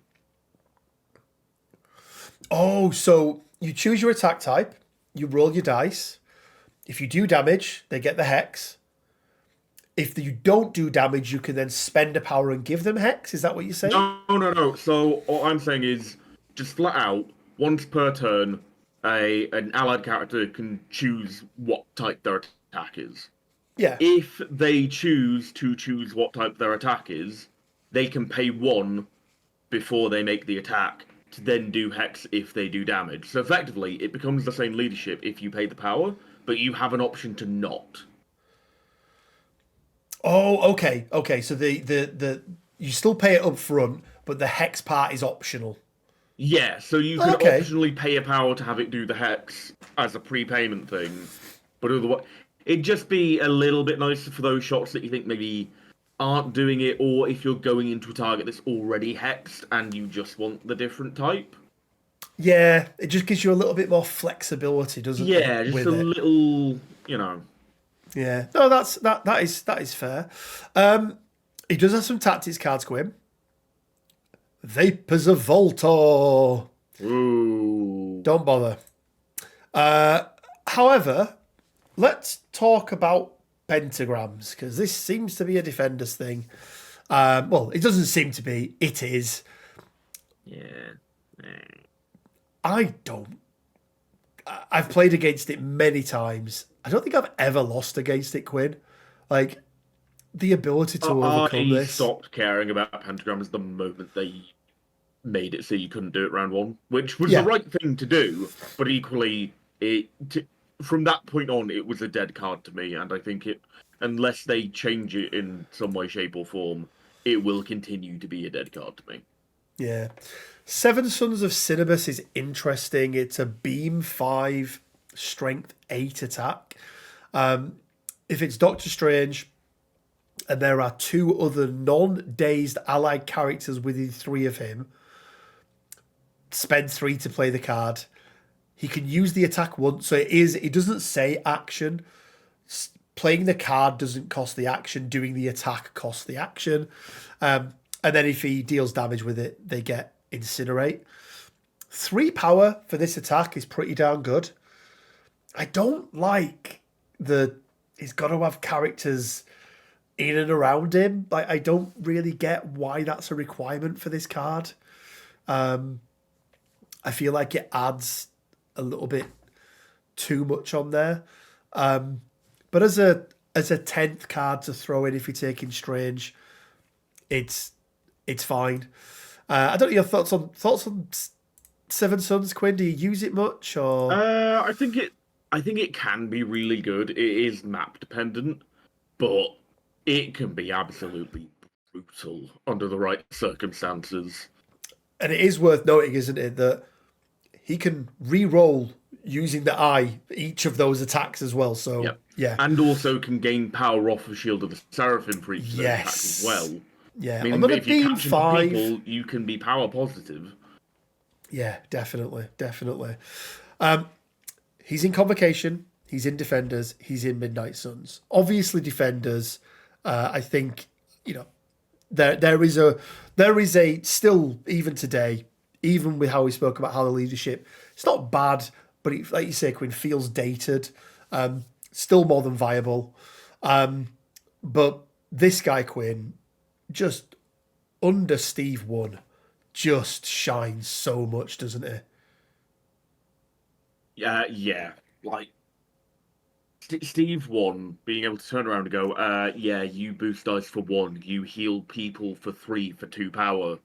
oh, so you choose your attack type, you roll your dice. If you do damage, they get the hex. If you don't do damage, you can then spend a power and give them hex. Is that what you're saying?
No. So what I'm saying is just flat out, once per turn, an allied character can choose what type their attack is.
Yeah.
If they choose to choose what type their attack is, they can pay one before they make the attack to then do hex if they do damage. So effectively, it becomes the same leadership if you pay the power, but you have an option to not.
Oh, okay, okay. So the you still pay it up front, but the hex part is optional.
Yeah, so you can
Okay.
optionally pay a power to have it do the hex as a prepayment thing, but otherwise, it'd just be a little bit nicer for those shots that you think maybe aren't doing it, or if you're going into a target that's already hexed and you just want the different type.
Yeah, it just gives you a little bit more flexibility, doesn't it,
Yeah, just
with
a
it?
little.
Yeah. No, that is fair. He does have some tactics cards, Quim. Vapors of Voltor.
Ooh.
Don't bother. However, let's talk about pentagrams because this seems to be a defender's thing. Well, it doesn't seem to be. It is.
Yeah.
I don't. I've played against it many times. I don't think I've ever lost against it, Quinn. Like the ability to overcome
I
this.
stopped caring about pentagrams the moment they made it so you couldn't do it round one, which was the
Yeah,
right thing to do. But equally, from that point on, it was a dead card to me, and I think unless they change it in some way, shape, or form, it will continue to be a dead card to me.
yeah. Seven Sons of Cinnabus is interesting. It's a beam 5, strength 8 attack. If it's Doctor Strange, and there are two other non-dazed allied characters within 3 of him, spend 3 to play the card. He can use the attack once, so it doesn't say action. Playing the card doesn't cost the action. Doing the attack costs the action. And then if he deals damage with it, they get incinerate. 3 power for this attack is pretty darn good. I don't like he's got to have characters in and around him. Like I don't really get why that's a requirement for this card. I feel like it adds a little bit too much on there. But as a 10th card to throw in if you're taking Strange, it's fine. I don't know your thoughts on Seven Sons, Quinn. Do you use it much or?
I think it can be really good. It is map dependent, but it can be absolutely brutal under the right circumstances.
And it is worth noting, isn't it, that he can re-roll using the eye for each of those attacks as well. So
Yep.
yeah,
And also can gain power off of Shield of the Seraphim for each of those attacks as
yes,
well. I
yeah. I'm
mean,
gonna
if you
beam
catch enough
5.
people, you can be power positive.
Yeah, definitely, definitely. He's in Convocation. He's in Defenders. He's in Midnight Suns. Obviously, Defenders. I think there is a still even today, even with how we spoke about how the leadership, it's not bad, but like you say, Quinn feels dated. Still more than viable. But this guy Quinn, just under Steve One, just shines so much, doesn't he?
Yeah. Like Steve one being able to turn around and go, yeah, you boost dice for 1, you heal people for 3 for 2 power.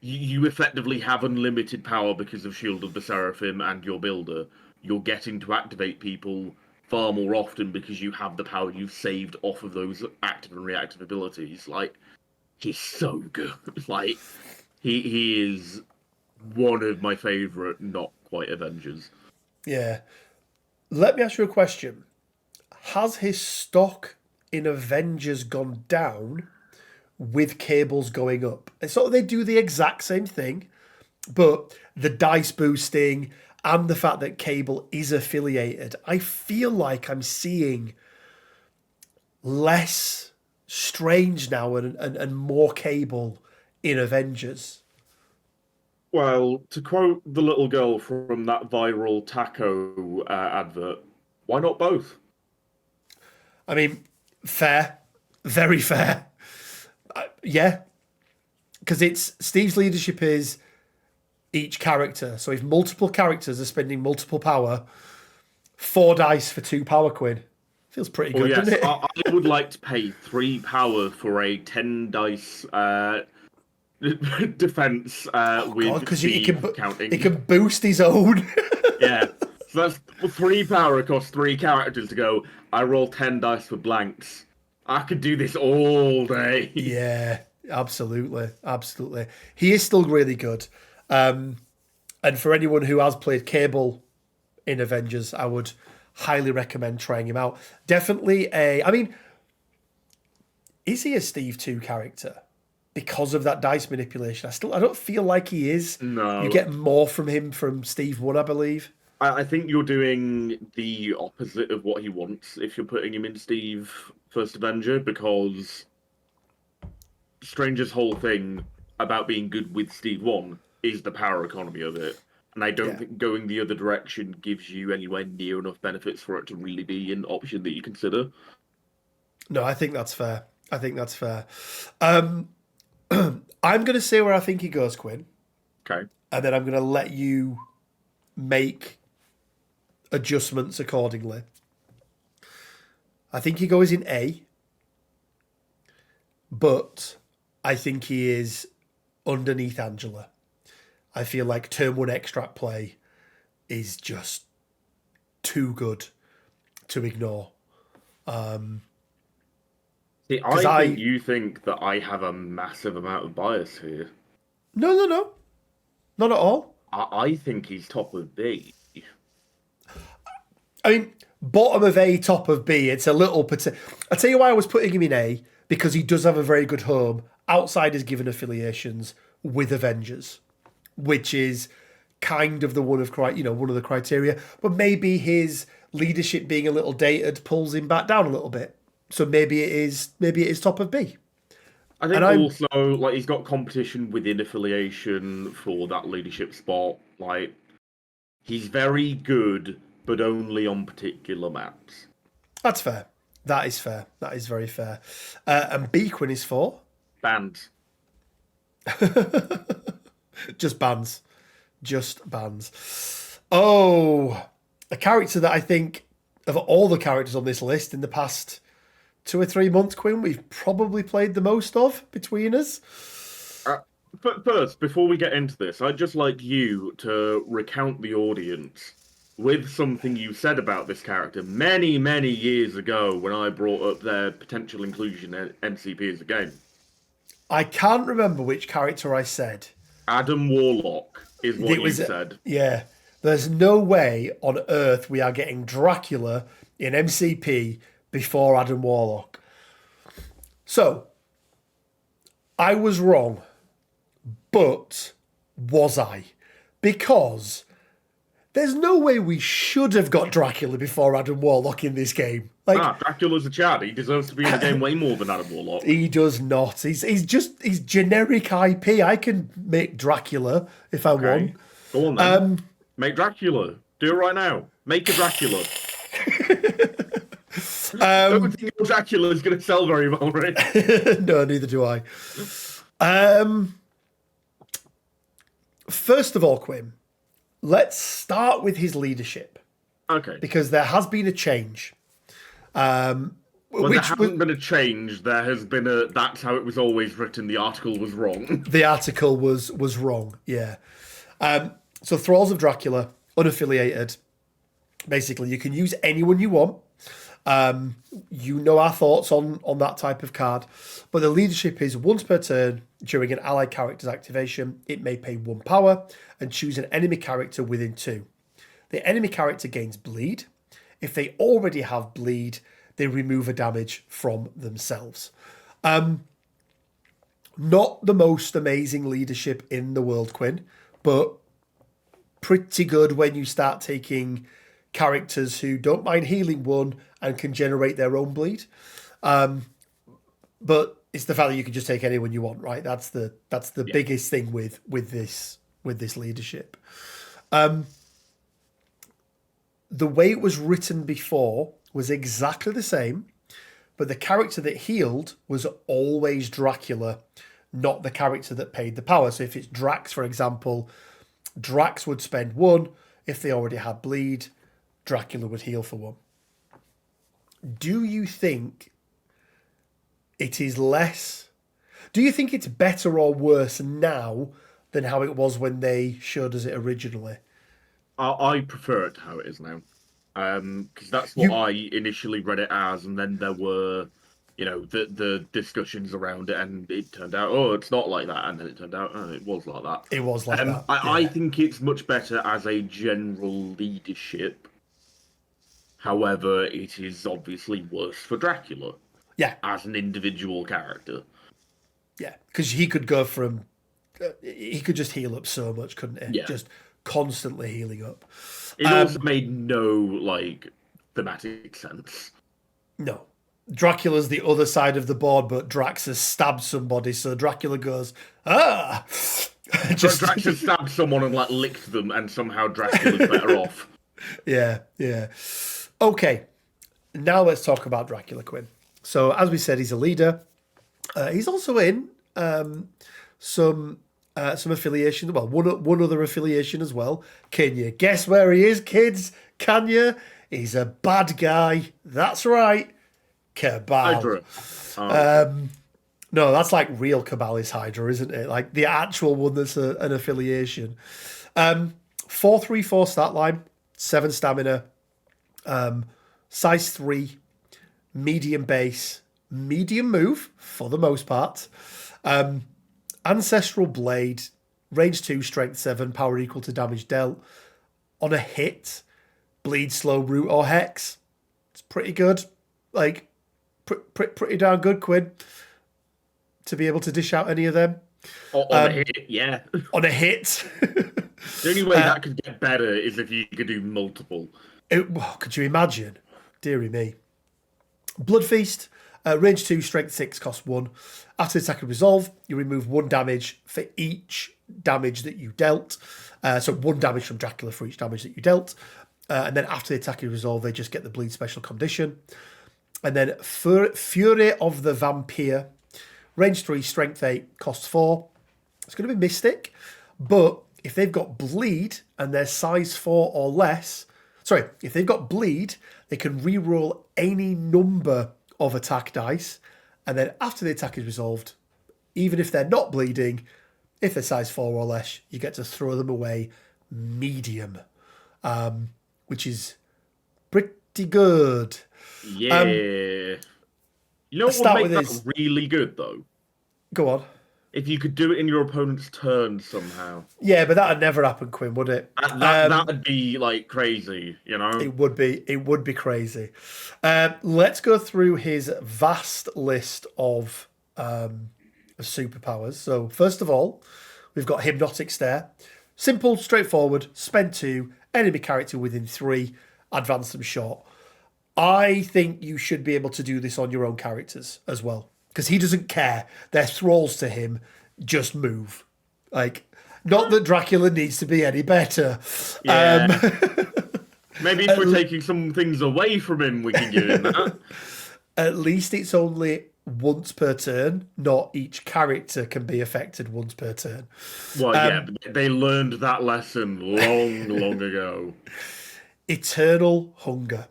you effectively have unlimited power because of Shield of the Seraphim and your builder. You're getting to activate people far more often because you have the power you've saved off of those active and reactive abilities. Like, he's so good. Like, he is one of my favorite, not quite Avengers.
Yeah. Let me ask you a question. Has his stock in Avengers gone down with Cable's going up? And so they do the exact same thing, but the dice boosting and the fact that Cable is affiliated, I feel like I'm seeing less Strange now and more Cable in Avengers.
Well, to quote the little girl from that viral taco advert, why not both?
I mean, fair, very fair. Yeah, because it's Steve's leadership is each character. So if multiple characters are spending multiple power, 4 dice for 2 power, Quinn. Feels pretty
Oh
good,
yes,
doesn't it?
I would like to pay 3 power for a 10 dice defense
Oh God,
with
because he
Steve
can
counting.
he can boost his own.
Yeah, so that's 3 power across 3 characters to go. I roll 10 dice for blanks. I could do this all day.
Yeah, absolutely, absolutely. He is still really good. And for anyone who has played Cable in Avengers, I would highly recommend trying him out. Definitely a. I mean, is he a Steve 2 character? Because of that dice manipulation, I don't feel like he is. You
No,
get more from him from Steve 1, I believe.
I think you're doing the opposite of what he wants if you're putting him in Steve First Avenger, because Stranger's whole thing about being good with Steve 1 is the power economy of it. And I don't
Yeah.
think going the other direction gives you anywhere near enough benefits for it to really be an option that you consider.
No, I think that's fair. I think that's fair. I'm going to say where I think he goes, Quinn,
Okay.
and then I'm going to let you make adjustments accordingly. I think he goes in A, but I think he is underneath Angela. I feel like turn 1 extract play is just too good to ignore.
See,
'Cause
I think you think that I have a massive amount of bias here.
No, not at all.
I think he's top of B.
I mean, bottom of A, top of B. It's a little. I'll tell you why I was putting him in A, because he does have a very good home outside his given affiliations with Avengers, which is kind of the one of one of the criteria. But maybe his leadership being a little dated pulls him back down a little bit. So maybe it is top of B.
I think
And I'm
also like he's got competition within affiliation for that leadership spot. Like he's very good, but only on particular maps.
That's fair. That is fair. That is very fair. And B Quinn is for
Bands.
just bands. Just bands. Oh, a character that I think of all the characters on this list in the past 2 or 3 months, Quinn, we've probably played the most of between us.
But first, before we get into this, I'd just like you to recount the audience with something you said about this character many, many years ago when I brought up their potential inclusion in MCP as a game.
I can't remember which character I said.
Adam Warlock is what
It was,
you said.
yeah. There's no way on earth we are getting Dracula in MCP before Adam Warlock. So, I was wrong. But was I? Because there's no way we should have got Dracula before Adam Warlock in this game. Like,
Dracula's a Chad. He deserves to be in the game way more than Adam Warlock.
he does not. He's generic IP. I can make Dracula if I want.
Go on then. Make Dracula. Do it right now. Make a Dracula. Don't think your Dracula is going to sell very well, right?
No, neither do I. First of all, Quinn, let's start with his leadership.
Okay.
Because there has been a change.
Well, there
which was
hasn't been a change. There has been a. That's how it was always written. The article was wrong.
the article was wrong. Yeah. So Thralls of Dracula, unaffiliated. Basically, you can use anyone you want. You know our thoughts on that type of card, but the leadership is once per turn during an allied character's activation. It may pay 1 power and choose an enemy character within 2. The enemy character gains bleed. If they already have bleed, they remove a damage from themselves. Not the most amazing leadership in the world, Quinn, but pretty good when you start taking characters who don't mind healing 1 and can generate their own bleed. But it's the fact that you can just take anyone you want, right? That's the biggest thing with this leadership. The way it was written before was exactly the same, but the character that healed was always Dracula, not the character that paid the power. So if it's Drax, for example, Drax would spend 1. If they already had bleed, Dracula would heal for 1. Do you think it is less? Do you think it's better or worse now than how it was when they showed us it originally?
I prefer it to how it is now, because that's what I initially read it as, and then there were, the discussions around it, and it turned out, oh, it's not like that, and then it turned out, oh, it was like that.
It was like that.
I think it's much better as a general leadership. However, it is obviously worse for Dracula.
Yeah.
As an individual character.
Yeah, because he could go from... he could just heal up so much, couldn't he?
Yeah.
Just constantly healing up.
It also made no, thematic sense.
No. Dracula's the other side of the board, but Drax has stabbed somebody, so Dracula goes, ah!
Drax has stabbed someone and, licked them, and somehow Dracula's better off.
Yeah. Okay, now let's talk about Dracula, Quinn. So, as we said, he's a leader. He's also in some affiliation. Well, one other affiliation as well. Can you guess where he is, kids? Can you? He's a bad guy. That's right. Cabal.
Hydra.
No, that's like real Cabal is Hydra, isn't it? Like the actual one that's an affiliation. 4/3/4 stat line, 7 stamina, size 3, medium base, medium move for the most part, ancestral blade, range 2, strength 7, power equal to damage dealt. On a hit, bleed, slow, root, or hex. It's pretty good. Pretty darn good, Quinn, to be able to dish out any of them.
On a hit, yeah.
On a hit.
The only way that could get better is if you could do multiple.
Could you imagine? Deary me. Blood Feast, range 2, strength 6, cost 1. After the attack is resolved, you remove 1 damage for each damage that you dealt. So 1 damage from Dracula for each damage that you dealt. And then after the attack is resolved, they just get the bleed special condition. And then Fury of the Vampire, range 3, strength 8, cost 4. It's going to be Mystic, but if they've got bleed and they're size 4 or less, if they've got bleed, they can re-roll any number of attack dice, and then after the attack is resolved, even if they're not bleeding, if they're size 4 or less, you get to throw them away medium, which is pretty good.
Yeah. You know what would make that really good, though?
Go on.
If you could do it in your opponent's turn somehow.
Yeah, but that'd never happen, Quinn, would it?
That'd be crazy, you know?
It would be crazy. Let's go through his vast list of superpowers. So first of all, we've got Hypnotic Stare. Simple, straightforward, spend 2, enemy character within 3, advance them short. I think you should be able to do this on your own characters as well. Because he doesn't care. They're thralls to him. Just move. Not that Dracula needs to be any better.
Yeah. Maybe if we're taking some things away from him, we can give him that.
At least it's only once per turn. Not each character can be affected once per turn.
Well, yeah, but they learned that lesson long ago.
Eternal Hunger.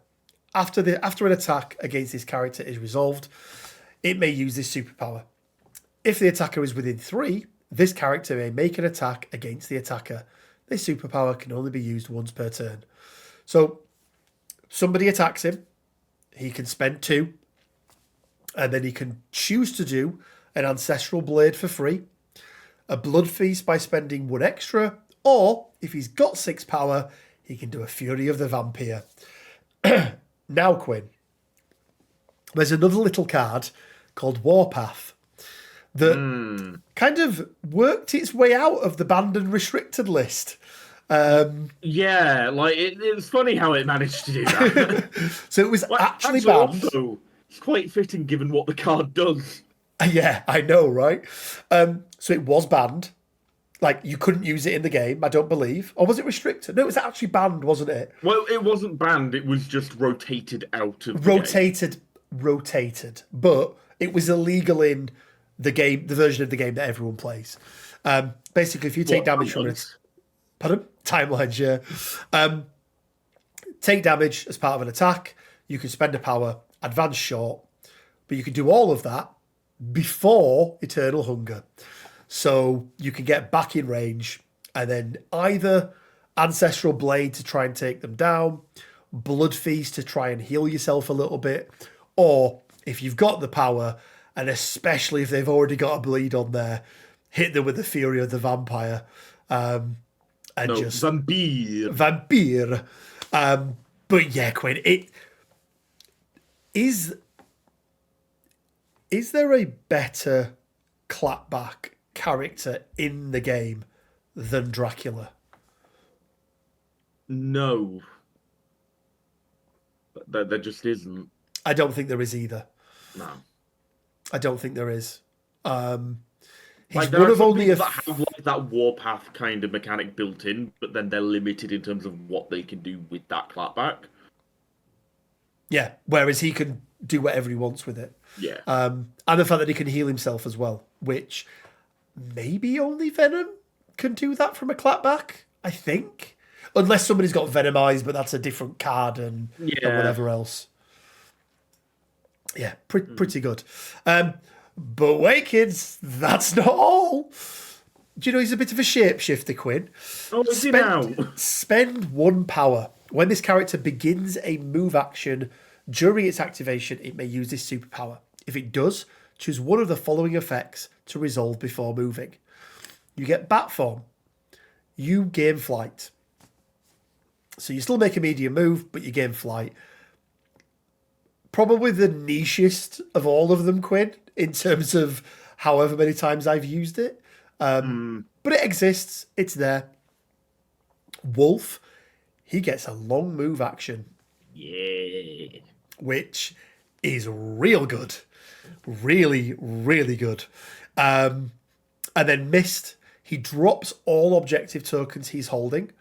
after an attack against this character is resolved, it may use this superpower. If the attacker is within 3, this character may make an attack against the attacker. This superpower can only be used once per turn. So, somebody attacks him, he can spend 2, and then he can choose to do an Ancestral Blade for free, a Blood Feast by spending 1 extra, or if he's got 6 power, he can do a Fury of the Vampire. Now, Quinn, there's another little card called Warpath that kind of worked its way out of the banned and restricted list.
Yeah, like it's funny how it managed to do that.
So it was actually banned.
Also, it's quite fitting given what the card does.
Yeah, I know, right? So it was banned. Like, you couldn't use it in the game, I don't believe. Or was it restricted? No, it was actually banned, wasn't it?
Well, it wasn't banned. It was just rotated out of the game.
Rotated. But it was illegal in the game, the version of the game that everyone plays. Basically, if you take damage from it... Pardon? Timelines, yeah. Take damage as part of an attack. You can spend a power, advance short. But you can do all of that before Eternal Hunger. So you can get back in range and then either Ancestral Blade to try and take them down, Blood Feast to try and heal yourself a little bit, or if you've got the power, and especially if they've already got a bleed on there, hit them with the Fury of the Vampire. Vampire. But yeah, Quinn, is there a better clapback character in the game than Dracula?
No. There just isn't.
I don't think there is either.
No.
I don't think there is. He's
like, there one are of only that have like that warpath kind of mechanic built in, but then they're limited in terms of what they can do with that clapback.
Yeah, whereas he can do whatever he wants with it.
Yeah.
And the fact that he can heal himself as well, which maybe only Venom can do that from a clapback, I think. Unless somebody's got Venomized, but that's a different card and whatever else. Yeah, pretty good. But wait, kids, that's not all. Do you know he's a bit of a shapeshifter, Quinn?
Oh, is he now?
Spend 1 power. When this character begins a move action during its activation, it may use this superpower. If it does, choose one of the following effects to resolve before moving. You get Bat Form. You gain flight. So you still make a medium move, but you gain flight. Probably the nichest of all of them, Quinn, in terms of however many times I've used it. But it exists. It's there. Wolf, he gets a long move action.
Yeah.
Which is real good. Really, really good. And then Mist, he drops all objective tokens he's holding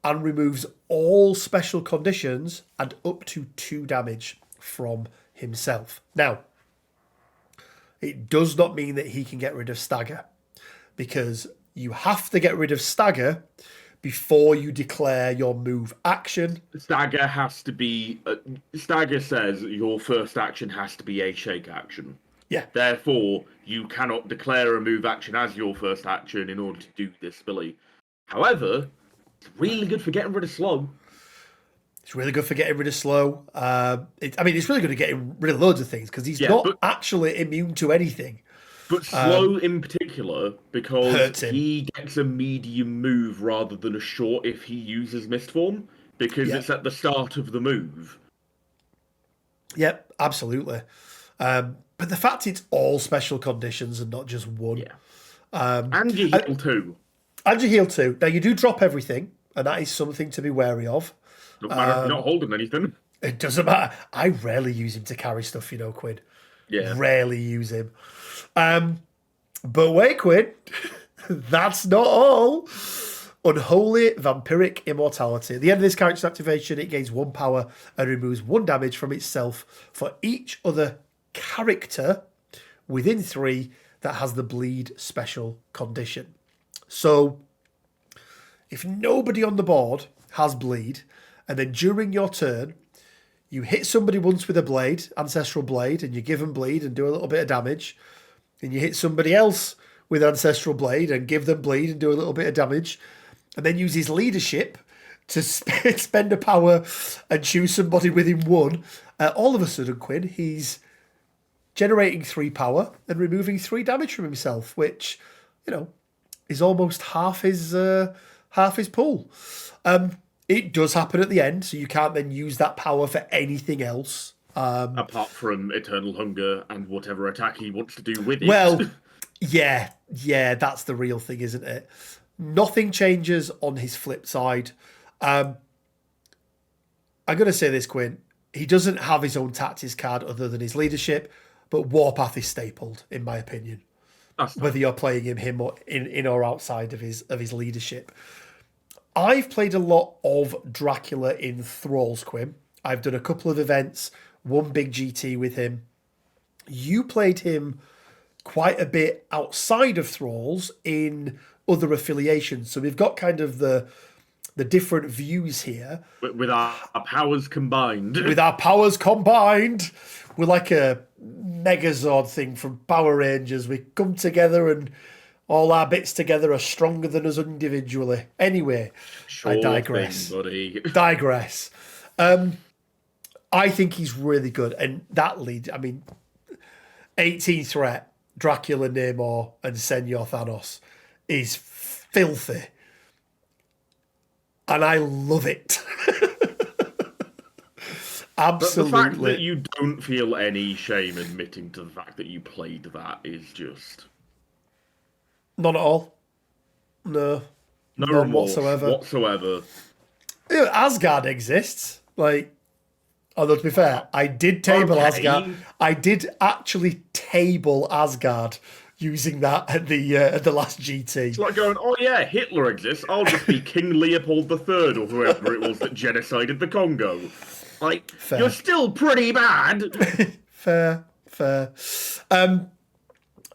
and removes all special conditions and up to 2 damage from himself. Now, it does not mean that he can get rid of Stagger, because you have to get rid of Stagger before you declare your move action.
Stagger has to be... Stagger says your first action has to be a shake action.
Yeah.
Therefore, you cannot declare a move action as your first action in order to do this ability. However, it's really good for getting rid of slow.
It's really good for getting rid of slow. It's really good at getting rid of loads of things, because he's not actually immune to anything.
But slow in particular, because he gets a medium move rather than a short if he uses Mist Form, because it's at the start of the move.
Yep, absolutely. But the fact it's all special conditions and not just one.
Yeah. And you heal too.
And you heal too. Now, you do drop everything, and that is something to be wary of.
Doesn't matter if you're not holding anything.
It doesn't matter. I rarely use him to carry stuff, Quinn.
Yeah.
Rarely use him. But wait, Quinn. That's not all. Unholy Vampiric Immortality. At the end of this character's activation, it gains 1 power and removes 1 damage from itself for each other character within 3 that has the bleed special condition. So, if nobody on the board has bleed, and then during your turn, You hit somebody once with a blade, ancestral blade, and you give them bleed and do a little bit of damage. And you hit somebody else with ancestral blade and give them bleed and do a little bit of damage. And then use his leadership to spend a power and choose somebody within 1. All of a sudden, Quinn, he's generating 3 power and removing 3 damage from himself, which, is almost half his pool. It does happen at the end, so you can't then use that power for anything else.
Apart from Eternal Hunger and whatever attack he wants to do with it.
Well, yeah, that's the real thing, isn't it? Nothing changes on his flip side. I'm going to say this, Quinn. He doesn't have his own tactics card other than his leadership, but Warpath is stapled, in my opinion. Whether you're playing him or in or outside of his leadership. I've played a lot of Dracula in Thralls, Quinn. I've done a couple of events, one big GT with him. You played him quite a bit outside of Thralls in other affiliations. So we've got kind of the different views here.
With our powers combined.
With our powers combined. We're like a Megazord thing from Power Rangers. We come together and all our bits together are stronger than us individually. Anyway, I digress. Digress. I think he's really good. And that lead, 18 threat, Dracula, Namor, and Senor Thanos is filthy. And I love it. Absolutely.
But the fact that you don't feel any shame admitting to the fact that you played that is just...
None at all. No.
No
None
remorse
whatsoever. Asgard exists. Although to be fair, I did table Asgard. I did actually table Asgard using that at the last GT.
It's like going, oh yeah, Hitler exists. I'll just be King Leopold III or whoever it was that genocided the Congo.
Fair.
You're still pretty bad.
Fair.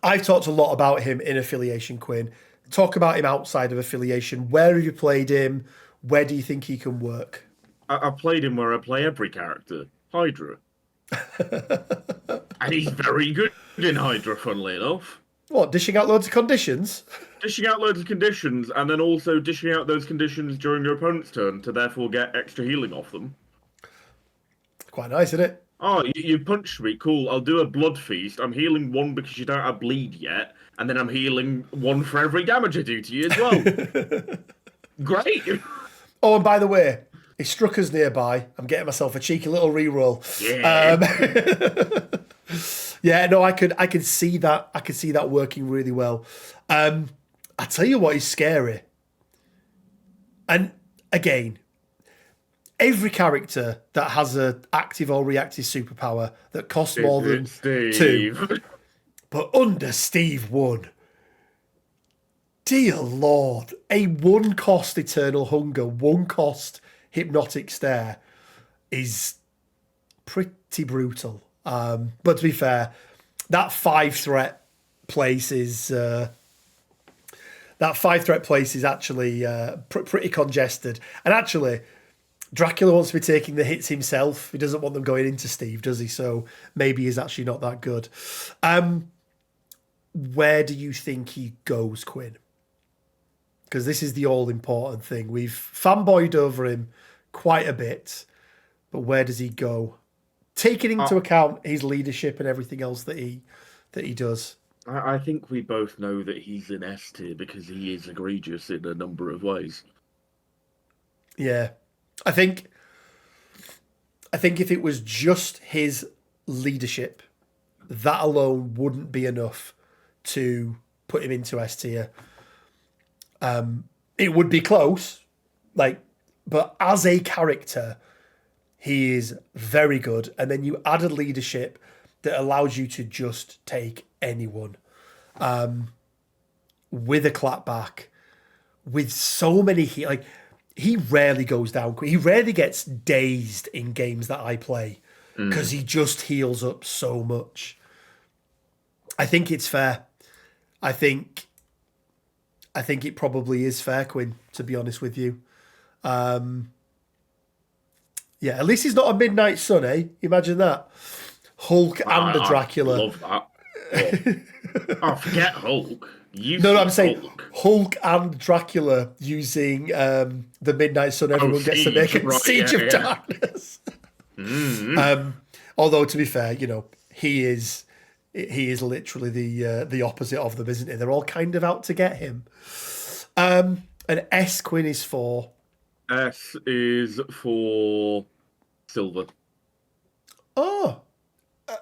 I've talked a lot about him in affiliation, Quinn. Talk about him outside of affiliation. Where have you played him? Where do you think he can work?
I've played him where I play every character. Hydra. And he's very good in Hydra, funnily enough.
What, dishing out loads of conditions?
Dishing out loads of conditions, and then also dishing out those conditions during your opponent's turn to therefore get extra healing off them.
Quite nice, isn't it?
Oh, you punched me. Cool. I'll do a blood feast. I'm healing 1 because you don't have bleed yet, and then I'm healing 1 for every damage I do to you as well. Great.
Oh, and by the way, if Strucker's nearby, I'm getting myself a cheeky little reroll.
Yeah.
Yeah, no, I could see that. I could see that working really well. I tell you what is scary. And again, every character that has an active or reactive superpower that costs more than
Steve.
2, but under Steve 1. Dear Lord, a 1 cost Eternal Hunger, 1 cost Hypnotic Stare is pretty brutal. But to be fair, that 5 threat place is actually pretty congested. And actually, Dracula wants to be taking the hits himself. He doesn't want them going into Steve, does he? So maybe he's actually not that good. Where do you think he goes, Quinn? Because this is the all-important thing. We've fanboyed over him quite a bit, but where does he go? Taking into account his leadership and everything else that he does.
I think we both know that he's in S tier because he is egregious in a number of ways.
Yeah. I think if it was just his leadership, that alone wouldn't be enough to put him into S tier. It would be close, but as a character, he is very good. And then you add a leadership that allows you to just take anyone with a clapback, with so many he rarely goes down. He rarely gets dazed in games that I play because he just heals up so much. I think it's fair. I think it probably is fair, Quinn, to be honest with you. Yeah, at least he's not a Midnight Sun, eh? Imagine that. Hulk and a
I
Dracula.
love that. Oh, forget Hulk.
No, I'm
Useless
saying
Hulk.
Hulk and Dracula using the Midnight Sun.
Oh,
Everyone gets to make
Siege,
a
right?
Siege
Yeah,
of
yeah.
Darkness.
Mm.
Although to be fair, he is literally the opposite of them, isn't he? They're all kind of out to get him. An S Quinn is for.
S is for silver.
Oh,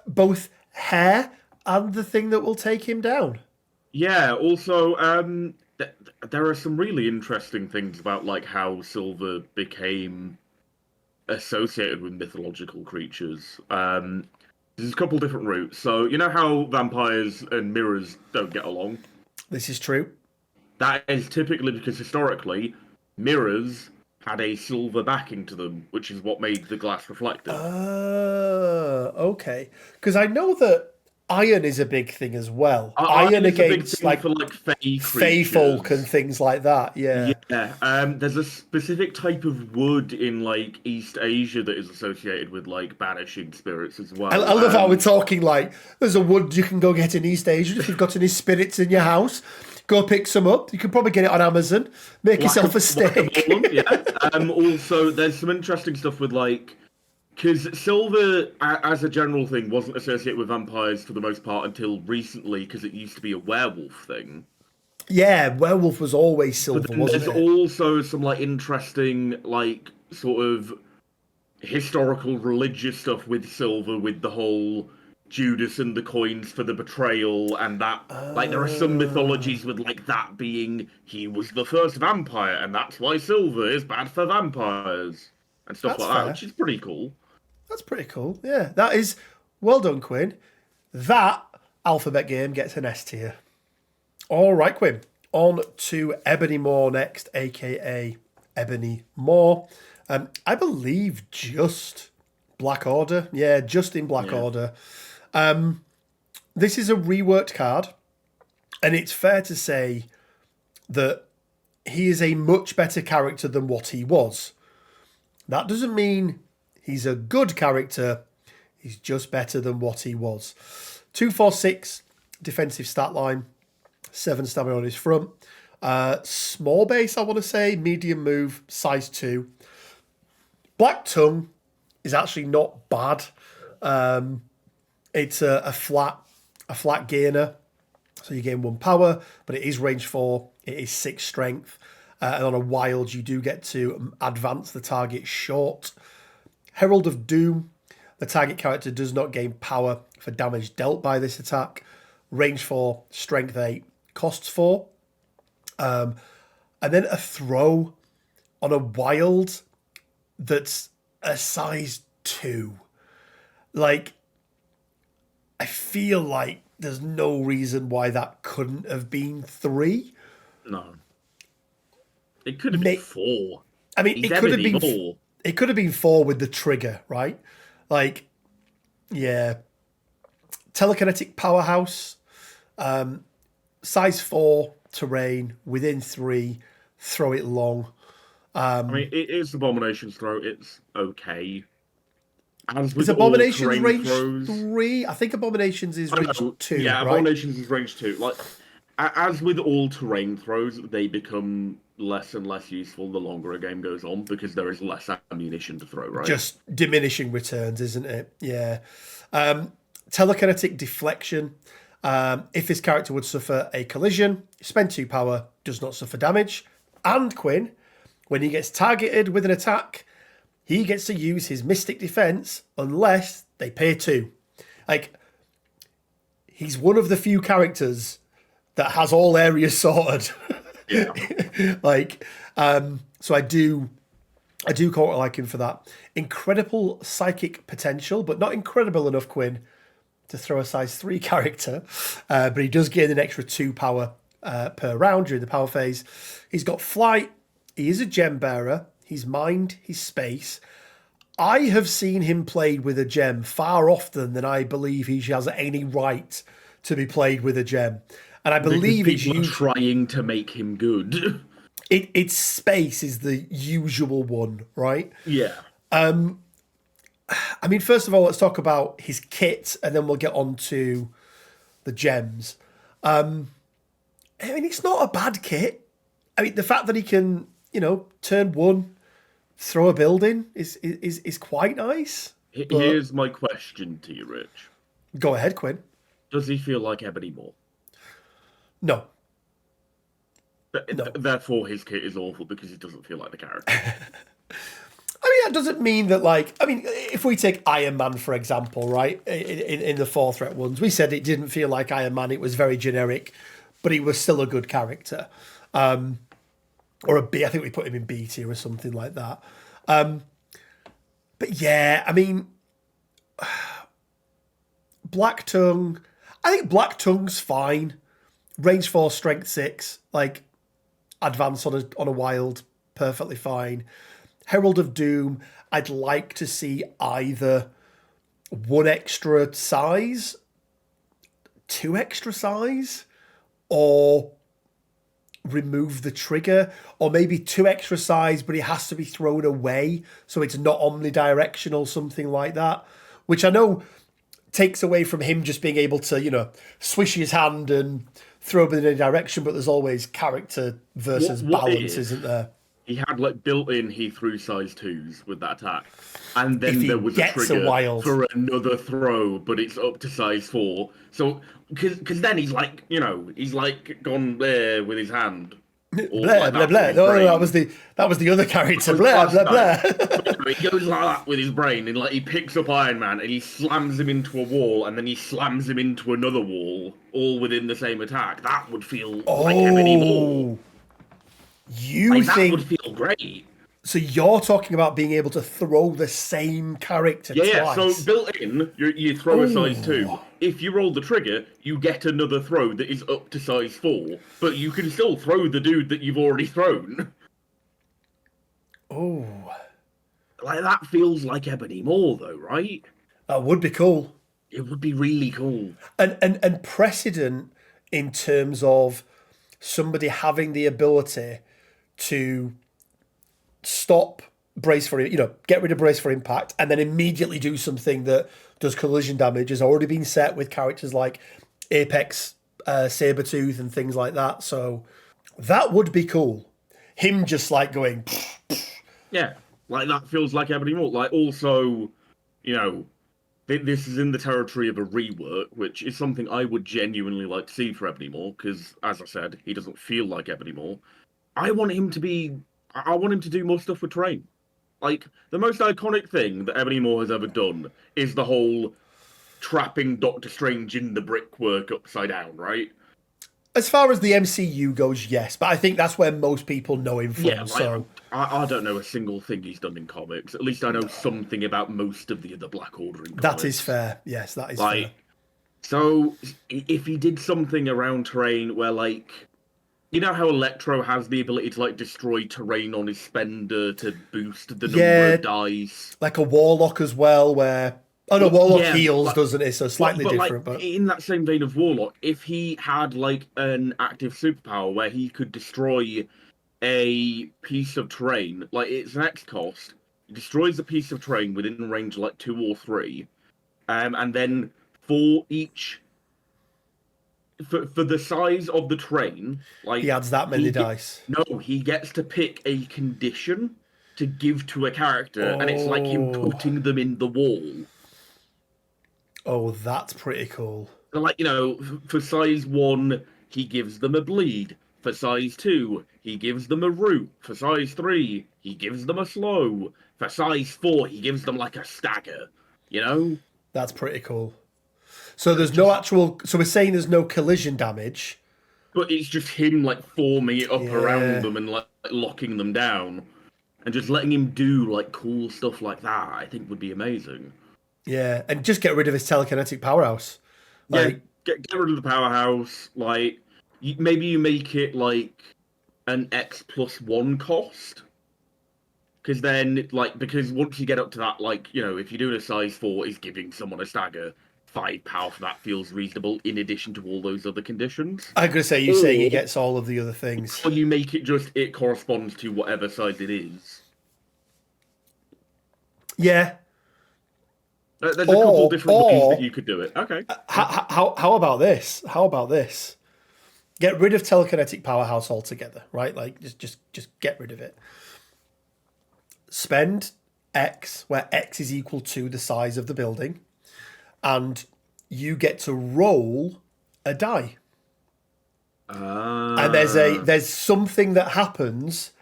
both hair and the thing that will take him down.
Yeah. Also, there are some really interesting things about like how silver became associated with mythological creatures. There's a couple different routes. So you know how vampires and mirrors don't get along.
This is true.
That is typically because historically, mirrors had a silver backing to them, which is what made the glass reflective.
Okay. Because I know that iron is a big thing as well.
Iron
Iron
is a big
against
thing
like
for like fey
fey folk and
creatures.
things like that. Yeah.
Yeah, there's a specific type of wood in like East Asia that is associated with like banishing spirits as
I
well.
love how we're talking like there's a wood you can go get in East Asia if you've got any spirits in your house. Go pick some up. You can probably get it on Amazon. Make yourself a steak.
Yeah. Also, there's some interesting stuff with like because silver, as a general thing, wasn't associated with vampires for the most part until recently, because it used to be a werewolf thing.
Yeah, werewolf was always
But
silver,
then
wasn't
there's
it?
also some like interesting, like sort of historical religious stuff with silver, with the whole Judas and the coins for the betrayal, and that like there are some mythologies with like that being he was the first vampire, and that's why silver is bad for vampires and stuff
That's
like that,
fair.
which is pretty cool.
That's pretty cool. Yeah, that is well done, Quinn. That alphabet game gets an S tier. All right, Quinn. On to Ebony Moore next, aka Ebony Moore. I believe just Black Order. Yeah, just in Black
Yeah.
Order. This is a reworked card, and it's fair to say that he is a much better character than what he was. That doesn't mean he's a good character. He's just better than what he was. 246 defensive stat line, 7 stamina on his front. Small base, I want to say, medium move, size 2. Black Tongue is actually not bad. It's a flat gainer, so you gain 1 power, but it is range 4. It is 6 strength, and on a wild you do get to advance the target short. Herald of Doom. The target character does not gain power for damage dealt by this attack. Range 4, strength 8, costs 4. And then a throw on a wild that's a size 2. Like, I feel like there's no reason why that couldn't have been 3.
No. It could have been 4.
I mean,
He's
it could have
Ebony
been
Moore.
it could have been 4 with the trigger, right? Like, yeah. Telekinetic powerhouse, size 4 terrain within 3, throw it long.
I mean, it is Abomination's throw. It's okay. As
Is
with all
Abominations
terrain
range
throws,
3? I think Abominations is
I
range
know,
2,
yeah,
right?
Abominations is range 2. Like, as with all terrain throws, they become less and less useful the longer a game goes on because there is less ammunition to throw, right?
Just diminishing returns, isn't it? Yeah. Telekinetic deflection. If this character would suffer a collision, spend 2 power, does not suffer damage. And Quinn, when he gets targeted with an attack, he gets to use his Mystic Defense unless they pay 2. Like, he's one of the few characters that has all areas sorted.
Yeah.
Like, so I do quite like him for that. Incredible psychic potential, but not incredible enough, Quinn, to throw a size 3 character. But he does gain an extra 2 power per round during the power phase. He's got flight. He is a gem bearer. He's mind. He's space. I have seen him played with a gem far often than I believe he has any right to be played with a gem. And I believe
because
it's
people are
usually
trying to make him good.
it's space is the usual one, right?
Yeah.
I mean, first of all, let's talk about his kit, and then we'll get on to the gems. I mean, it's not a bad kit. I mean, the fact that he can, turn one, throw a building is quite nice. But
Here's my question to you, Rich.
go ahead, Quinn.
Does he feel like Ebony Maw?
No, no.
Therefore, his kit is awful because he doesn't feel like the character.
I mean, that doesn't mean that, if we take Iron Man, for example, right, in the 4-threat ones, we said it didn't feel like Iron Man, it was very generic, but he was still a good character. Or a B, I think we put him in B tier or something like that. But yeah, I mean, Black Tongue, I think Black Tongue's fine. Range 4, Strength 6, advance on a wild, perfectly fine. Herald of Doom, I'd like to see either 1 extra size, 2 extra size, or remove the trigger, or maybe 2 extra size, but it has to be thrown away, so it's not omnidirectional, something like that. Which I know takes away from him just being able to, swish his hand and throw it in any direction, but there's always character versus balance, isn't there?
He had built-in he threw size 2s with that attack, and then there was a
gets
trigger for another throw, but it's up to size 4. So because then he's gone there with his hand.
Blah blah blah. No, that was the other character. Blah blah blah.
He goes like that with his brain, and he picks up Iron Man and he slams him into a wall, and then he slams him into another wall, all within the same attack. That would feel like Ebony Maw.
You think
that would feel great?
So you're talking about being able to throw the same character twice.
Yeah, so built in, you throw a size 2. If you roll the trigger, you get another throw that is up to size 4, but you can still throw the dude that you've already thrown.
Oh.
That feels like Ebony Maw, though, right?
That would be cool.
It would be really cool.
And precedent in terms of somebody having the ability to stop brace for, get rid of brace for impact and then immediately do something that does collision damage has already been set with characters like Apex, Sabretooth and things like that. So that would be cool. Him just going...
Yeah, that feels like Ebony Maw. Also, this is in the territory of a rework, which is something I would genuinely like to see for Ebony Maw, because, as I said, he doesn't feel like Ebony Maw. I want him to do more stuff with terrain. The most iconic thing that Ebony Maw has ever done is the whole trapping Doctor Strange in the brickwork upside down, right?
As far as the MCU goes, yes, but I think that's where most people know him from.
Yeah,
so
I don't know a single thing he's done in comics. At least I know something about most of the other Black Order in comics.
That is fair. Yes, that is fair.
So if he did something around terrain where you know how Electro has the ability to destroy terrain on his spender to boost the number of dice?
Like a Warlock as well, where... Oh no, Warlock heals, doesn't it? So slightly different. But
in that same vein of Warlock, if he had an active superpower where he could destroy a piece of terrain, it's an X cost, he destroys a piece of terrain within range 2 or 3, and then for each... For the size of the terrain,
he adds that many dice.
No, he gets to pick a condition to give to a character, and it's like him putting them in the wall.
Oh, that's pretty cool.
For size 1, he gives them a bleed. For size 2, he gives them a root. For size 3, he gives them a slow. For size 4, he gives them a stagger.
That's pretty cool. So there's no actual... So we're saying there's no collision damage.
But it's just him, forming it up around them and, locking them down. And just letting him do, cool stuff like that, I think would be amazing.
Yeah, and just get rid of his telekinetic powerhouse.
Get rid of the powerhouse. Maybe you make it, an X+1 cost. Because then, because once you get up to that, if you're doing a size 4, is giving someone a stagger... 5 power for that feels reasonable in addition to all those other conditions.
I'm going to say, you're saying he gets all of the other things.
Or you make it it corresponds to whatever size it is.
Yeah.
There's a couple
Or
different ways that
or
you could do it. Okay. Yeah.
how about this? How about this? Get rid of telekinetic powerhouse altogether, right? Like just get rid of it. Spend X, where X is equal to the size of the building, and you get to roll a die. And
Ah.
there's something that happens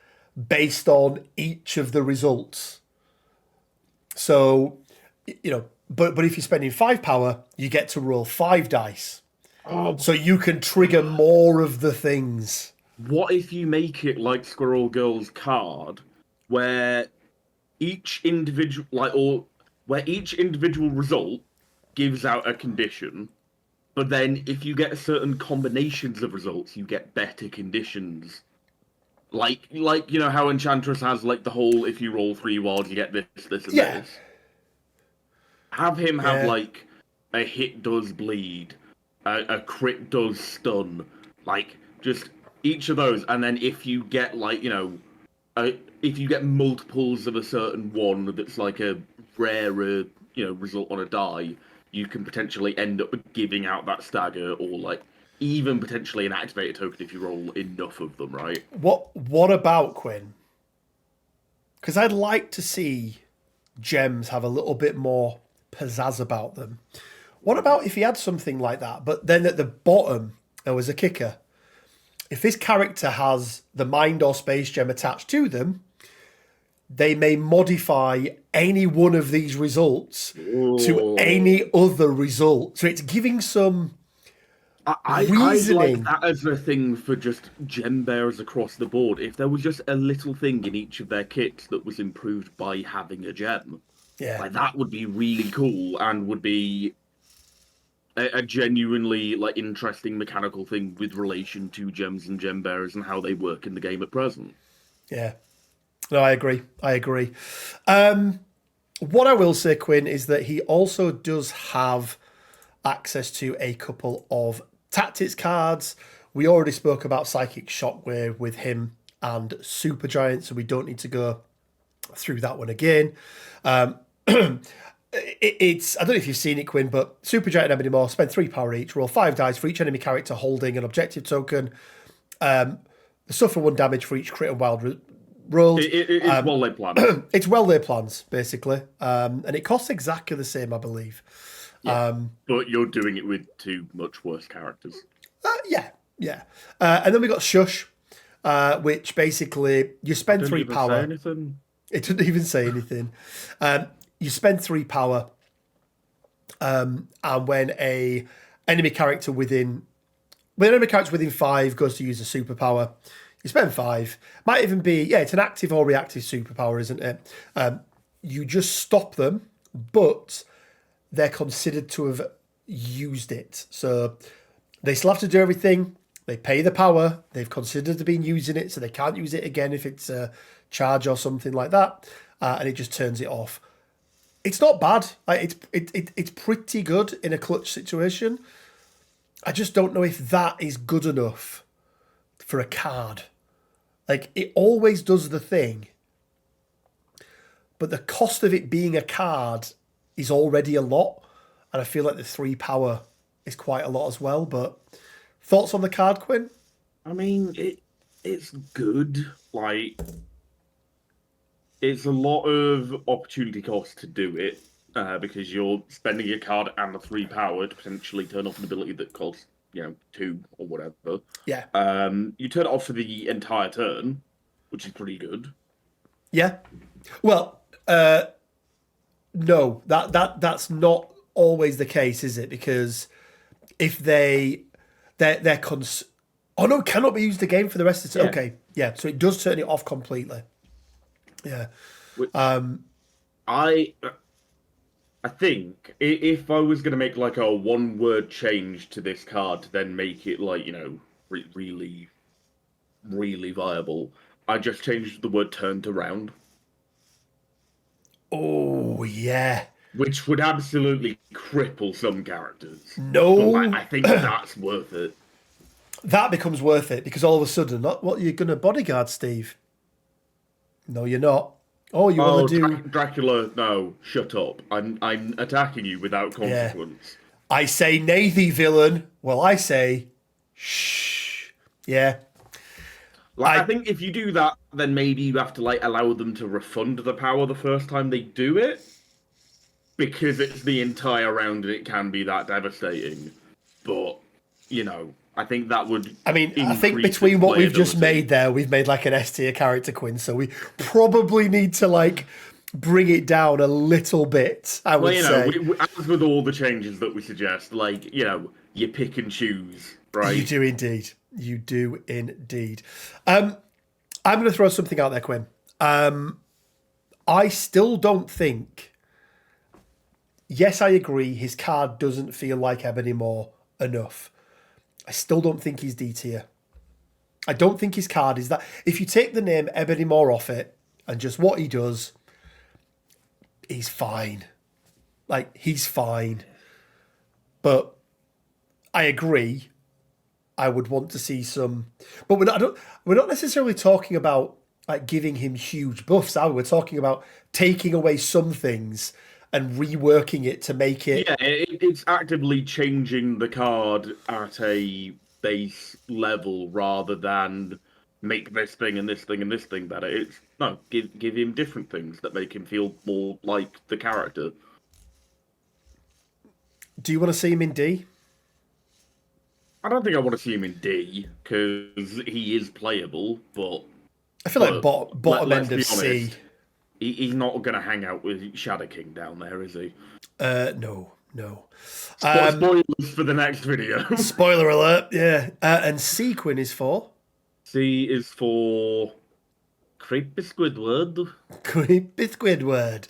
based on each of the results. So, but if you're spending 5 power, you get to roll 5 dice.
Oh,
So you can trigger more of the things.
what if you make it like Squirrel Girl's card, where each individual, where each individual result gives out a condition, but then if you get certain combinations of results, you get better conditions. Like how Enchantress has like the whole if you roll 3 wild, you get this, and
Yeah,
this. Have him have
yeah,
like a hit does bleed, a crit does stun, like just each of those, and then if you get if you get multiples of a certain one that's like a rarer result on a die, you can potentially end up giving out that stagger or like even potentially an activated token if you roll enough of them, right?
What about Quinn? Because I'd like to see gems have a little bit more pizzazz about them. What about if he had something like that, but then at the bottom there was a kicker? If this character has the mind or space gem attached to them, they may modify any one of these results to
Oh.
any other result. So it's giving some
I'd like
reasoning.
that as a thing for just gem bearers across the board. If there was just a little thing in each of their kits that was improved by having a gem,
Yeah.
like that would be really cool and would be a genuinely like interesting mechanical thing with relation to gems and gem bearers and how they work in the game at present.
Yeah. No, I agree. I agree. What I will say, Quinn, is that he also does have access to a couple of tactics cards. We already spoke about Psychic Shockwave with him and Supergiant, so we don't need to go through that one again. It's I don't know if you've seen it, Quinn, but Supergiant and Ebony Maw spend 3 power each, roll 5 dice for each enemy character holding an objective token. They suffer 1 damage for each crit and wild rolled.
It's well laid plans.
It's well laid plans, basically, and it costs exactly the same, I believe.
Yeah, but you're doing it with two much worse characters.
Yeah, yeah. And then we got Shush, which basically you spend
Didn't
three
even say
power.
anything.
It didn't even say anything. You spend 3 power, and when a enemy character within 5 goes to use a superpower, you spend 5. Might even be it's an active or reactive superpower, isn't it? You just stop them, but they're considered to have used it. So they still have to do everything. They pay the power. They've considered to be using it, so they can't use it again if it's a charge or something like that. And it just turns it off. It's not bad. It's pretty good in a clutch situation. I just don't know if that is good enough for a card. Like, it always does the thing, but the cost of it being a card is already a lot, and I feel like the 3 power is quite a lot as well. But thoughts on the card, Quinn?
I mean, it's good. Like, it's a lot of opportunity cost to do it because you're spending a card and a 3 power to potentially turn off an ability that costs 2 or whatever.
Yeah,
You turn it off for the entire turn, which is pretty good.
yeah. Well, no, that's not always the case, is it? Because if they're oh no, it cannot be used again for the rest of the
Yeah.
Okay, yeah. So it does turn it off completely. Yeah.
Which I think if I was going to make like a one-word change to this card to then make it like really really viable, I just changed the word turned around,
Oh yeah.
which would absolutely cripple some characters. But like,
No,
I think that's worth it.
that becomes worth it because all of a sudden, what you're going to bodyguard, Steve? No, you're not. Oh, you want
Oh,
to do?
Dracula, no, shut up. I'm attacking you without
Yeah.
consequence.
I say nay, thee villain. Well, I say shh. Yeah.
Like, I
I
think if you do that, then maybe you have to like allow them to refund the power the first time they do it, because it's the entire round and it can be that devastating. But I think that would
I mean, I think
increase its
between what we've just
playability.
made there, we've made like an S tier character, Quinn. So we probably need to like bring it down a little bit, I
Well,
would say.
as with all the changes that we suggest, like you pick and choose,
You
right?
do indeed. You do indeed. I'm going to throw something out there, Quinn. I still don't think. Yes, I agree. His card doesn't feel like Ebony Maw enough. I still don't think he's D tier. I don't think his card is that. If you take the name Ebony Maw off it and just what he does, he's fine. Like, he's fine. But I agree. I would want to see some. But we're not necessarily talking about like giving him huge buffs, are we? We're talking about taking away some things and reworking it to make it.
Yeah, it's actively changing the card at a base level rather than make this thing and this thing and this thing better. It's no, give him different things that make him feel more like the character.
Do you want to see him in D?
I don't think I want to see him in D because he is playable, but
I feel like bottom
let's
end of
be
C.
honest, he's not going to hang out with Shadow King down there, is he?
No, no.
Spoilers for the next video.
Spoiler alert. Yeah, and C Quinn is for
C is for Creepy Squidward.
Creepy Squidward.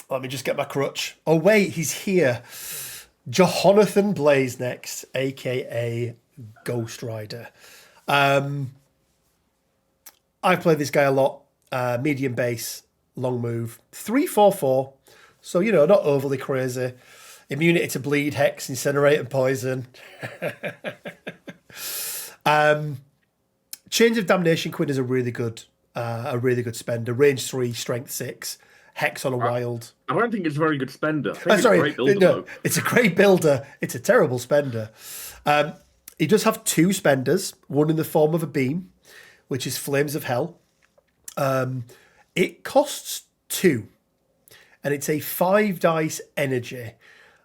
Let me just get my crutch. Oh wait, he's here. Jonathan Blaze next, aka Ghost Rider. I've played this guy a lot. Medium base, long move, 3/4/4. So not overly crazy. Immunity to bleed, hex, incinerate, and poison. Chains of Damnation Quinn is a really good spender. Range 3, strength 6, hex on a wild.
I don't think it's a very good spender. I think it's
Sorry,
a great builder,
no,
though.
it's a great builder. It's a terrible spender. He does have 2 spenders, one in the form of a beam, which is Flames of Hell. It costs 2, and it's a 5 dice energy,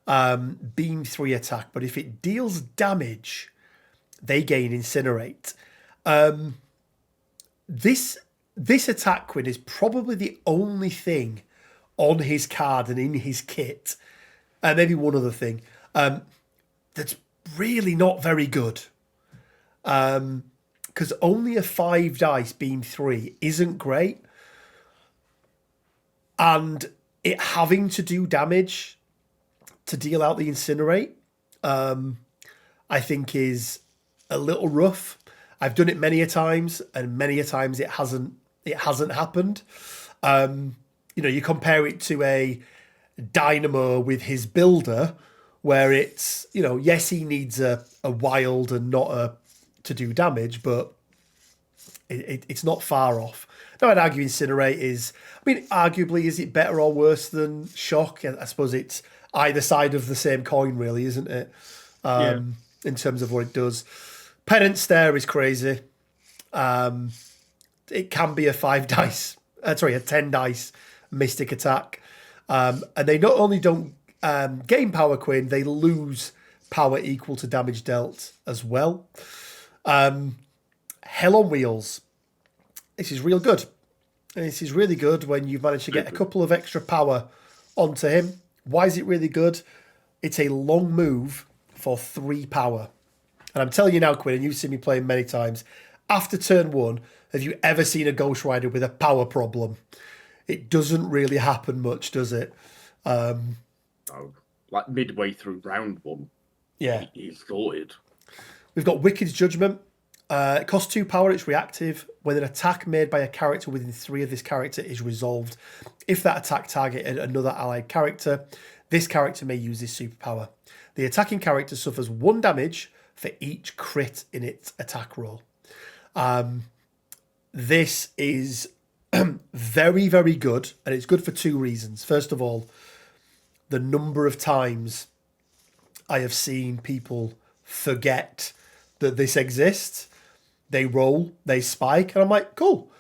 beam 3 attack. But if it deals damage, they gain Incinerate. This attack, Quinn, is probably the only thing on his card and in his kit, and maybe one other thing, that's really not very good. Because only a 5 dice beam 3 isn't great. And it having to do damage to deal out the Incinerate, I think is a little rough. I've done it many a times, and many a times it hasn't happened. You compare it to a Dynamo with his builder, where it's, yes, he needs a wild and not a to do damage, but it's not far off. Now, I'd argue Incinerate is, arguably, is it better or worse than Shock? I suppose it's either side of the same coin, really, isn't it?
Yeah.
In terms of what it does. Penance Stare is crazy. It can be a 5 dice, a 10 dice Mystic attack. And they not only don't gain power, Quinn, they lose power equal to damage dealt as well. Hell on Wheels. This is real good. This is really good when you've managed to get a couple of extra power onto him. Why is it really good? It's a long move for 3 power. And I'm telling you now, Quinn, and you've seen me playing many times, after turn 1, have you ever seen a Ghost Rider with a power problem? It doesn't really happen much, does it?
Like midway through round 1,
Yeah.
he's sorted.
We've got Wicked's Judgment. It costs 2 power, it's reactive. When an attack made by a character within 3 of this character is resolved, if that attack targeted another allied character, this character may use this superpower. The attacking character suffers 1 damage for each crit in its attack roll. This is Very, very good. And it's good for two reasons. First of all, the number of times I have seen people forget that this exists. They roll, they spike, and I'm like, cool.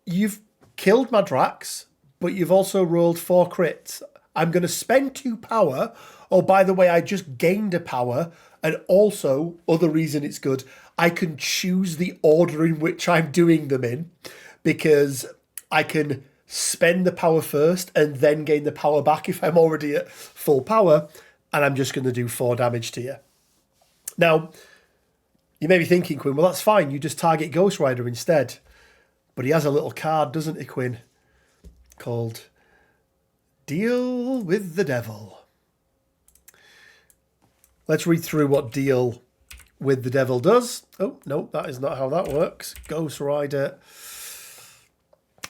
You've killed my Drax, but you've also rolled 4 crits. I'm going to spend 2 power. Oh, by the way, I just gained a power. And also, other reason it's good, I can choose the order in which I'm doing them in, because I can spend the power first and then gain the power back if I'm already at full power. And I'm just going to do 4 damage to you. Now, you may be thinking, Quinn, well, that's fine. You just target Ghost Rider instead. But he has a little card, doesn't he, Quinn? Called Deal with the Devil. Let's read through what Deal with the Devil does. Oh, no, that is not how that works. Ghost Rider.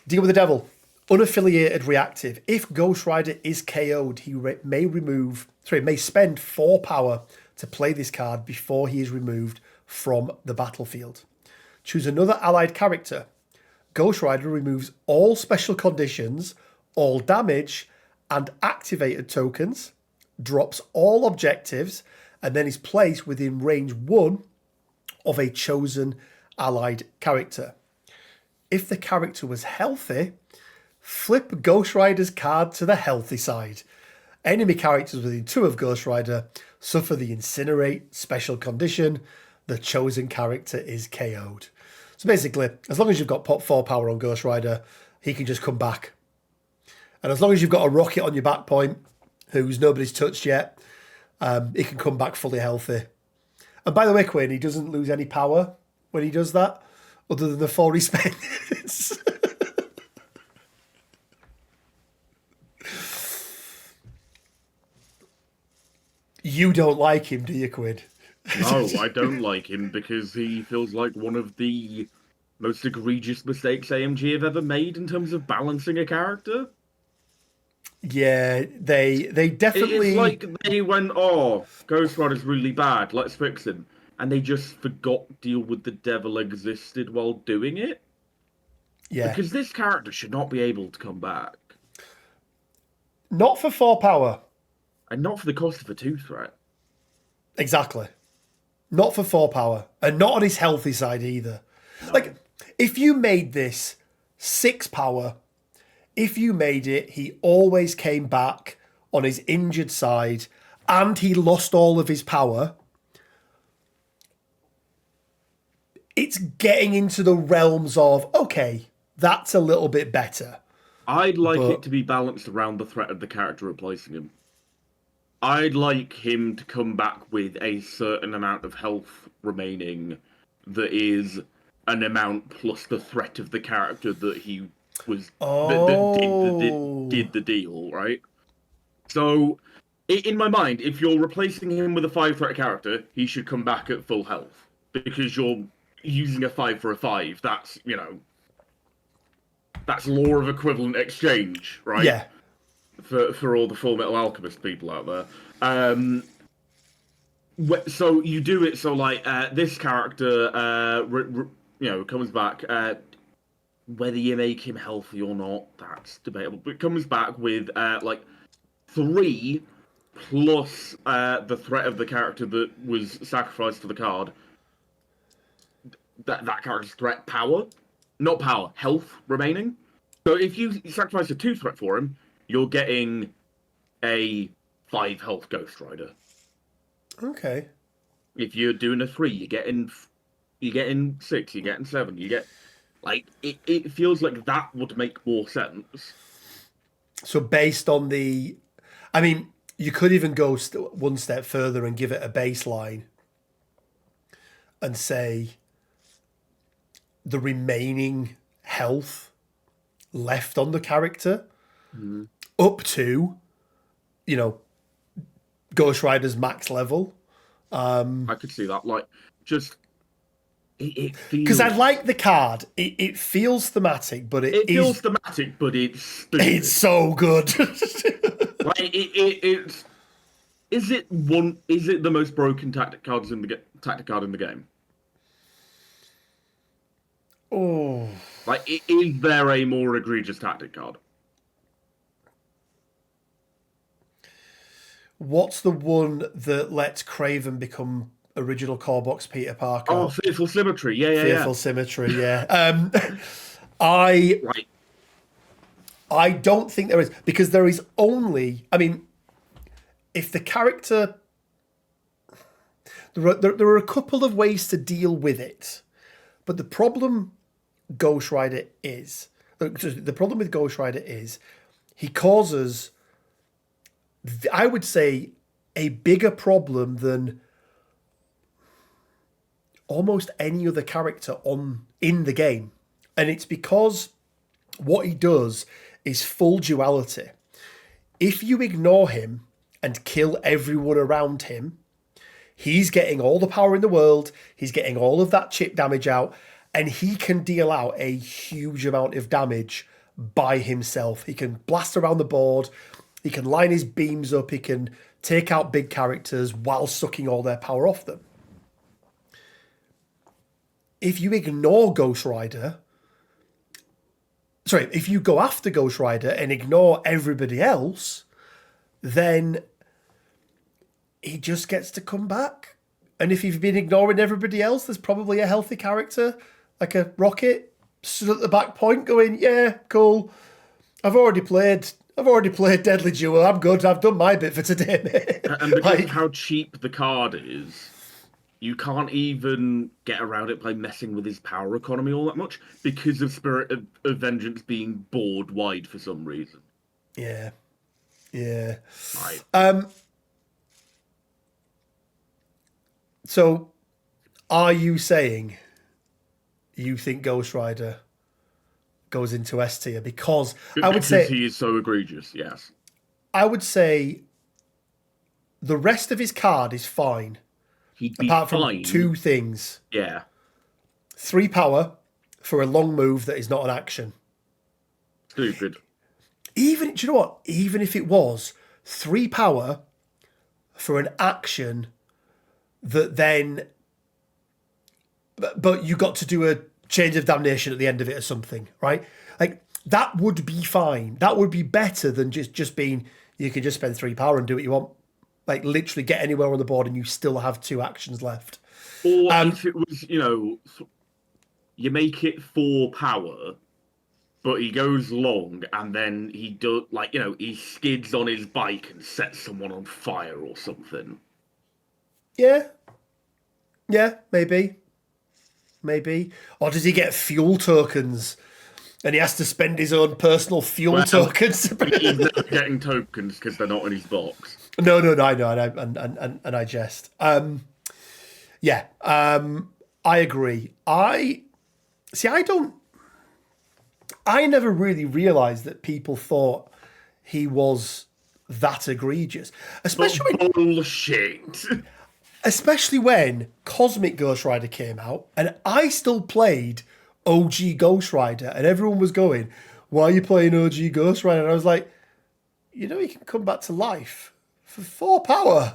Deal with the Devil. Unaffiliated reactive. If Ghost Rider is KO'd, he may spend 4 power to play this card before he is removed from the battlefield. Choose another allied character. Ghost Rider removes all special conditions, all damage, and activated tokens, drops all objectives, and then is placed within range 1 of a chosen allied character. If the character was healthy, flip Ghost Rider's card to the healthy side. Enemy characters within 2 of Ghost Rider suffer the Incinerate special condition. The chosen character is KO'd. So basically, as long as you've got pop 4 power on Ghost Rider, he can just come back. And as long as you've got a rocket on your back point, who's nobody's touched yet, he can come back fully healthy. And by the way, Quinn, he doesn't lose any power when he does that, other than the 4 he spends. You don't like him, do you, Quinn?
No, I don't like him because he feels like one of the most egregious mistakes AMG have ever made in terms of balancing a character.
Yeah, they definitely...
It's like they went, oh, Ghost Rider's really bad, let's fix him. And they just forgot Deal with the Devil existed while doing it.
Yeah.
Because this character should not be able to come back.
Not for 4 power.
And not for the cost of a 2 threat.
Exactly. Not for 4 power. And not on his healthy side either. No. Like, if you made this 6 power, if you made it, he always came back on his injured side and he lost all of his power, it's getting into the realms of, okay, that's a little bit better.
I'd like it to be balanced around the threat of the character replacing him. I'd like him to come back with a certain amount of health remaining that is an amount plus the threat of the character that he was that did the deal, right? So, in my mind, if you're replacing him with a 5 threat character, he should come back at full health because you're using a 5 for a 5. That's, you know, that's law of equivalent exchange, right?
Yeah.
For all the Full Metal Alchemist people out there. So you do it so like this character, comes back. Whether you make him healthy or not, that's debatable. But it comes back with 3 plus the threat of the character that was sacrificed to the card. That character's threat power, not power, health remaining. So if you sacrifice a 2 threat for him, you're getting a 5 health Ghost Rider.
Okay.
If you're doing a 3, you're getting 6, you're getting 7, you get it feels like that would make more sense.
So based on the, I mean, you could even go one step further and give it a baseline and say the remaining health left on the character up to, Ghost Rider's max level.
I could see that. It feels...
Because I like the card. It feels thematic, but it
feels thematic, but it's stupid.
It's so good.
It's... Is it the most broken tactic card in the game?
Oh.
Like, is there a more egregious tactic card?
What's the one that lets Craven become original core box Peter Parker?
Oh, Fearful Symmetry. Yeah.
Fearful Symmetry, yeah. I
Right.
I don't think there is, because there is only, I mean, if the character, there are a couple of ways to deal with it, but the problem Ghost Rider is, the problem with Ghost Rider is he causes, I would say, a bigger problem than almost any other character in the game. And it's because what he does is full duality. If you ignore him and kill everyone around him, he's getting all the power in the world, he's getting all of that chip damage out, and he can deal out a huge amount of damage by himself. He can blast around the board, he can line his beams up, he can take out big characters while sucking all their power off them. If you ignore Ghost Rider, if you go after Ghost Rider and ignore everybody else, then he just gets to come back. And if you've been ignoring everybody else, there's probably a healthy character, like a Rocket, stood at the back point going, yeah, cool. I've already played Deadly Duel. I'm good. I've done my bit for today, mate.
And because of how cheap the card is, you can't even get around it by messing with his power economy all that much because of Spirit of Vengeance being board wide for some reason.
Yeah.
Right.
So, are you saying you think Ghost Rider goes into S tier? Because I would say
he is so egregious, yes.
I would say the rest of his card is fine.
He'd be
apart
fine.
From two things.
Yeah.
3 power for a long move that is not an action.
Stupid.
Do you know what? Even if it was 3 power for an action that then, but you got to do a change of damnation at the end of it or something, right? Like, that would be fine. That would be better than just being, you can just spend 3 power and do what you want. Like, literally get anywhere on the board and you still have 2 actions left.
Or if it was, you make it 4 power, but he goes long and then he does, he skids on his bike and sets someone on fire or something.
Yeah, maybe. Or does he get fuel tokens and he has to spend his own personal fuel tokens?
He's never getting tokens because they're not in his box.
No, I know, and I jest. I agree. I never really realised that people thought he was that egregious,
bullshit.
Especially when Cosmic Ghost Rider came out, and I still played OG Ghost Rider, and everyone was going, "Why are you playing OG Ghost Rider?" And I was like, he can come back to life for 4 power.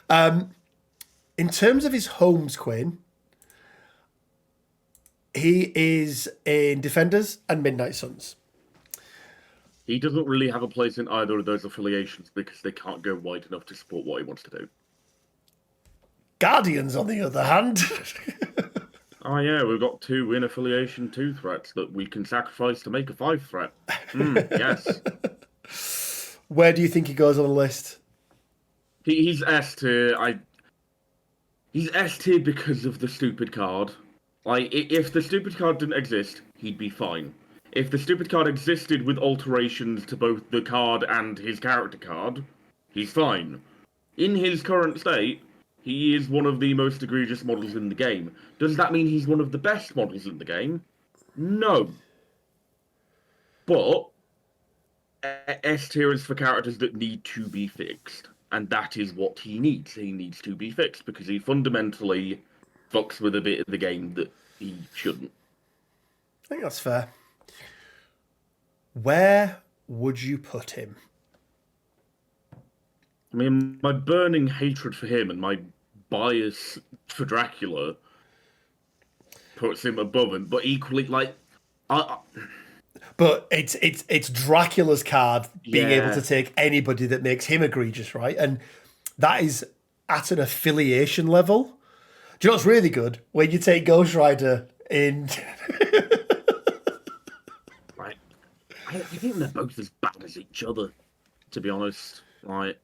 In terms of his homes, Quinn, he is in Defenders and Midnight Suns.
He doesn't really have a place in either of those affiliations because they can't go wide enough to support what he wants to do.
Guardians, on the other hand.
Oh yeah, we've got 2 in affiliation 2 threats that we can sacrifice to make a 5 threat. Yes.
Where do you think he goes on the list?
He's S tier. He's S tier because of the stupid card. If the stupid card didn't exist, he'd be fine. If the stupid card existed with alterations to both the card and his character card, he's fine. In his current state, he is one of the most egregious models in the game. Does that mean he's one of the best models in the game? No. But S tier is for characters that need to be fixed. And that is what he needs. He needs to be fixed because he fundamentally fucks with a bit of the game that he shouldn't.
I think that's fair. Where would you put him?
I mean, my burning hatred for him and my bias for Dracula puts him above him. But equally, like, I,
But it's Dracula's card being able
yeah.
to take anybody that makes him egregious, right? And that is at an affiliation level. Do you know what's really good? When you take Ghost Rider in.
Right. I think they're both as bad as each other, to be honest. Like,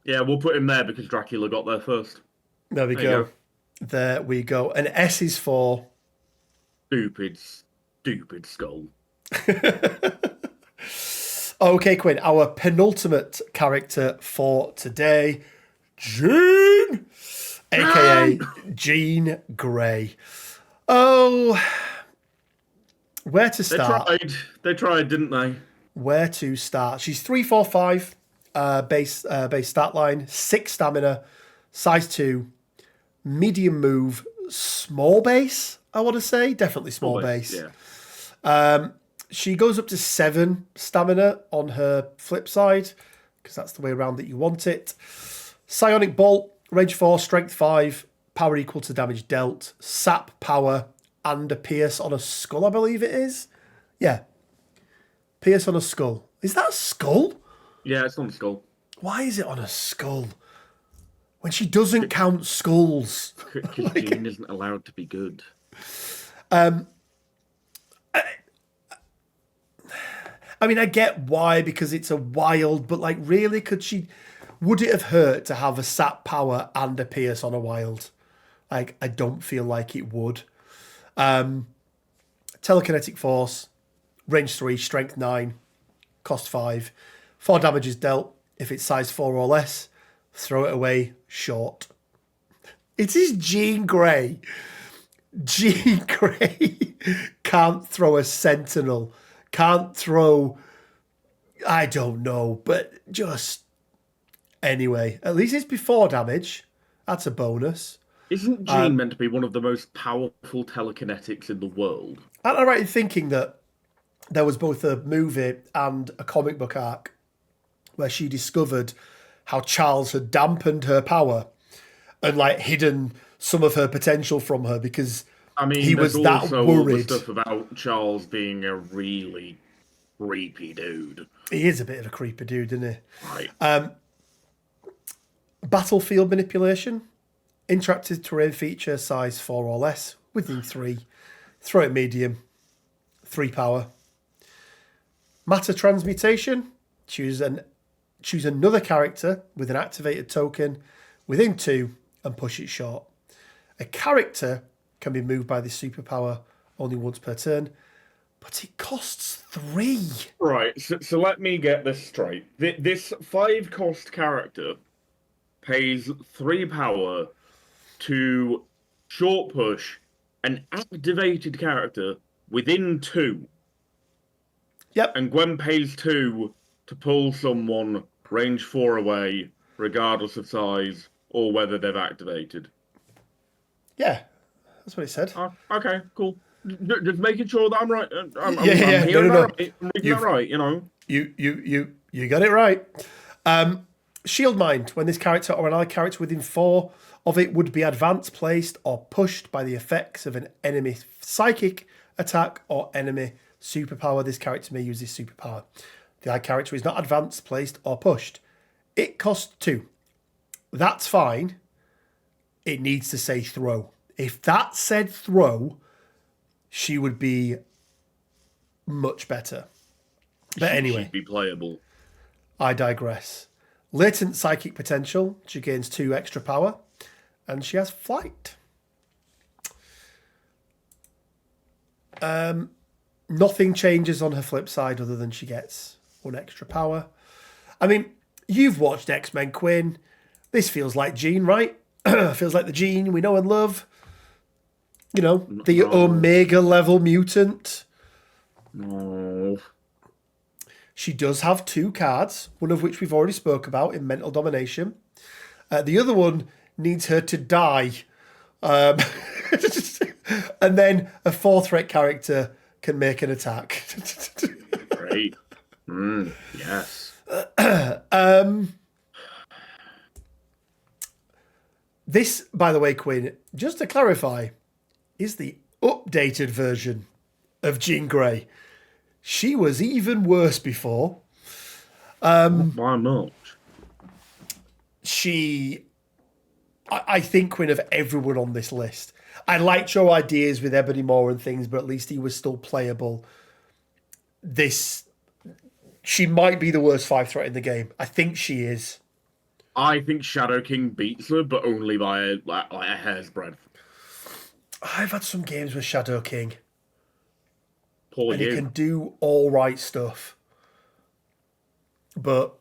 yeah, we'll put him there because Dracula got there first.
There we
There you
go.
go.
There we go. And S is for.
Stupid skull.
Okay, Quinn, our penultimate character for today, Jean, aka Jean Grey. Oh, where to start?
They tried, didn't they?
Where to start? She's 345 base stat line, 6 stamina, size 2, medium move, small base. I want to say definitely small base.
Yeah.
She goes up to 7 stamina on her flip side, because that's the way around that you want it. Psionic Bolt, range 4, strength 5, power equal to damage dealt, sap power, and a pierce on a skull, I believe it is. Yeah. Pierce on a skull. Is that a skull?
Yeah, it's on the skull.
Why is it on a skull? When she doesn't count skulls.
Because Jean isn't allowed to be good.
I mean, I get why, because it's a wild, but like, really, would it have hurt to have a sap power and a pierce on a wild? Like, I don't feel like it would. Telekinetic force, range 3, strength 9, cost 5. 4 damage is dealt if it's size 4 or less. Throw it away, short. It is Jean Grey. Jean Grey can't throw a sentinel. Can't throw, I don't know, but just anyway. At least it's before damage. That's a bonus.
Isn't Jean meant to be one of the most powerful telekinetics in the world?
Am I right in thinking that there was both a movie and a comic book arc where she discovered how Charles had dampened her power and like hidden some of her potential from her because
I mean,
he was that
also
worried.
All the stuff about Charles being a really creepy dude.
He is a bit of a creepy dude, isn't he?
Right.
Battlefield manipulation. Interactive terrain feature, size 4 or less, within 3. Throw it medium. 3 power. Matter transmutation. Choose another character with an activated token within 2 and push it short. A character can be moved by this superpower only once per turn, but it costs 3.
Right, so let me get this straight. This 5-cost character pays 3 power to short push an activated character within 2.
Yep.
And Gwen pays 2 to pull someone range 4 away, regardless of size or whether they've activated.
Yeah, that's what it said.
Okay, cool. Just making sure that I'm right. I'm
No.
Right. I'm reading that right, you know.
You got it right. Shield Mind. When this character or another character within 4 of it would be advanced, placed, or pushed by the effects of an enemy psychic attack or enemy superpower, this character may use this superpower. The other character is not advanced, placed, or pushed. It costs 2. That's fine. It needs to say throw. If that said throw, she would be much better. But anyway,
She'd be playable.
I digress. Latent psychic potential. She gains 2 extra power. And she has flight. Nothing changes on her flip side other than she gets 1 extra power. I mean, you've watched X-Men, Quinn. This feels like Jean, right? Feels like the Jean we know and love. You know, the Omega level mutant.
No.
She does have 2 cards, one of which we've already spoke about in Mental Domination. The other one needs her to die. And then a 4-threat character can make an attack.
Great. Yes.
This, by the way, Quinn, just to clarify, is the updated version of Jean Grey. She was even worse before.
Why not?
I think, Quinn, of everyone on this list, I liked your ideas with Ebony Maw and things, but at least he was still playable. She might be the worst 5 threat in the game. I think she is.
I think Shadow King beats her, but only by a hair's breadth.
I've had some games with Shadow King.
Poor
and
you.
he can do all right stuff. But,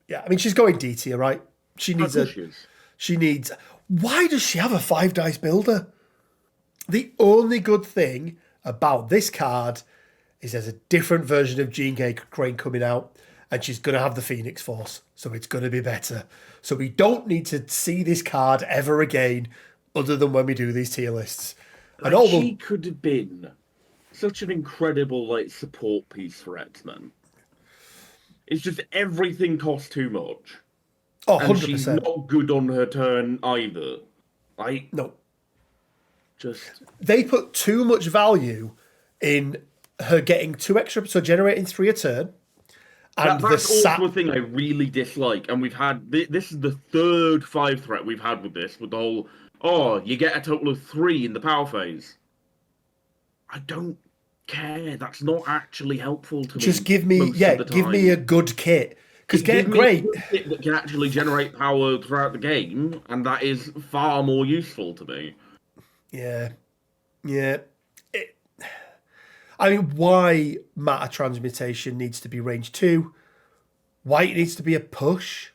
yeah, I mean, she's going D tier, right? She needs Why does she have a 5 dice builder? The only good thing about this card is there's a different version of Jean Grey coming out, and she's going to have the Phoenix Force, so it's going to be better. So we don't need to see this card ever again, other than when we do these tier lists. And
she could have been such an incredible support piece for X-Men. It's just everything costs too much.
Oh,
and
100%.
She's not good on her turn either.
No.
Just...
They put too much value in her getting 2 extra, so generating 3 a turn. And
that's also a thing I really dislike. And we've had... This is the 3rd 5 threat we've had with this, with the whole, you get a total of 3 in the power phase. I don't care. That's not actually helpful to me.
Just give me a good kit. Because get great
kit that can actually generate power throughout the game, and that is far more useful to me.
Yeah. I mean, why matter transmutation needs to be range 2? Why it needs to be a push?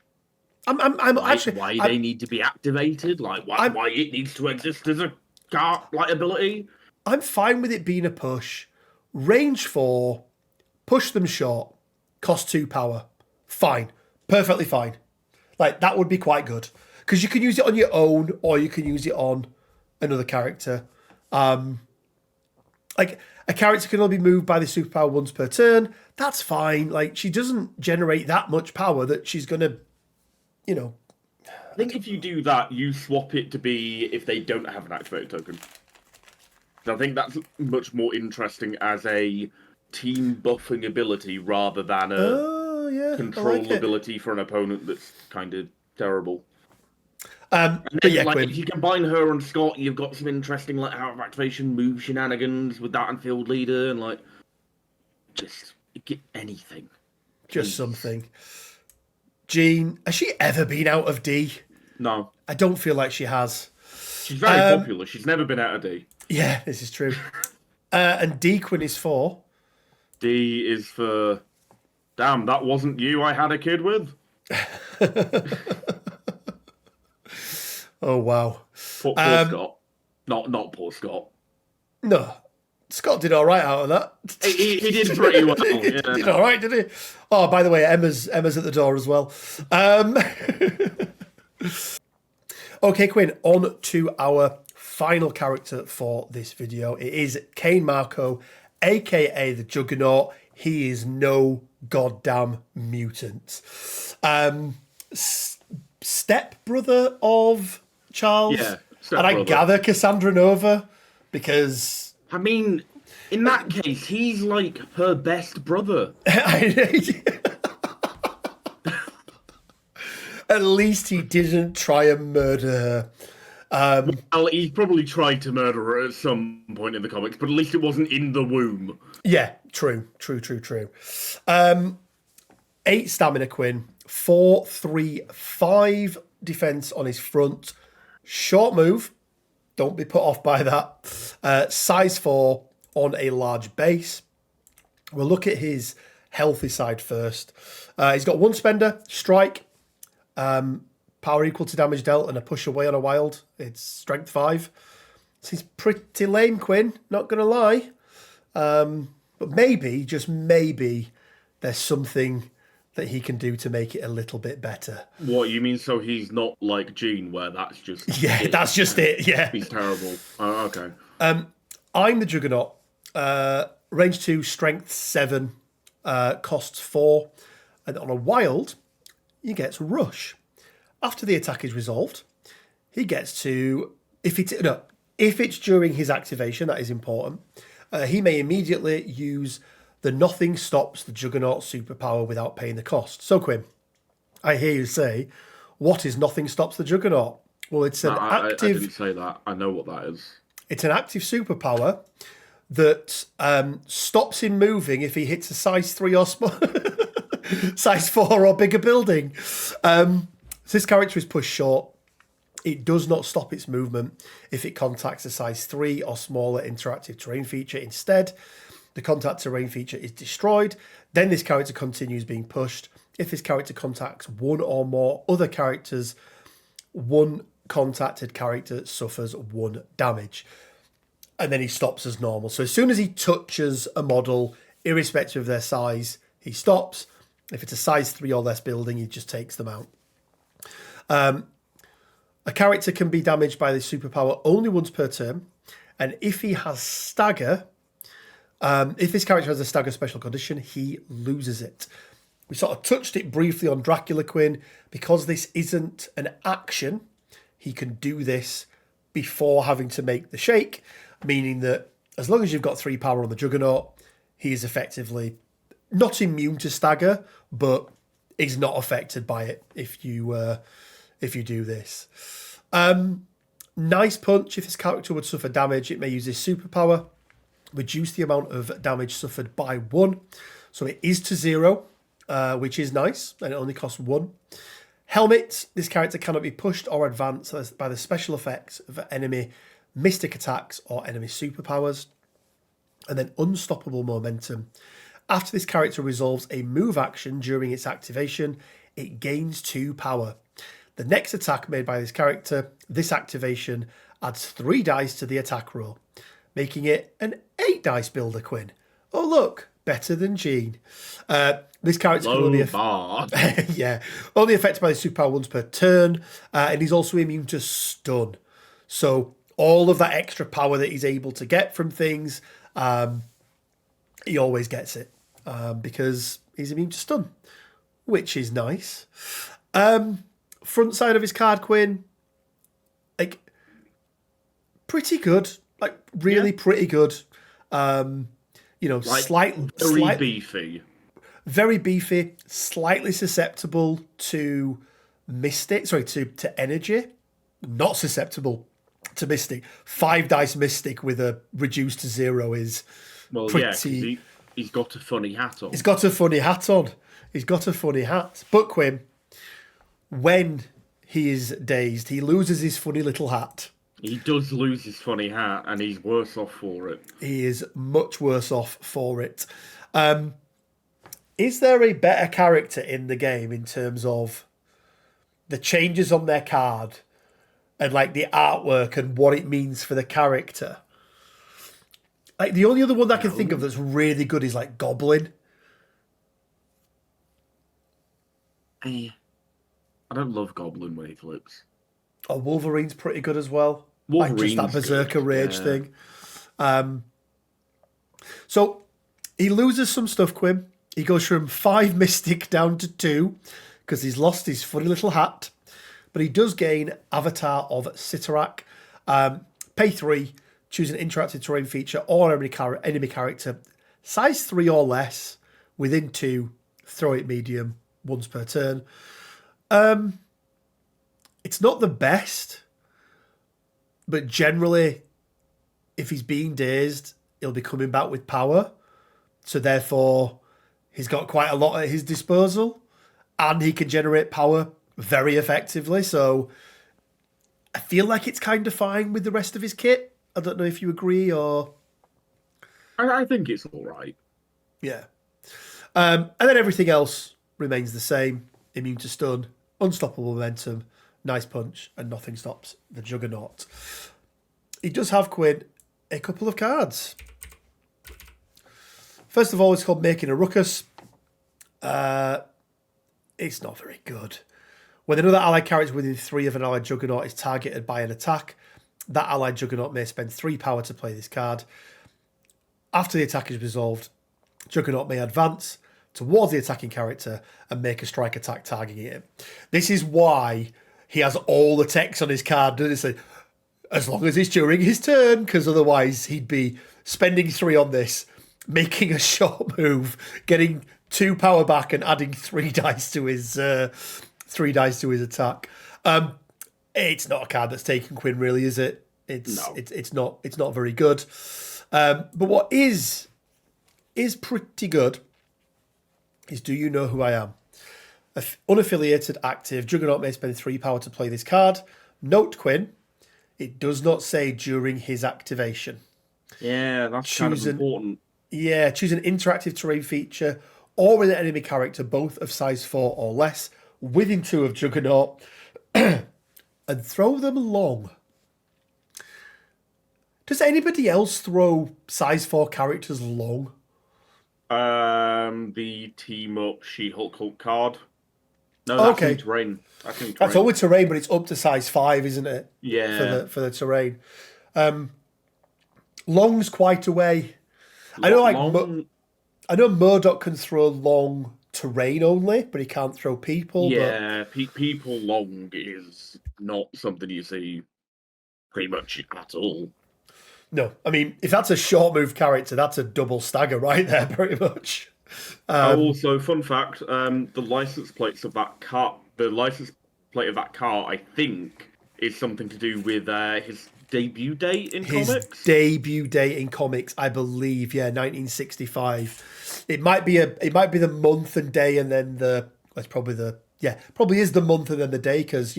Why they need to be activated? Why it needs to exist as a card ability?
I'm fine with it being a push. Range 4, push them short, cost 2 power. Fine. Perfectly fine. That would be quite good. Because you can use it on your own, or you can use it on another character. A character can only be moved by the superpower once per turn. That's fine. She doesn't generate that much power that she's going to,
I think if you do that, you swap it to be if they don't have an activated token. I think that's much more interesting as a team buffing ability rather than a control ability for an opponent that's kind of terrible. If you combine her and Scott, you've got some interesting out of activation move shenanigans with that and field leader and just get anything.
Just something. Jean, has she ever been out of D?
No.
I don't feel like she has.
She's very popular. She's never been out of D.
Yeah, this is true. And D Quinn is for?
D is for... Damn, that wasn't you I had a kid with?
Oh, wow.
Poor Scott. Not poor Scott.
No. Scott did all right out of that.
He did pretty well.
He did all right, didn't he? Oh, by the way, Emma's at the door as well. Okay, Quinn, on to our final character for this video. It is Kane Marco, a.k.a. the Juggernaut. He is no goddamn mutant. Step-brother of Charles.
Yeah,
and I gather Cassandra Nova, because...
I mean, in that case, he's like her best brother.
At least he didn't try and murder her.
Well, he probably tried to murder her at some point in the comics, but at least it wasn't in the womb.
Yeah, true. 8 stamina, Quinn. 4, 3, 5 defense on his front. Short move. Don't be put off by that. Size 4 on a large base. We'll look at his healthy side first. He's got 1 spender, strike, power equal to damage dealt, and a push away on a wild. It's strength 5. So he's pretty lame, Quinn. Not going to lie. But maybe, just maybe, there's something that he can do to make it a little bit better.
What, you mean so he's not like Jean, where that's just...
Yeah, that's just it, yeah.
He's terrible. Oh, okay.
I'm the Juggernaut. Range 2, strength 7, costs 4. And on a wild, you get rush. after the attack is resolved, he gets to, if it's during his activation, that is important, he may immediately use the Nothing Stops the Juggernaut superpower without paying the cost. So, Quinn, I hear you say, what is Nothing Stops the Juggernaut? Well, it's an active...
I didn't say that. I know what that is.
It's an active superpower that stops him moving if he hits a size 3 or size 4 or bigger building. So this character is pushed short. It does not stop its movement if it contacts a size 3 or smaller interactive terrain feature. Instead, the contact terrain feature is destroyed. Then this character continues being pushed. If this character contacts one or more other characters, one contacted character suffers 1 damage. And then he stops as normal. So as soon as he touches a model, irrespective of their size, he stops. If it's a size 3 or less building, he just takes them out. A character can be damaged by this superpower only once per turn. And if he has stagger, if this character has a stagger special condition, he loses it. We sort of touched it briefly on Dracula Quinn. Because this isn't an action, he can do this before having to make the shake, meaning that as long as you've got 3 power on the Juggernaut, he is effectively not immune to stagger, but is not affected by it if you do this. Nice Punch. If this character would suffer damage, it may use this superpower. Reduce the amount of damage suffered by 1. So it is to 0, which is nice, and it only costs 1. Helmet. This character cannot be pushed or advanced by the special effects of enemy mystic attacks or enemy superpowers. And then Unstoppable Momentum. After this character resolves a move action during its activation, it gains 2 power. The next attack made by this character, this activation adds 3 dice to the attack roll, making it an 8 dice builder, Quinn. Oh, look, better than Gene. This character can only only affected by the superpower once per turn, and he's also immune to stun. So all of that extra power that he's able to get from things, he always gets it because he's immune to stun, which is nice. Front side of his card, Quinn, like pretty good, like really pretty good. Like
slightly beefy.
Very beefy, slightly susceptible to Mystic, to energy. Not susceptible to Mystic. 5 dice Mystic with a reduced to 0 is pretty...
he's got a funny hat on.
He's got a funny hat on. But Quinn, when he is dazed, he loses his funny little hat.
He does lose his funny hat, and he's worse off for it.
He is much worse off for it. Is there a better character in the game in terms of the changes on their card and like the artwork and what it means for the character? Like the only other one that I can think of that's really good is like Goblin.
I don't love Goblin when he flips.
Oh, Wolverine's pretty good as well. Like just that Berserker Rage thing. So he loses some stuff, Quinn. He goes from 5 Mystic down to 2 because he's lost his funny little hat. But he does gain Avatar of Sitarak. Pay 3, choose an interactive terrain feature or enemy character, size 3 or less, within 2, throw it medium, once per turn. It's not the best, but generally, if he's being dazed, he'll be coming back with power. So therefore, he's got quite a lot at his disposal, and he can generate power very effectively. So I feel like it's kind of fine with the rest of his kit. I don't know if you agree or...
I think it's all right.
Yeah. And then everything else remains the same. Immune to stun, unstoppable momentum, nice punch, and nothing stops the Juggernaut. He does have, Quinn, a couple of cards. First of all, it's called Making a Ruckus. It's not very good. When another allied character within 3 of an allied Juggernaut is targeted by an attack, that allied Juggernaut may spend 3 power to play this card. After the attack is resolved, Juggernaut may advance towards the attacking character and make a strike attack targeting it. This is why he has all the text on his card, doesn't he? Say, as long as it's during his turn, because otherwise he'd be spending 3 on this, making a short move, getting 2 power back, and adding 3 dice to his 3 dice to his attack. It's not a card that's taken, Quinn. Really, is it? It's not very good. But what is pretty good is, do you know who I am? Unaffiliated, active. Juggernaut may spend 3 power to play this card. Note, Quinn, it does not say during his activation.
Yeah, that's kind of important.
Yeah, choose an interactive terrain feature or an enemy character, both of size 4 or less, within 2 of Juggernaut, and throw them long. Does anybody else throw size 4 characters long?
The team up She-Hulk Hulk card. No, that's in terrain.
That's only terrain, but it's up to size 5, isn't it?
Yeah.
For the terrain. Long's quite a way. I know Murdoch can throw long terrain only, but he can't throw people.
Yeah, people long is not something you see pretty much at all.
No, I mean, if that's a short move character, that's a double stagger right there, pretty much.
Also, fun fact: the license plates of that car, I think, is something to do with his debut date in comics.
His debut date in comics, I believe, 1965. It might be the month and day, and then probably is the month and then the day, because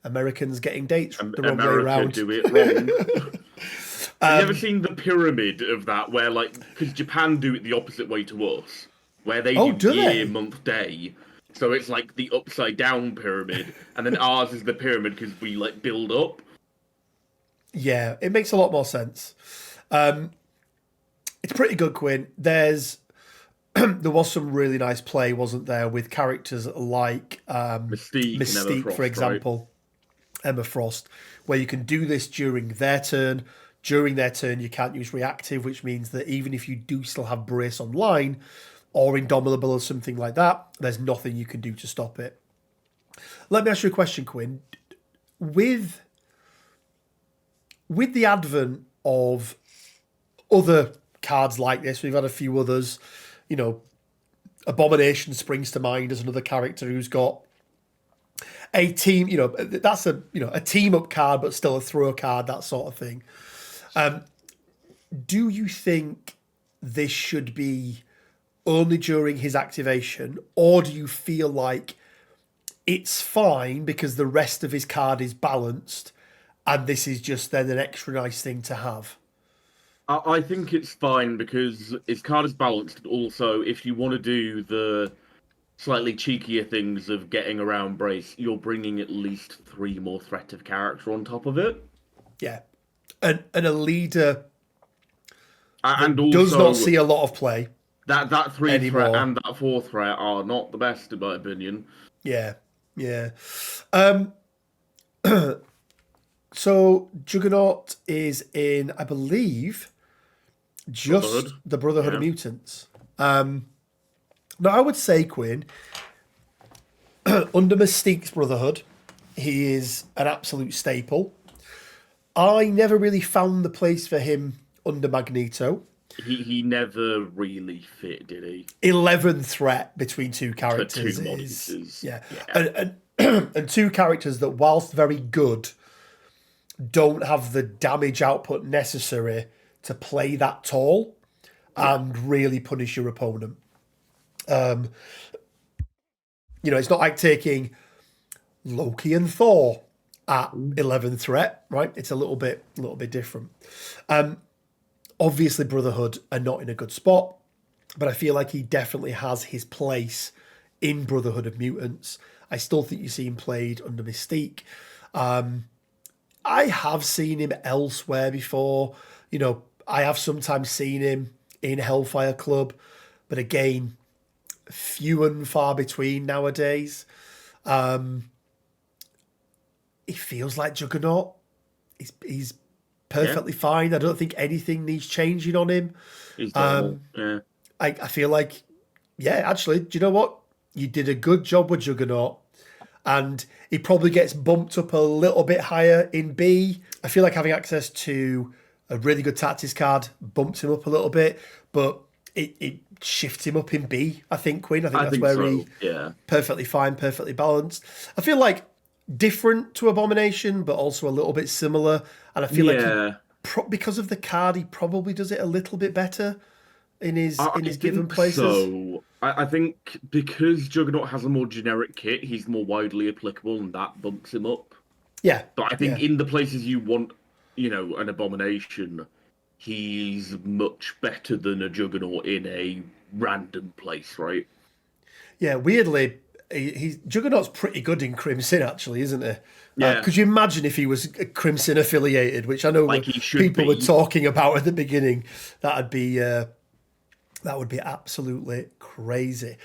Americans getting dates the wrong way around.
Do it wrong. Have you ever seen the pyramid of that, where because Japan do it the opposite way to us, where they do year, month, day. So it's like the upside down pyramid, and then ours is the pyramid because we build up.
Yeah, it makes a lot more sense. It's pretty good, Quinn. There was some really nice play, wasn't there, with characters like Mystique,
Frost,
for example, right? Emma Frost, where you can do this during their turn. During their turn, you can't use reactive, which means that even if you do still have Brace online or Indomitable or something like that, there's nothing you can do to stop it. Let me ask you a question, Quinn. With the advent of other cards like this, we've had a few others. Abomination springs to mind as another character who's got a team. That's a team up card, but still a throw card, that sort of thing. Do you think this should be only during his activation, or do you feel like it's fine because the rest of his card is balanced and this is just then an extra nice thing to have?
I think it's fine because his card is balanced. Also, if you want to do the slightly cheekier things of getting around Brace, you're bringing at least 3 more threat of character on top of it.
Yeah. And a leader
and also,
does not see a lot of play.
That 3
anymore.
Threat and that 4 threat are not the best, in my opinion.
Yeah. So Juggernaut is in, I believe, just the Brotherhood of Mutants. Now, I would say, Quinn, under Mystique's Brotherhood, he is an absolute staple. I never really found the place for him under Magneto.
He never really fit, did he?
11 threat between 2 characters. And 2 characters that, whilst very good, don't have the damage output necessary to play that tall and really punish your opponent. It's not like taking Loki and Thor at 11 threat, right? It's a little bit different. Obviously, Brotherhood are not in a good spot, but I feel like he definitely has his place in Brotherhood of Mutants. I still think you see him played under Mystique. I have seen him elsewhere before. I have sometimes seen him in Hellfire Club, but again, few and far between nowadays. He feels like Juggernaut. He's perfectly fine. I don't think anything needs changing on him.
He's normal.
I feel like, actually, do you know what? You did a good job with Juggernaut. and he probably gets bumped up a little bit higher in B. I feel like having access to a really good tactics card bumps him up a little bit, but it shifts him up in B, I think, Quinn. I think that's where he perfectly fine, perfectly balanced. I feel like different to Abomination, but also a little bit similar. And I feel like because of the card, he probably does it a little bit better in his given places.
So I think because Juggernaut has a more generic kit, he's more widely applicable, and that bumps him up.
Yeah.
But I think in the places you want, an Abomination, he's much better than a Juggernaut in a random place, right?
Yeah, weirdly, Juggernaut's pretty good in Crimson, actually, isn't he?
Yeah.
Could you imagine if he was Crimson affiliated, which I know people were talking about at the beginning? That would be absolutely crazy.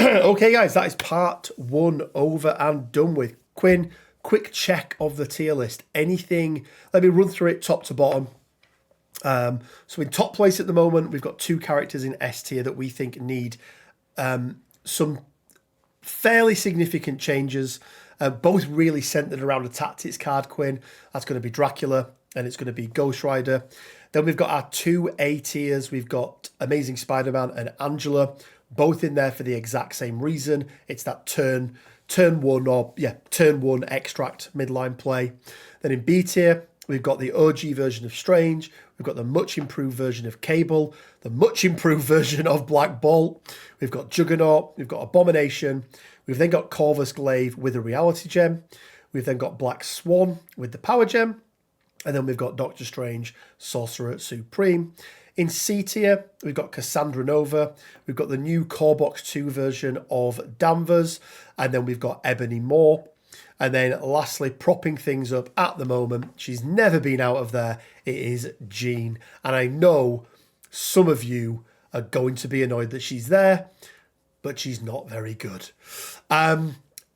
Okay, guys, that is part 1 over and done with. Quinn, quick check of the tier list. Anything? Let me run through it top to bottom. So in top place at the moment, we've got 2 characters in S tier that we think need some fairly significant changes, both really centered around a tactics card, Quinn. That's going to be Dracula and it's going to be Ghost Rider. Then we've got our 2 A tiers. We've got Amazing Spider-Man and Angela, both in there for the exact same reason. It's that turn 1 extract midline play. Then in B tier, we've got the OG version of Strange. We've got the much improved version of Cable, the much improved version of Black Bolt. We've got Juggernaut. We've got Abomination. We've then got Corvus Glaive with a Reality Gem. We've then got Black Swan with the Power Gem. And then we've got Doctor Strange, Sorcerer Supreme. In C tier, we've got Cassandra Nova. We've got the new Core Box 2 version of Danvers. And then we've got Ebony Moore. And then lastly, propping things up at the moment, she's never been out of there, it is Jean. And I know some of you are going to be annoyed that she's there, but she's not very good.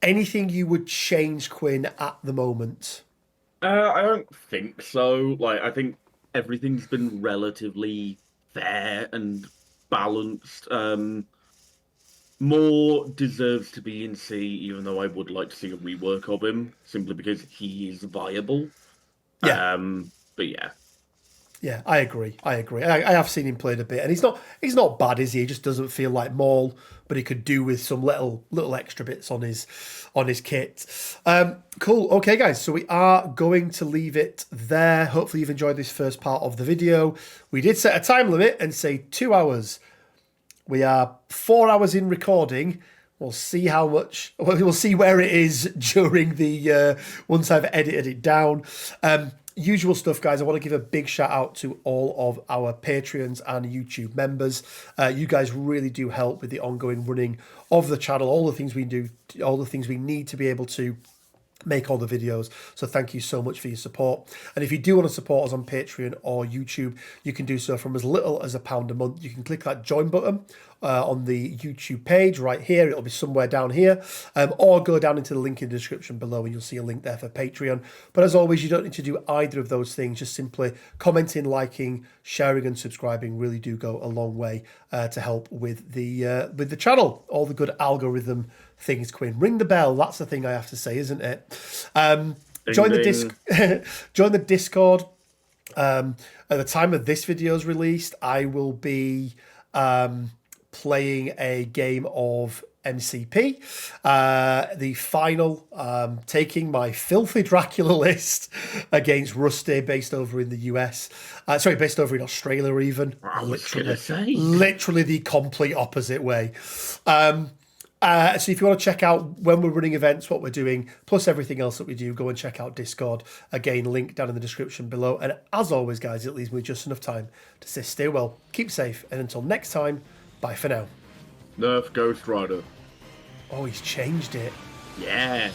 Anything you would change, Quinn, at the moment?
I don't think so. I think everything's been relatively fair and balanced. More deserves to be in C, even though I would like to see a rework of him, simply because he is viable.
Yeah.
But yeah.
Yeah, I agree. I have seen him played a bit, and he's not bad, is he? He just doesn't feel like Maul, but he could do with some little extra bits on his kit. Cool. Okay, guys. So we are going to leave it there. Hopefully you've enjoyed this first part of the video. We did set a time limit and say 2 hours. We are 4 hours in recording. We'll see how much. We'll see where it is during the once I've edited it down. Usual stuff, guys. I want to give a big shout out to all of our Patreons and YouTube members. You guys really do help with the ongoing running of the channel. All the things we do, all the things we need to be able to make all the videos. So thank you so much for your support. And if you do want to support us on Patreon or YouTube, you can do so from as little as £1 a month. You can click that join button on the YouTube page right here. It'll be somewhere down here, or go down into the link in the description below and you'll see a link there for Patreon. But as always, you don't need to do either of those things. Just simply commenting, liking, sharing and subscribing really do go a long way to help with the channel. All the good algorithm things, Quinn. Ring the bell. That's the thing I have to say, isn't it? Join the Discord. At the time of this video's released, I will be playing a game of MCP, the final, taking my filthy Dracula list against Rusty, based over in the US. Based over in Australia even. Literally the complete opposite way. So if you want to check out when we're running events, what we're doing, plus everything else that we do, go and check out Discord. Again, link down in the description below. And as always, guys, it leaves me just enough time to say stay well, keep safe, and until next time, bye for now.
Nerf Ghost Rider.
Oh, he's changed it.
Yeah.